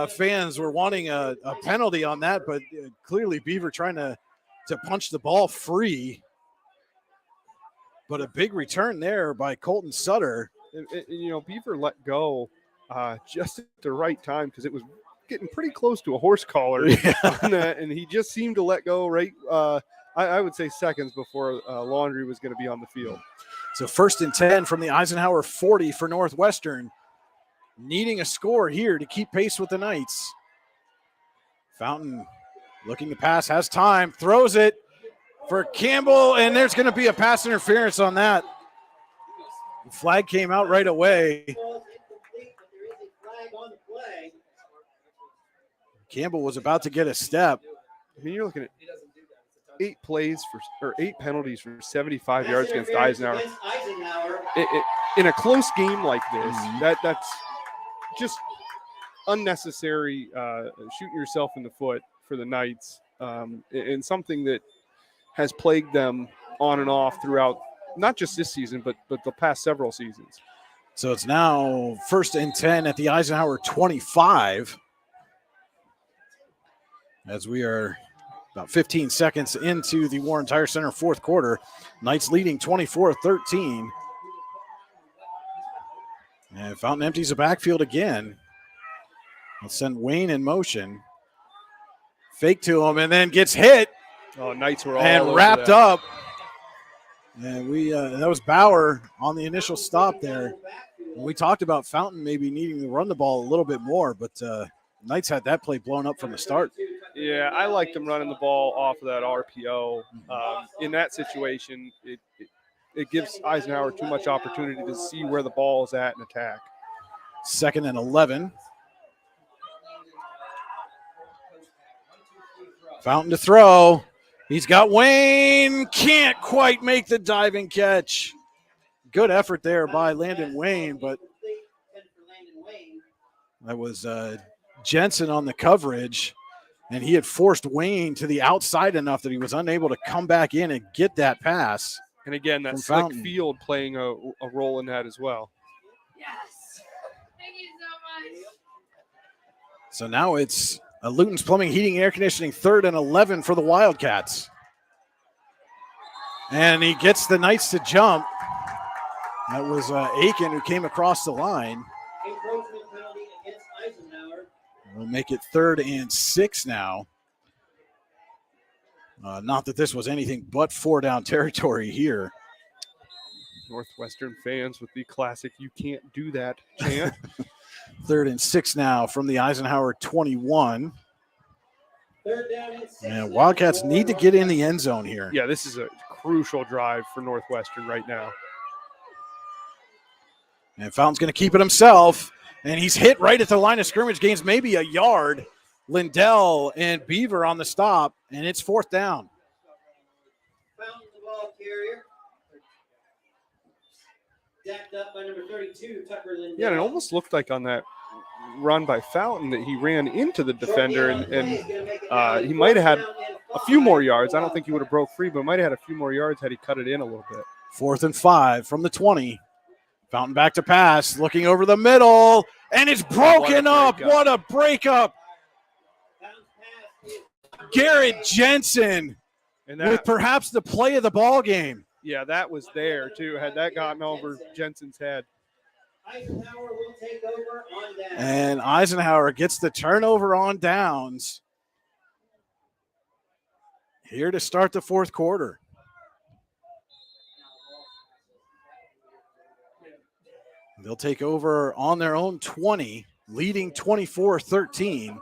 fans were wanting a penalty on that, but clearly Beaver trying to punch the ball free. But a big return there by Colton Sutter. Beaver let go just at the right time because it was getting pretty close to a horse collar on that, and he just seemed to let go right, I would say seconds before Laundry was going to be on the field. So 1st and 10 from the Eisenhower 40 for Northwestern. Needing a score here to keep pace with the Knights. Fountain looking to pass, has time, throws it for Campbell, and there's going to be a pass interference on that. The flag came out right away. Campbell was about to get a step. I mean, you're looking at 8 penalties for 75 yards against Eisenhower. In a close game like this, that's just unnecessary shooting yourself in the foot for the Knights, and something that has plagued them on and off throughout not just this season, but the past several seasons. So it's now 1st and 10 at the Eisenhower 25. As we are about 15 seconds into the Warren Tire Center 4th quarter. Knights leading 24-13. And Fountain empties the backfield again. Let's send Wayne in motion. Fake to him and then gets hit. Oh, Knights were all and wrapped up. And that was Bauer on the initial stop there. And we talked about Fountain maybe needing to run the ball a little bit more, but Knights had that play blown up from the start. Yeah, I liked them running the ball off of that RPO. In that situation, it gives Eisenhower too much opportunity to see where the ball is at and attack. 2nd and 11. Fountain to throw. He's got Wayne. Can't quite make the diving catch. Good effort there by Landon Wayne, but that was Jensen on the coverage, and he had forced Wayne to the outside enough that he was unable to come back in and get that pass. And again, that from slick Fountain. field playing a role in that as well. Yes. Thank you so much. So now it's Luton's Plumbing, Heating, Air Conditioning, 3rd and 11 for the Wildcats. And he gets the Knights to jump. That was Aiken who came across the line. Encroachment penalty against Eisenhower. We'll make it 3rd and 6 now. Not that this was anything but 4-down territory here. Northwestern fans with the classic "you can't do that" chant. 3rd and 6 now from the Eisenhower 21. 3rd down and 6. And Wildcats need to get in the end zone here. Yeah, this is a crucial drive for Northwestern right now. And Fountain's going to keep it himself. And he's hit right at the line of scrimmage, gains maybe a yard. Lindell and Beaver on the stop, and it's 4th down. Fountain the ball carrier. Jacked up by number 32, Tucker Lindell. Yeah, and it almost looked like on that run by Fountain that he ran into the defender, and he might have had a few more yards. I don't think he would have broke free, but might have had a few more yards had he cut it in a little bit. 4th and 5 from the 20. Fountain back to pass, looking over the middle, and it's broken up. What a breakup. Garrett Jensen with perhaps the play of the ball game. Yeah, that was there, too. Had that gotten over Jensen's head. Eisenhower will take over on downs. And Eisenhower gets the turnover on downs here to start the 4th quarter. They'll take over on their own 20, leading 24-13.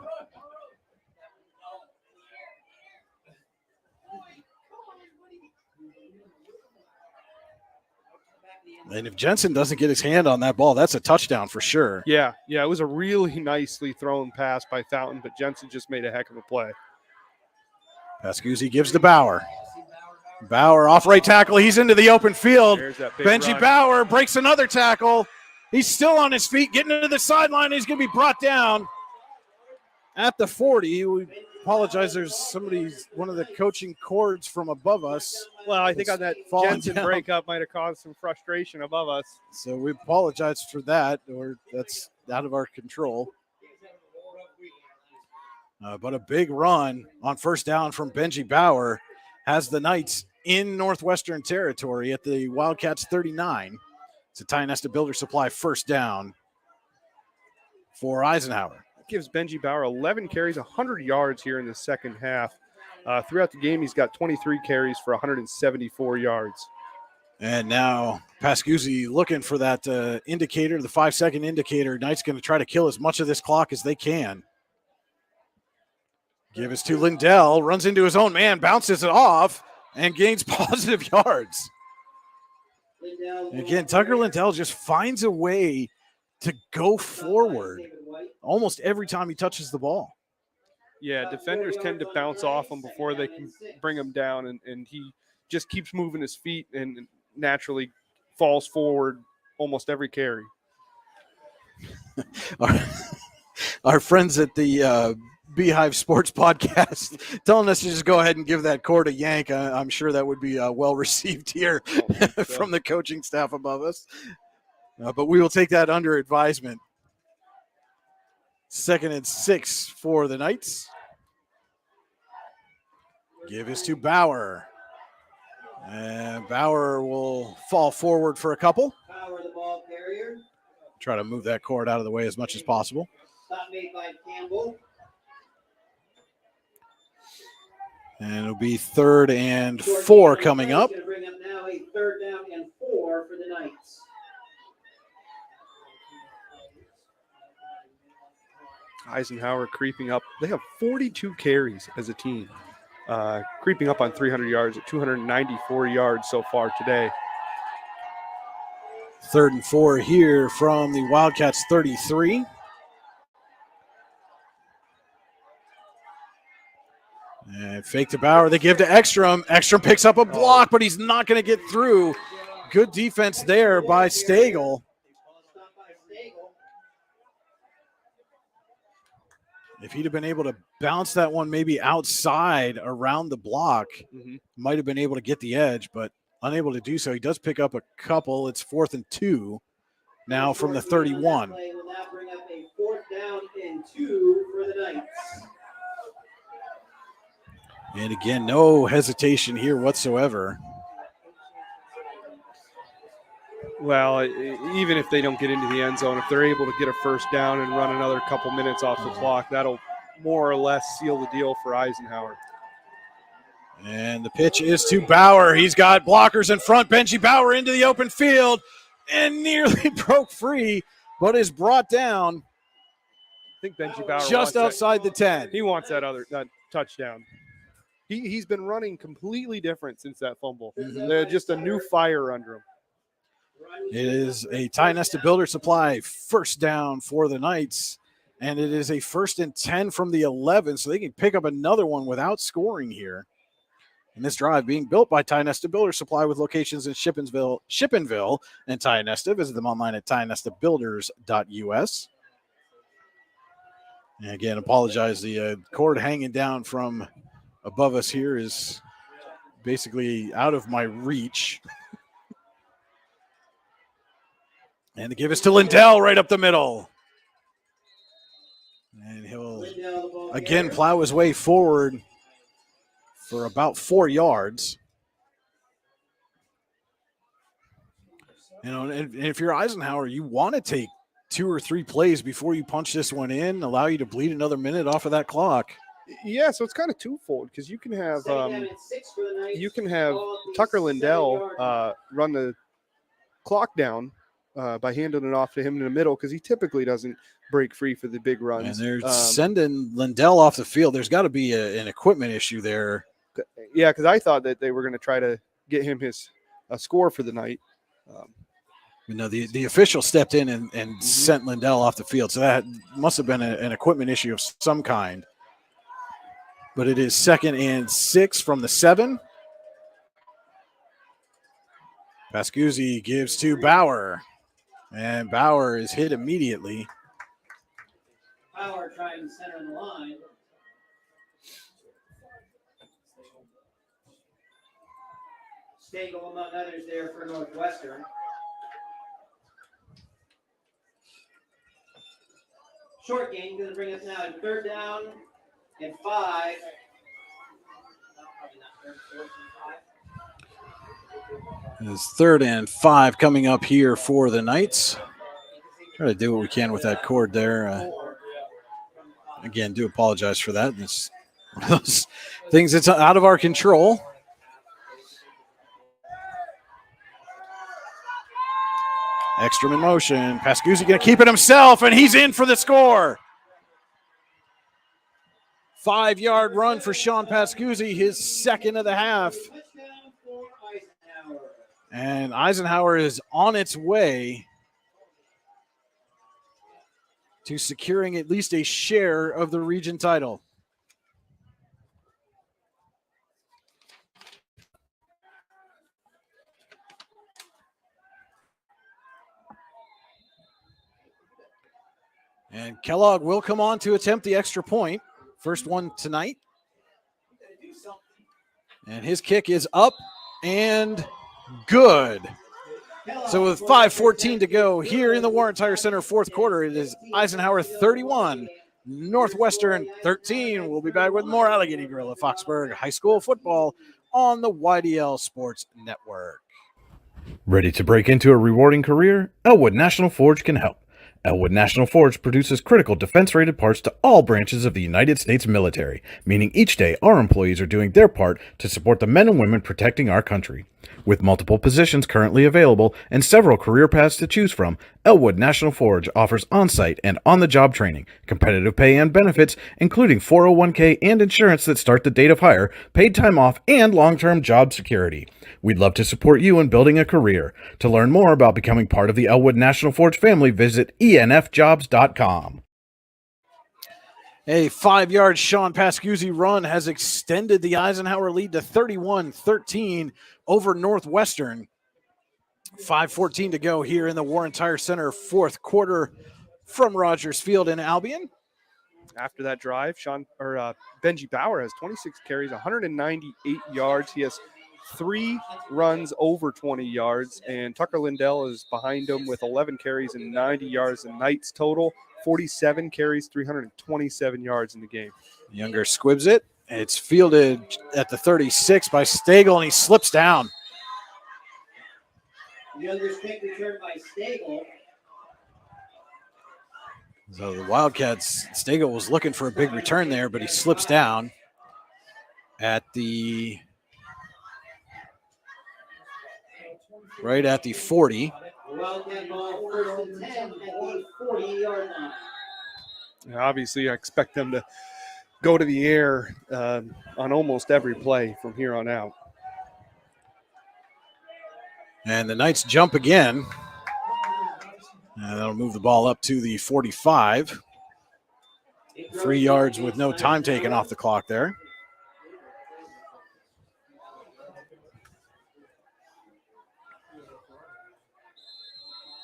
And if Jensen doesn't get his hand on that ball, that's a touchdown for sure. Yeah, it was a really nicely thrown pass by Fountain, but Jensen just made a heck of a play. Pascuzzi gives to Bauer. Bauer off right tackle. He's into the open field. Benji run. Bauer breaks another tackle. He's still on his feet, getting to the sideline. He's going to be brought down at the 40. We apologize. There's one of the coaching cords from above us. Well, I think on that Jensen breakup might have caused some frustration above us. So we apologize for that, or that's out of our control. But a big run on 1st down from Benji Bauer has the Knights in Northwestern territory at the Wildcats 39. It's a Ty Nesta Builder Supply 1st down for Eisenhower. That gives Benji Bauer 11 carries, 100 yards here in the second half. Throughout the game, he's got 23 carries for 174 yards. And now Pascuzzi looking for that indicator, the 5-second indicator. Knight's going to try to kill as much of this clock as they can. Give us to Lindell, runs into his own man, bounces it off, and gains positive yards. And again, Tucker Lindell just finds a way to go forward almost every time he touches the ball. Yeah, defenders tend to bounce off him before they can bring him down, and he just keeps moving his feet and naturally falls forward almost every carry. Our friends at the Beehive Sports Podcast telling us to just go ahead and give that cord a yank. I'm sure that would be well received here from the coaching staff above us. But we will take that under advisement. 2nd and 6 for the Knights. Give us to Bauer. And Bauer will fall forward for a couple. Bauer, the ball carrier. Try to move that cord out of the way as much as possible. Stop made by Campbell. And it'll be 3rd and 4 coming up. Going to bring up now a 3rd down and 4 for the Knights. Eisenhower creeping up. They have 42 carries as a team, creeping up on 300 yards at 294 yards so far today. 3rd and 4 here from the Wildcats 33. And fake to Bauer. They give to Ekstrom. Ekstrom picks up a block, but he's not going to get through. Good defense there by Stagel. If he'd have been able to bounce that one maybe outside around the block, might have been able to get the edge, but unable to do so. He does pick up a couple. It's 4th and 2 now from the 31. Will now bring up a 4th down and 2 for the Knights. And again, no hesitation here whatsoever. Well, even if they don't get into the end zone, if they're able to get a first down and run another couple minutes off the clock, that'll more or less seal the deal for Eisenhower. And the pitch is to Bauer. He's got blockers in front. Benji Bauer into the open field and nearly broke free, but is brought down. I think Benji Bauer just outside the 10. He wants that touchdown. He's been running completely different since that fumble. They're just a new fire under him. It is a Ty Nesta Builder Supply first down for the Knights, and it is a 1st and 10 from the 11, so they can pick up another one without scoring here. And this drive being built by Ty Nesta Builder Supply with locations in Shippenville, and Ty Nesta. Visit them online at tynestabuilders.us. And again, apologize. The cord hanging down from above us here is basically out of my reach. And the give is to Lindell right up the middle. And he'll again plow his way forward for about 4 yards. You know, and if you're Eisenhower, you want to take 2 or 3 plays before you punch this one in, allow you to bleed another minute off of that clock. Yeah, so it's kind of twofold because you can have Tucker Lindell run the clock down by handing it off to him in the middle because he typically doesn't break free for the big runs. And they're sending Lindell off the field. There's got to be an equipment issue there. Yeah, because I thought that they were going to try to get him a score for the night. The official stepped in and sent Lindell off the field, so that must have been an equipment issue of some kind. But it is 2nd and 6 from the 7. Pascuzzi gives to Bauer, and Bauer is hit immediately. Bauer trying to center the line. Stagel, among others, there for Northwestern. Short game going to bring us now to 3rd down and 5. It's 3rd and 5 coming up here for the Knights. Try to do what we can with that cord there. Again, do apologize for that. It's one of those things that's out of our control. Ekstrom in motion. Pascuzzi going to keep it himself, and he's in for the score. 5-yard run for Sean Pascuzzi, his 2nd of the half. And Eisenhower is on its way to securing at least a share of the region title. And Kellogg will come on to attempt the extra point. First one tonight. And his kick is up and good. So with 5:14 to go here in the Warren Tire Center 4th quarter, it is Eisenhower 31, Northwestern 13. We'll be back with more Allegheny Gorilla Foxburg High School football on the YDL Sports Network. Ready to break into a rewarding career? Elwood National Forge can help. Elwood National Forge produces critical defense-rated parts to all branches of the United States military, meaning each day our employees are doing their part to support the men and women protecting our country. With multiple positions currently available and several career paths to choose from, Elwood National Forge offers on-site and on-the-job training, competitive pay and benefits, including 401k and insurance that start the date of hire, paid time off, and long-term job security. We'd love to support you in building a career. To learn more about becoming part of the Elwood National Forge family, visit enfjobs.com. A 5-yard Sean Pascuzzi run has extended the Eisenhower lead to 31-13 over Northwestern. 5:14 to go here in the Warren Tire Center 4th quarter from Rogers Field in Albion. After that drive, Benji Bauer has 26 carries, 198 yards. He has 3 runs over 20 yards, and Tucker Lindell is behind him with 11 carries and 90 yards. The Knights total 47 carries, 327 yards in the game. Younger squibs it. It's fielded at the 36 by Stagel, and he slips down. Younger's kick returned by Stagel. So the Wildcats, Stagel was looking for a big return there, but he slips down at the right at the 40. Wildcat ball 1st and 10 at the 40-yard line. Obviously, I expect them to go to the air on almost every play from here on out. And the Knights jump again. And that'll move the ball up to the 45. 3 yards with no time taken off the clock there.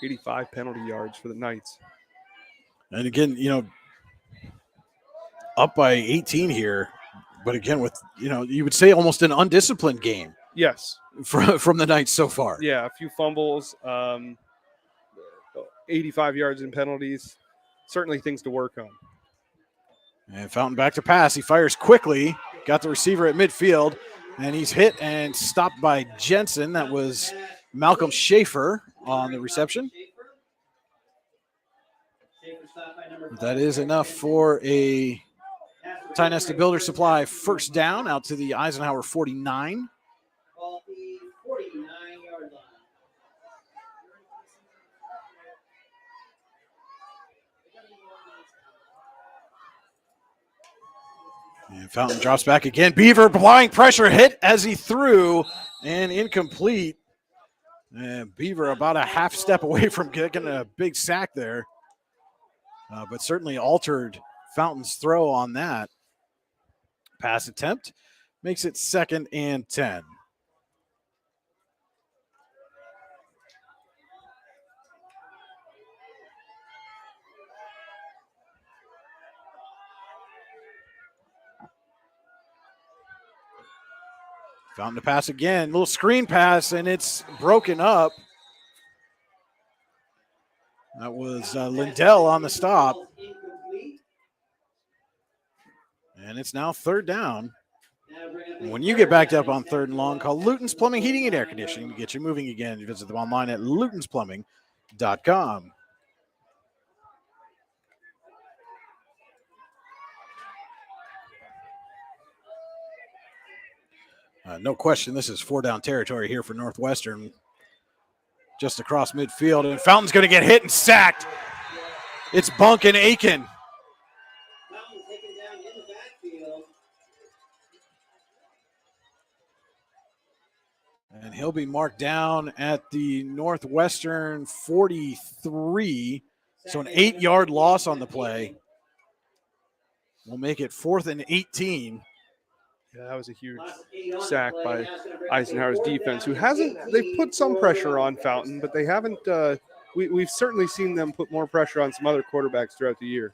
$85 penalty yards for the Knights. And again, up by 18 here. But again, with, you would say almost an undisciplined game. Yes. From the Knights so far. Yeah, a few fumbles, 85 yards in penalties. Certainly things to work on. And Fountain back to pass. He fires quickly. Got the receiver at midfield. And he's hit and stopped by Jensen. That was Malcolm Schaefer on the reception. That is enough for a Ty-Nesta Builder Supply first down out to the Eisenhower 49. Ball at the 49-yard line. And Fountain drops back again. Beaver applying pressure, hit as he threw, and incomplete. And Beaver about a half step away from getting a big sack there. But certainly altered Fountain's throw on that. Pass attempt makes it 2nd and 10. Fountain to pass again. Little screen pass, and it's broken up. That was Lindell on the stop. And it's now 3rd down. And when you get backed up on 3rd and long, call Luton's Plumbing, Heating, and Air Conditioning to get you moving again. You visit them online at lutonsplumbing.com. No question, this is 4-down territory here for Northwestern. Just across midfield, and Fountain's going to get hit and sacked. It's Bunk and Aiken. Fountain taken down in the backfield. And he'll be marked down at the Northwestern 43. So an 8-yard loss on the play. We'll make it 4th and 18. Yeah, that was a huge sack by Eisenhower's defense, who they've put some pressure on Fountain, but they haven't, we've certainly seen them put more pressure on some other quarterbacks throughout the year.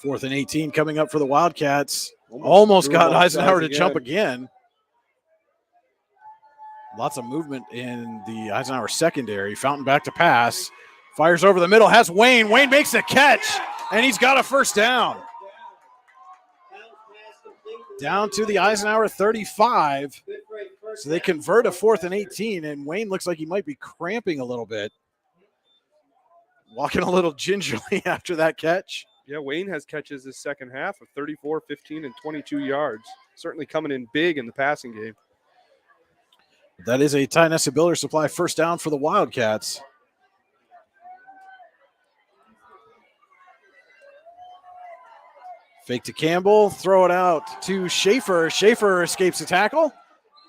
4th and 18 coming up for the Wildcats. Almost got Eisenhower to jump again. Lots of movement in the Eisenhower secondary. Fountain back to pass. Fires over the middle, has Wayne. Wayne makes a catch, and he's got a first down. Down to the Eisenhower 35. So they convert a 4th and 18, and Wayne looks like he might be cramping a little bit. Walking a little gingerly after that catch. Yeah, Wayne has catches this second half of 34, 15, and 22 yards. Certainly coming in big in the passing game. That is a Ty-Nesta Builder Supply first down for the Wildcats. Fake to Campbell, throw it out to Schaefer. Schaefer escapes the tackle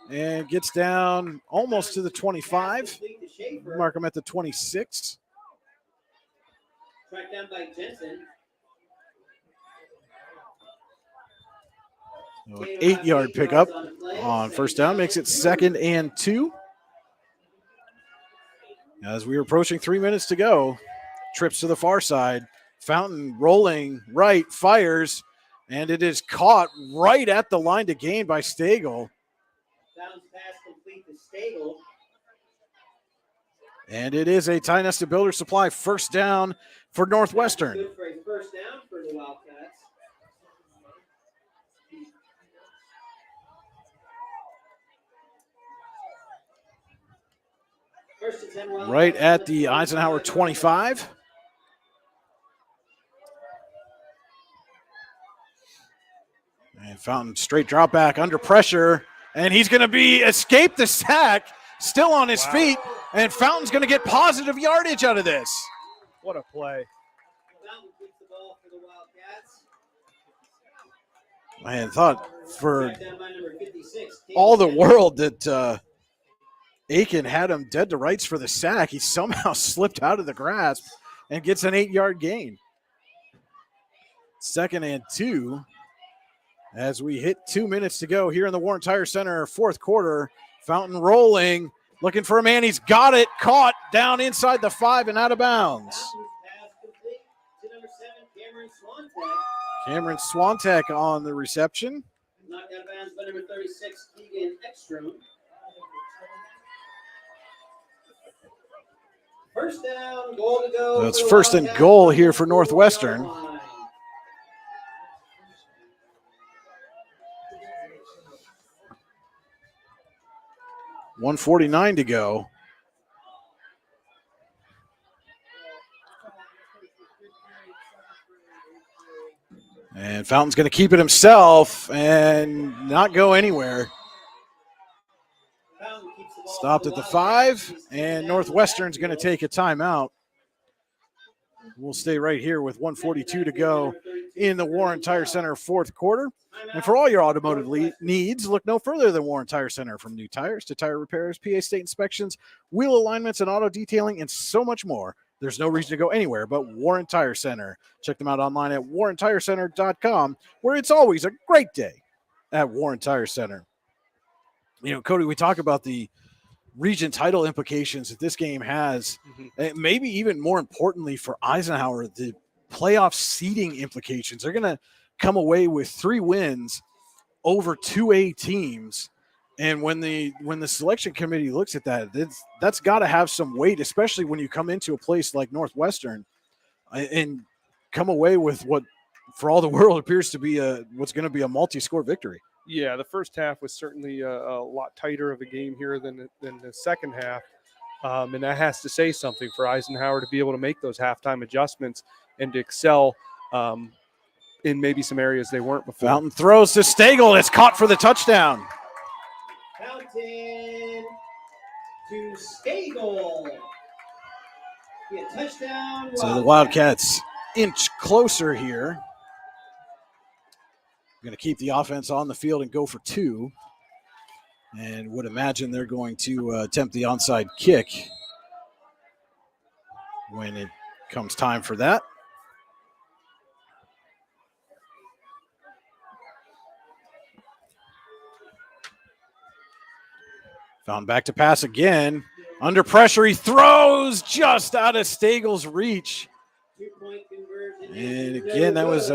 and gets down almost to the 25. Mark him at the 26. Tracked down by Jensen. So an 8-yard pickup on first down makes it 2nd and 2. As we are approaching 3 minutes to go, trips to the far side. Fountain rolling right, fires, and it is caught right at the line to gain by Stagel. Bounce pass complete to Stagel. And it is a tie nested Builder Supply first down for Northwestern. Good for a first down for the Wildcats. First and 10 Wildcats. Right at the Eisenhower 25. And Fountain straight drop back under pressure. And he's going to escape the sack, still on his feet. And Fountain's going to get positive yardage out of this. What a play. Fountain keeps the ball for the Wildcats. Man, thought for Back down by number 56, all the world that Aiken had him dead to rights for the sack. He somehow slipped out of the grasp and gets an 8-yard gain. 2nd and 2 as we hit 2 minutes to go here in the Warren Tire Center fourth quarter. Fountain rolling, looking for a man. He's got it, caught down inside the 5 and out of bounds. Pass complete to number 7, Cameron Swantek. Cameron Swantek on the reception. Knocked out of bounds by number 36, Keegan Ekstrom. First down, goal to go. That's for the first and Wildcats. goal here for Northwestern. 1:49 to go. And Fountain's going to keep it himself and not go anywhere. Stopped at the 5, and Northwestern's going to take a timeout. We'll stay right here with 1:42 to go in the Warren Tire Center fourth quarter. And for all your automotive needs, look no further than Warren Tire Center. From new tires to tire repairs, PA state inspections, wheel alignments, and auto detailing, and so much more. There's no reason to go anywhere but Warren Tire Center. Check them out online at warrentirecenter.com, where it's always a great day at Warren Tire Center. You know, Cody, we talk about the region title implications that this game has, and maybe even more importantly for Eisenhower, the playoff seeding implications. They're going to come away with 3 wins over 2A teams. And when the selection committee looks at that, that's got to have some weight, especially when you come into a place like Northwestern and come away with what, for all the world, appears to be what's going to be a multi-score victory. Yeah, the first half was certainly a lot tighter of a game here than the second half. And that has to say something for Eisenhower to be able to make those halftime adjustments and to excel in maybe some areas they weren't before. Fountain throws to Stagel. It's caught for the touchdown. Fountain to Stagel. Yeah, touchdown. So the Wildcats inch closer here. Going to keep the offense on the field and go for 2. And would imagine they're going to attempt the onside kick when it comes time for that. Found back to pass again. Under pressure, he throws just out of Stagel's reach. And again, that was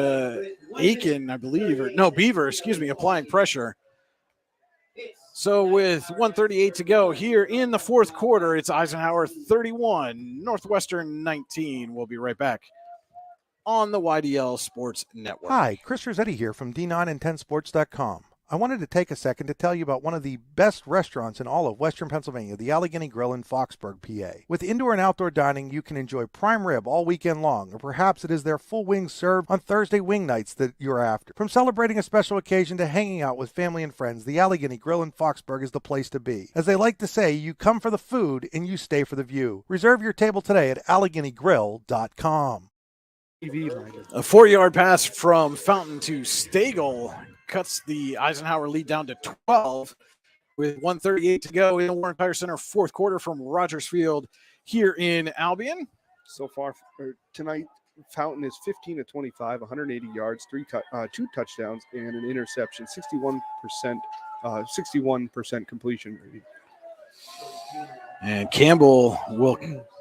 Aiken, I believe, or no, Beaver, excuse me, applying pressure. So with 1:38 to go here in the fourth quarter, it's Eisenhower 31, Northwestern 19. We'll be right back on the YDL Sports Network. Hi, Chris Rossetti here from D9and10sports.com. I wanted to take a second to tell you about one of the best restaurants in all of Western Pennsylvania, the Allegheny Grill in Foxburg, PA. With indoor and outdoor dining, you can enjoy prime rib all weekend long, or perhaps it is their full wings served on Thursday wing nights that you're after. From celebrating a special occasion to hanging out with family and friends, the Allegheny Grill in Foxburg is the place to be. As they like to say, you come for the food and you stay for the view. Reserve your table today at AlleghenyGrill.com. A 4-yard pass from Fountain to Stagel cuts the Eisenhower lead down to 12 with 1:38 to go in the Warren Tire Center fourth quarter from Rogers Field here in Albion. So far tonight, Fountain is 15 of 25, 180 yards, 2 touchdowns, and an interception, 61% completion rating. And Campbell will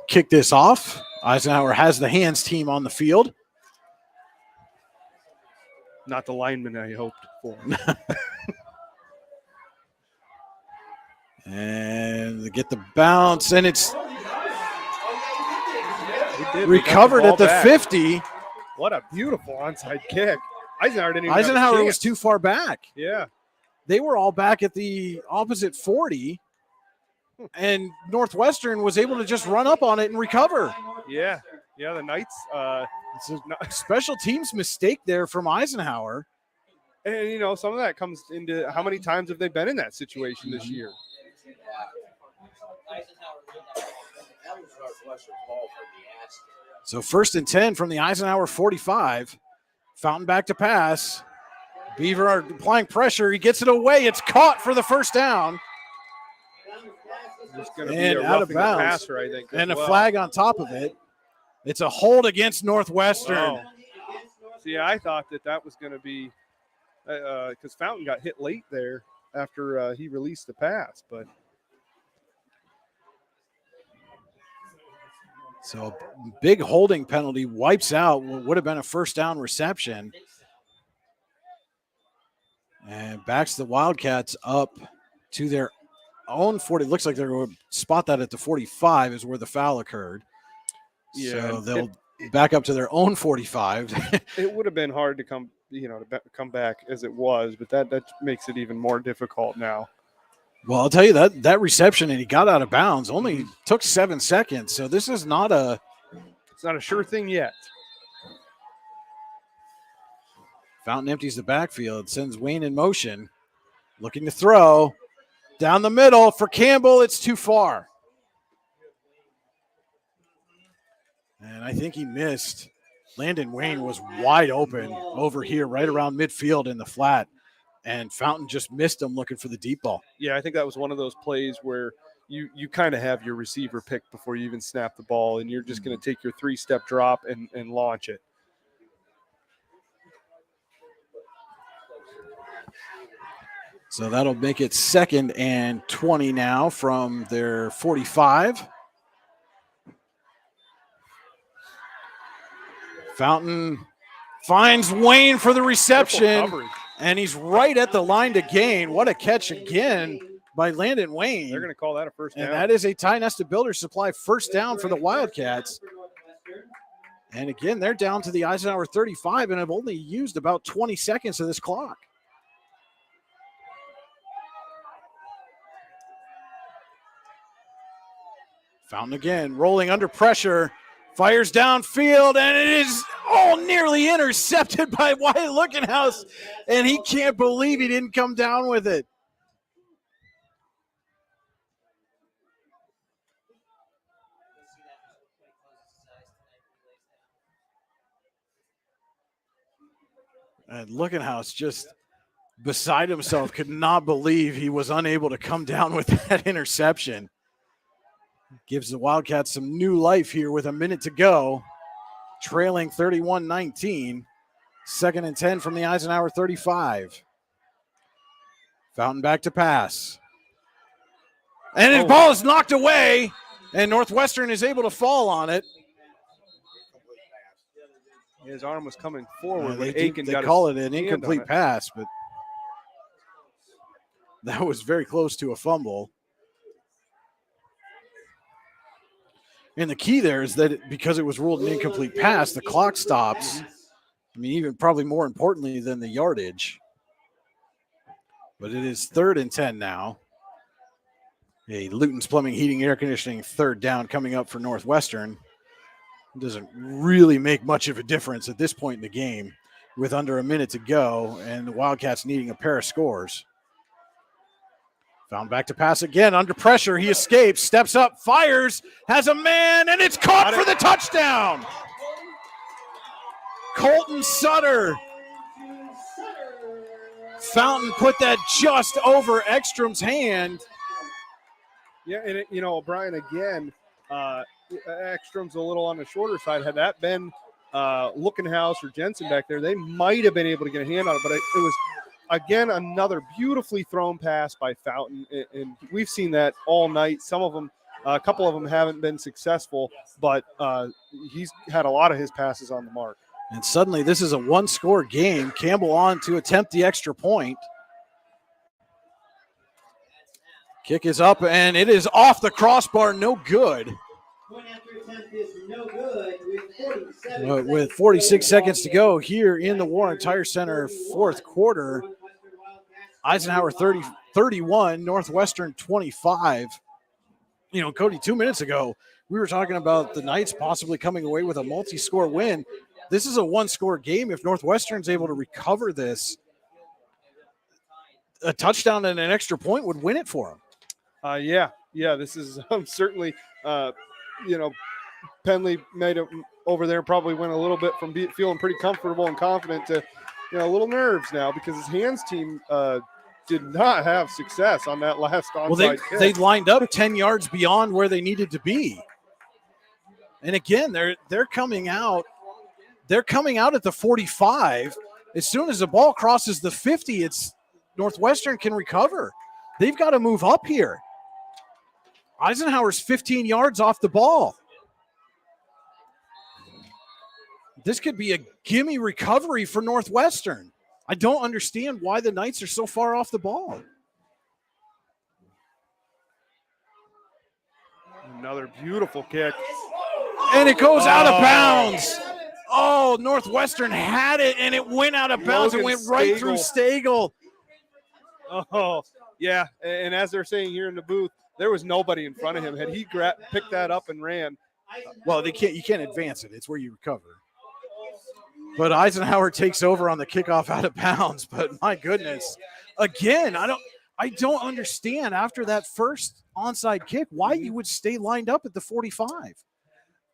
kick this off. Eisenhower has the hands team on the field. Not the lineman I hoped for. get the bounce, and it's He recovered at the back. 50. What a beautiful onside kick. Eisenhower didn't even Eisenhower have a was too far back. Yeah. They were all back at the opposite 40, and Northwestern was able to just run up on it and recover. Yeah. Yeah, the Knights. It's a special teams mistake there from Eisenhower. And, you know, some of that comes into how many times have they been in that situation this year? So 1st and 10 from the Eisenhower 45. Fountain back to pass. Beaver are applying pressure. He gets it away. It's caught for the first down. It's going to be And a out of roughing the bounds. passer, I think. And as a well. flag on top of it. It's a hold against Northwestern. Wow. See, I thought that was going to be because Fountain got hit late there after he released the pass. But So a big holding penalty wipes out what would have been a first down reception. And backs the Wildcats up to their own 40. It looks like they're going to spot that at the 45 is where the foul occurred. Yeah, So they'll back up to their own 45. it would have been hard to come back as it was, but that makes it even more difficult now. Well, I'll tell you that reception, and he got out of bounds, only took 7 seconds. So this is not it's not a sure thing yet. Fountain empties the backfield, sends Wayne in motion, looking to throw down the middle for Campbell. It's too far. And I think he missed. Landon Wayne was wide open over here, right around midfield in the flat. And Fountain just missed him looking for the deep ball. Yeah, I think that was one of those plays where you kind of have your receiver picked before you even snap the ball, and you're just going to take your 3-step drop and launch it. So that'll make it 2nd and 20 now from their 45. Fountain finds Wayne for the reception, and he's right at the line to gain. What a catch again by Landon Wayne. They're going to call that a first down. And that is a Tie Nested Builder Supply first down for the Wildcats. And again, they're down to the Eisenhower 35 and have only used about 20 seconds of this clock. Fountain again, rolling under pressure, fires downfield, and it is nearly intercepted by Wyatt Lookenhouse, and he can't believe he didn't come down with it. And Lookenhouse just beside himself, could not believe he was unable to come down with that interception. Gives the Wildcats some new life here with a minute to go. Trailing 31-19. 2nd and 10 from the Eisenhower 35. Fountain back to pass. And his ball is knocked away, and Northwestern is able to fall on it. His arm was coming forward. They call it an incomplete pass, but that was very close to a fumble. And the key there is that because it was ruled an incomplete pass, the clock stops. I mean, even probably more importantly than the yardage. But it is 3rd and 10 now. A Luton's Plumbing, Heating, Air Conditioning 3rd down coming up for Northwestern. It doesn't really make much of a difference at this point in the game with under a minute to go and the Wildcats needing a pair of scores. Found back to pass again under pressure. He escapes, steps up, fires, has a man, and it's caught for the touchdown. Colton Sutter. Fountain put that just over Ekstrom's hand. Yeah, and O'Brien again, Ekstrom's a little on the shorter side. Had that been Lookenhouse or Jensen back there, they might have been able to get a hand on it, but it was, again, another beautifully thrown pass by Fountain, and we've seen that all night. Some of them, a couple of them haven't been successful, but he's had a lot of his passes on the mark. And suddenly this is a one-score game. Campbell on to attempt the extra point. Kick is up, and it is off the crossbar. No good. Point after attempt is no good with 47 With 46 seconds to go here in the Warren Tire Center fourth quarter. Eisenhower 31, Northwestern 25. You know, Cody, 2 minutes ago, we were talking about the Knights possibly coming away with a multi-score win. This is a one-score game. If Northwestern's able to recover this, a touchdown and an extra point would win it for them. Yeah. This is certainly, Penley made it over there, probably went a little bit from feeling pretty comfortable and confident to, a little nerves now because his hands team did not have success on that last onside kick. They lined up 10 yards beyond where they needed to be. And again, they're coming out. They're coming out at the 45. As soon as the ball crosses the 50, it's Northwestern can recover. They've got to move up here. Eisenhower's 15 yards off the ball. This could be a gimme recovery for Northwestern. I don't understand why the Knights are so far off the ball. Another beautiful kick. And it goes out of bounds. Oh, Northwestern had it, and it went out of bounds. It went right through Stagel. Oh, yeah. And as they're saying here in the booth, there was nobody in front of him. Had he picked that up and ran. Well, you can't advance it. It's where you recover. But Eisenhower takes over on the kickoff out of bounds. But my goodness, again, I don't understand after that first onside kick why you would stay lined up at the 45.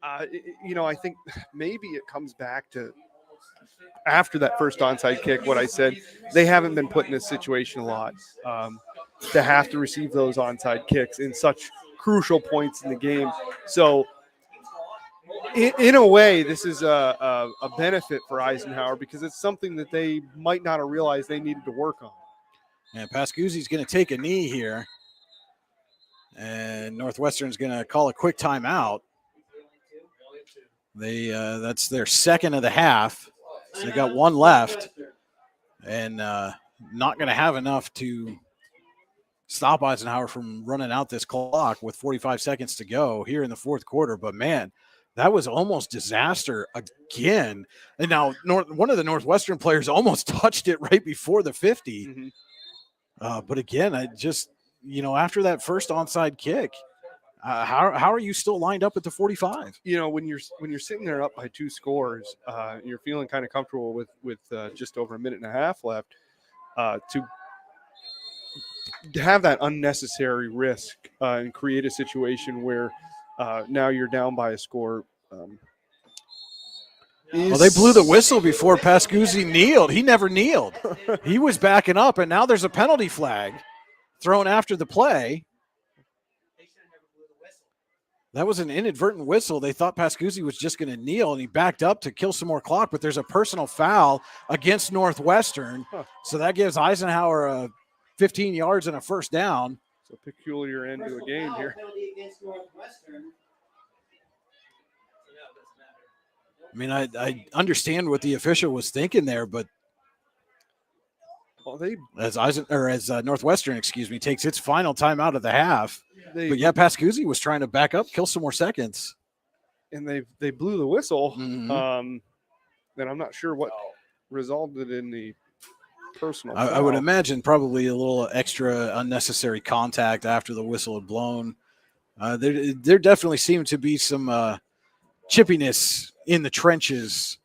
I think maybe it comes back to after that first onside kick, what I said, they haven't been put in this situation a lot to have to receive those onside kicks in such crucial points in the game. So in a way, this is a benefit for Eisenhower because it's something that they might not have realized they needed to work on. And Pascuzzi's going to take a knee here. And Northwestern's going to call a quick timeout. That's their second of the half. So they got one left. And not going to have enough to stop Eisenhower from running out this clock with 45 seconds to go here in the fourth quarter. But, man, that was almost disaster again. And now one of the Northwestern players almost touched it right before the 50. Mm-hmm. But, again, I just, after that first onside kick, how are you still lined up at the 45? When you're sitting there up by 2 scores, you're feeling kind of comfortable with just over a minute and a half left to have that unnecessary risk and create a situation where now you're down by a score. Well, they blew the whistle before Pascuzzi kneeled. He never kneeled. He was backing up, and now there's a penalty flag thrown after the play. That was an inadvertent whistle. They thought Pascuzzi was just going to kneel, and he backed up to kill some more clock, but there's a personal foul against Northwestern. So that gives Eisenhower 15 yards and a first down. It's a peculiar end to a game here. I mean, I understand what the official was thinking there, but as Northwestern, takes its final time out of the half. But yeah, Pascuzzi was trying to back up, kill some more seconds. And they blew the whistle. Mm-hmm. And I'm not sure what resulted in the personal. I would imagine probably a little extra unnecessary contact after the whistle had blown. There definitely seemed to be some chippiness in the trenches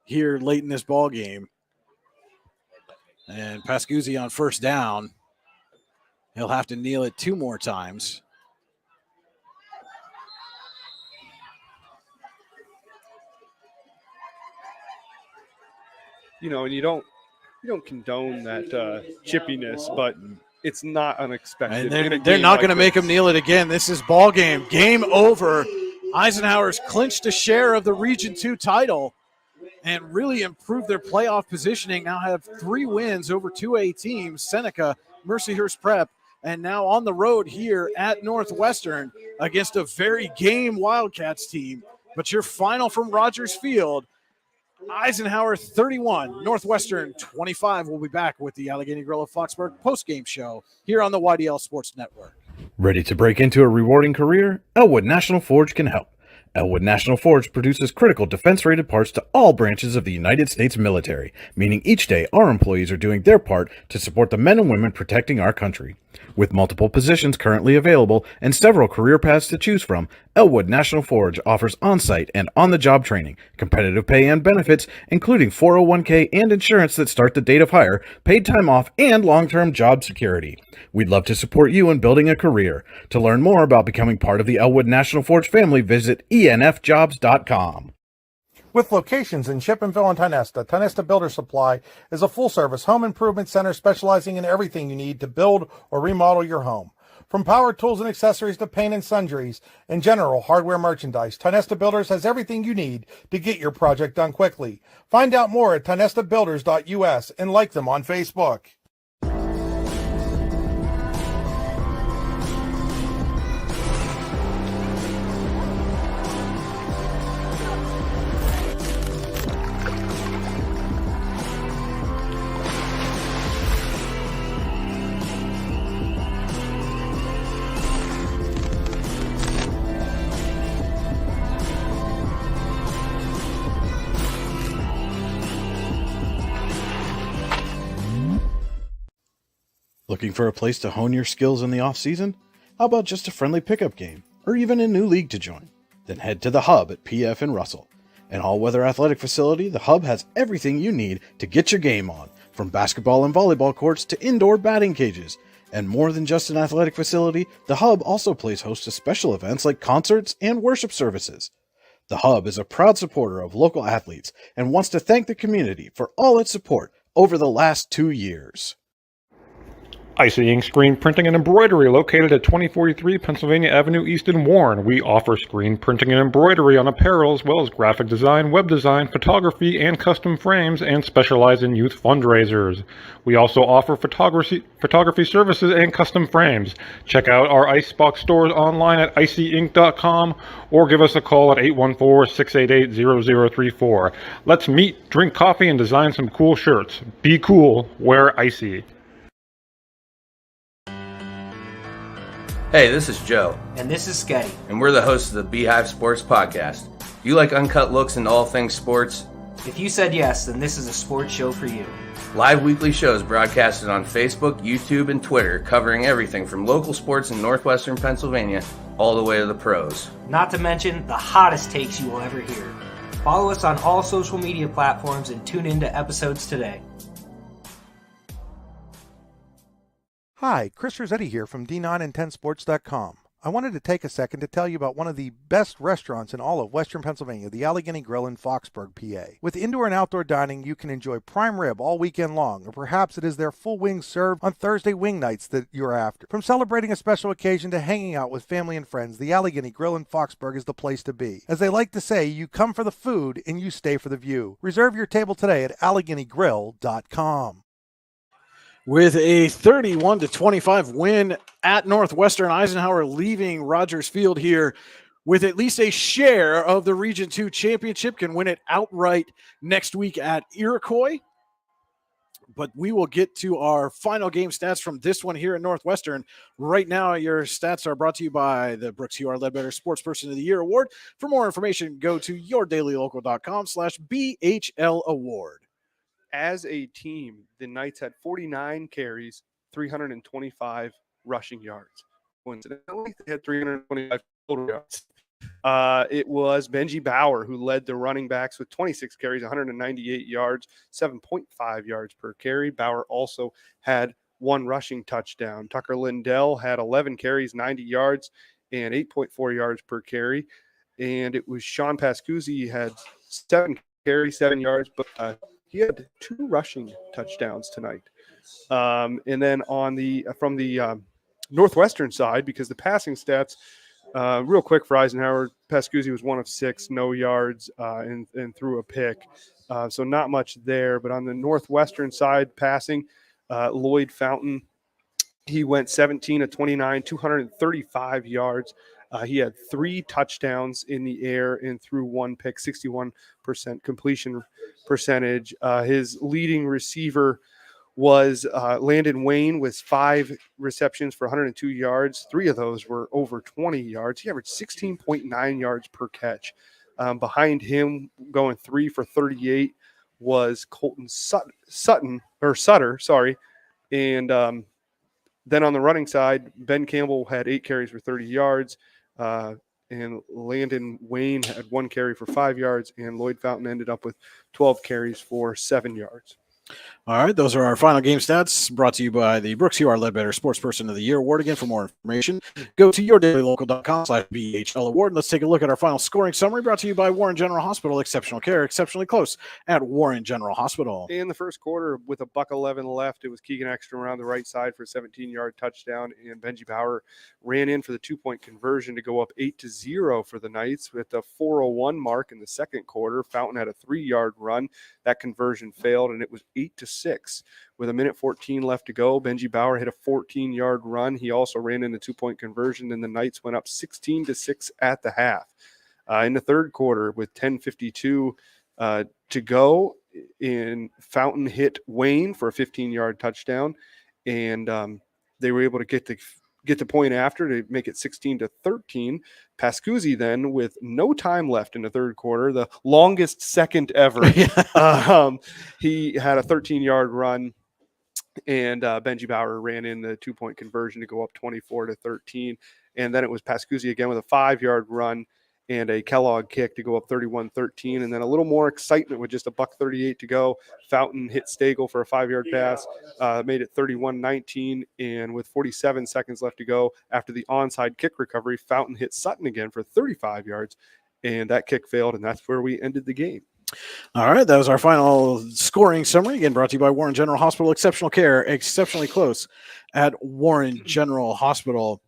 here late in this ball game. And Pascuzzi on first down. He'll have to kneel it 2 more times. And you don't condone that chippiness, but it's not unexpected. And they're not going to make him kneel it again. This is ball game. Game over. Eisenhower's clinched a share of the Region 2 title and really improved their playoff positioning. Now have 3 wins over 2A teams, Seneca, Mercyhurst Prep, and now on the road here at Northwestern against a very game Wildcats team. But your final from Rogers Field, Eisenhower 31, Northwestern 25. We'll be back with the Allegheny Grill of Foxburg postgame show here on the YDL Sports Network. Ready to break into a rewarding career? Elwood National Forge can help. Elwood National Forge produces critical defense-rated parts to all branches of the United States military, meaning each day our employees are doing their part to support the men and women protecting our country. With multiple positions currently available and several career paths to choose from, Elwood National Forge offers on-site and on-the-job training, competitive pay and benefits, including 401k and insurance that start the date of hire, paid time off, and long-term job security. We'd love to support you in building a career. To learn more about becoming part of the Elwood National Forge family, visit enfjobs.com. With locations in Chippenville and Tionesta, Tionesta Builder Supply is a full-service home improvement center specializing in everything you need to build or remodel your home. From power tools and accessories to paint and sundries and general hardware merchandise, Tionesta Builders has everything you need to get your project done quickly. Find out more at tionestabuilders.us and like them on Facebook. Looking for a place to hone your skills in the off-season? How about just a friendly pickup game, or even a new league to join? Then head to the Hub at PF in Russell. An all-weather athletic facility, the Hub has everything you need to get your game on, from basketball and volleyball courts to indoor batting cages. And more than just an athletic facility, the Hub also plays host to special events like concerts and worship services. The Hub is a proud supporter of local athletes and wants to thank the community for all its support over the last 2 years. Icy Ink Screen Printing and Embroidery, located at 2043 Pennsylvania Avenue East in Warren. We offer screen printing and embroidery on apparel, as well as graphic design, web design, photography, and custom frames, and specialize in youth fundraisers. We also offer photography services and custom frames. Check out our Icebox stores online at icyink.com or give us a call at 814-688-0034. Let's meet, drink coffee, and design some cool shirts. Be cool, wear icy. Hey, this is Joe. And this is Sketty. And we're the hosts of the Beehive Sports Podcast. Do you like uncut looks into all things sports? If you said yes, then this is a sports show for you. Live weekly shows broadcasted on Facebook, YouTube, and Twitter, covering everything from local sports in Northwestern Pennsylvania all the way to the pros. Not to mention the hottest takes you will ever hear. Follow us on all social media platforms and tune into episodes today. Hi, Chris Rossetti here from D9and10sports.com. I wanted to take a second to tell you about one of the best restaurants in all of Western Pennsylvania, the Allegheny Grill in Foxburg, PA. With indoor and outdoor dining, you can enjoy prime rib all weekend long, or perhaps it is their full wings served on Thursday wing nights that you're after. From celebrating a special occasion to hanging out with family and friends, the Allegheny Grill in Foxburg is the place to be. As they like to say, you come for the food and you stay for the view. Reserve your table today at AlleghenyGrill.com. With a 31-25 win at Northwestern, Eisenhower leaving Rogers Field here with at least a share of the Region 2 championship, can win it outright next week at Iroquois. But we will get to our final game stats from this one here at Northwestern. Right now, your stats are brought to you by the Brooks Hugh R. Ledbetter Sports Person of the Year Award. For more information, go to yourdailylocal.com/BHL Award. As a team, the Knights had 49 carries, 325 rushing yards. Coincidentally, they had 325 total yards. It was Benji Bauer who led the running backs with 26 carries, 198 yards, 7.5 yards per carry. Bauer also had one rushing touchdown. Tucker Lindell had 11 carries, 90 yards, and 8.4 yards per carry. And it was Sean Pascuzzi had 7 carries, 7 yards, but he had 2 rushing touchdowns tonight. And then from the Northwestern side, because the passing stats, real quick for Eisenhower, Pascuzzi was 1 of 6, no yards, and threw a pick. So not much there. But on the Northwestern side, passing, Lloyd Fountain, he went 17 of 29, 235 yards, He had 3 touchdowns in the air and threw 1 pick, 61% completion percentage. His leading receiver was Landon Wayne with 5 receptions for 102 yards. 3 of those were over 20 yards. He averaged 16.9 yards per catch. Behind him, going 3 for 38, was Colton Sutter, sorry. And then on the running side, Ben Campbell had 8 carries for 30 yards. And Landon Wayne had 1 carry for 5 yards, and Lloyd Fountain ended up with 12 carries for 7 yards. All right, those are our final game stats brought to you by the Brooks UR Ledbetter Sports Person of the Year Award. Again, for more information, go to yourdailylocal.com/BHL Award. Let's take a look at our final scoring summary brought to you by Warren General Hospital. Exceptional care, exceptionally close at Warren General Hospital. In the first quarter, with $1:11 left, it was Keegan Ekstrom around the right side for a 17-yard touchdown, and Benji Bauer ran in for the 2-point conversion to go up 8-0 for the Knights. With the 4:01 mark in the second quarter, Fountain had a 3-yard run. That conversion failed, and it was 8-6. With 1:14 left to go, Benji Bauer hit a 14-yard run. He also ran in the 2-point conversion, and the Knights went up 16-6 at the half. In the third quarter, with 10:52 to go, Fountain hit Wayne for a 15-yard touchdown, and they were able to get the point after to make it 16-13. Pascuzzi then, with no time left in the third quarter, the longest second ever, he had a 13-yard run, and Benji Bauer ran in the 2-point conversion to go up 24-13. And then it was Pascuzzi again with a 5-yard run and a Kellogg kick to go up 31-13. And then a little more excitement with just $1:38 to go. Fountain hit Stagel for a 5-yard pass, made it 31-19. And with 47 seconds left to go after the onside kick recovery, Fountain hit Sutton again for 35 yards. And that kick failed, and that's where we ended the game. All right, that was our final scoring summary. Again, brought to you by Warren General Hospital. Exceptional care, exceptionally close at Warren General Hospital.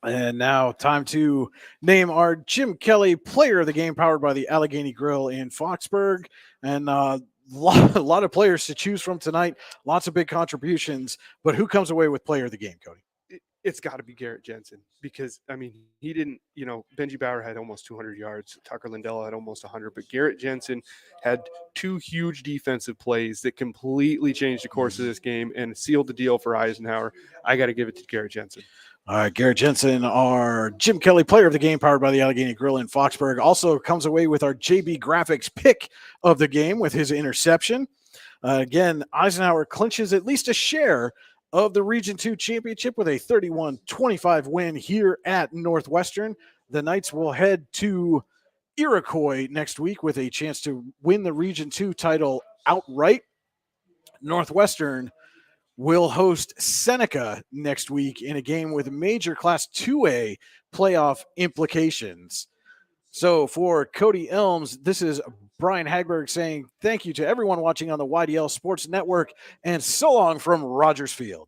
And now time to name our Jim Kelly Player of the Game, powered by the Allegheny Grill in Foxburg. And a lot of players to choose from tonight. Lots of big contributions. But who comes away with Player of the Game, Cody? It's got to be Garrett Jensen, because, I mean, he didn't, Benji Bauer had almost 200 yards. Tucker Lindella had almost 100, but Garrett Jensen had 2 huge defensive plays that completely changed the course of this game and sealed the deal for Eisenhower. I got to give it to Garrett Jensen. All right, Garrett Jensen, our Jim Kelly Player of the Game, powered by the Allegheny Grill in Foxburg, also comes away with our JB Graphics pick of the game with his interception. Again, Eisenhower clinches at least a share of the Region 2 championship with a 31-25 win here at Northwestern. The Knights will head to Iroquois next week with a chance to win the Region 2 title outright. Northwestern will host Seneca next week in a game with major Class 2A playoff implications. So for Cody Elms, this is Brian Hagberg saying thank you to everyone watching on the YDL Sports Network, and so long from Rogers Field.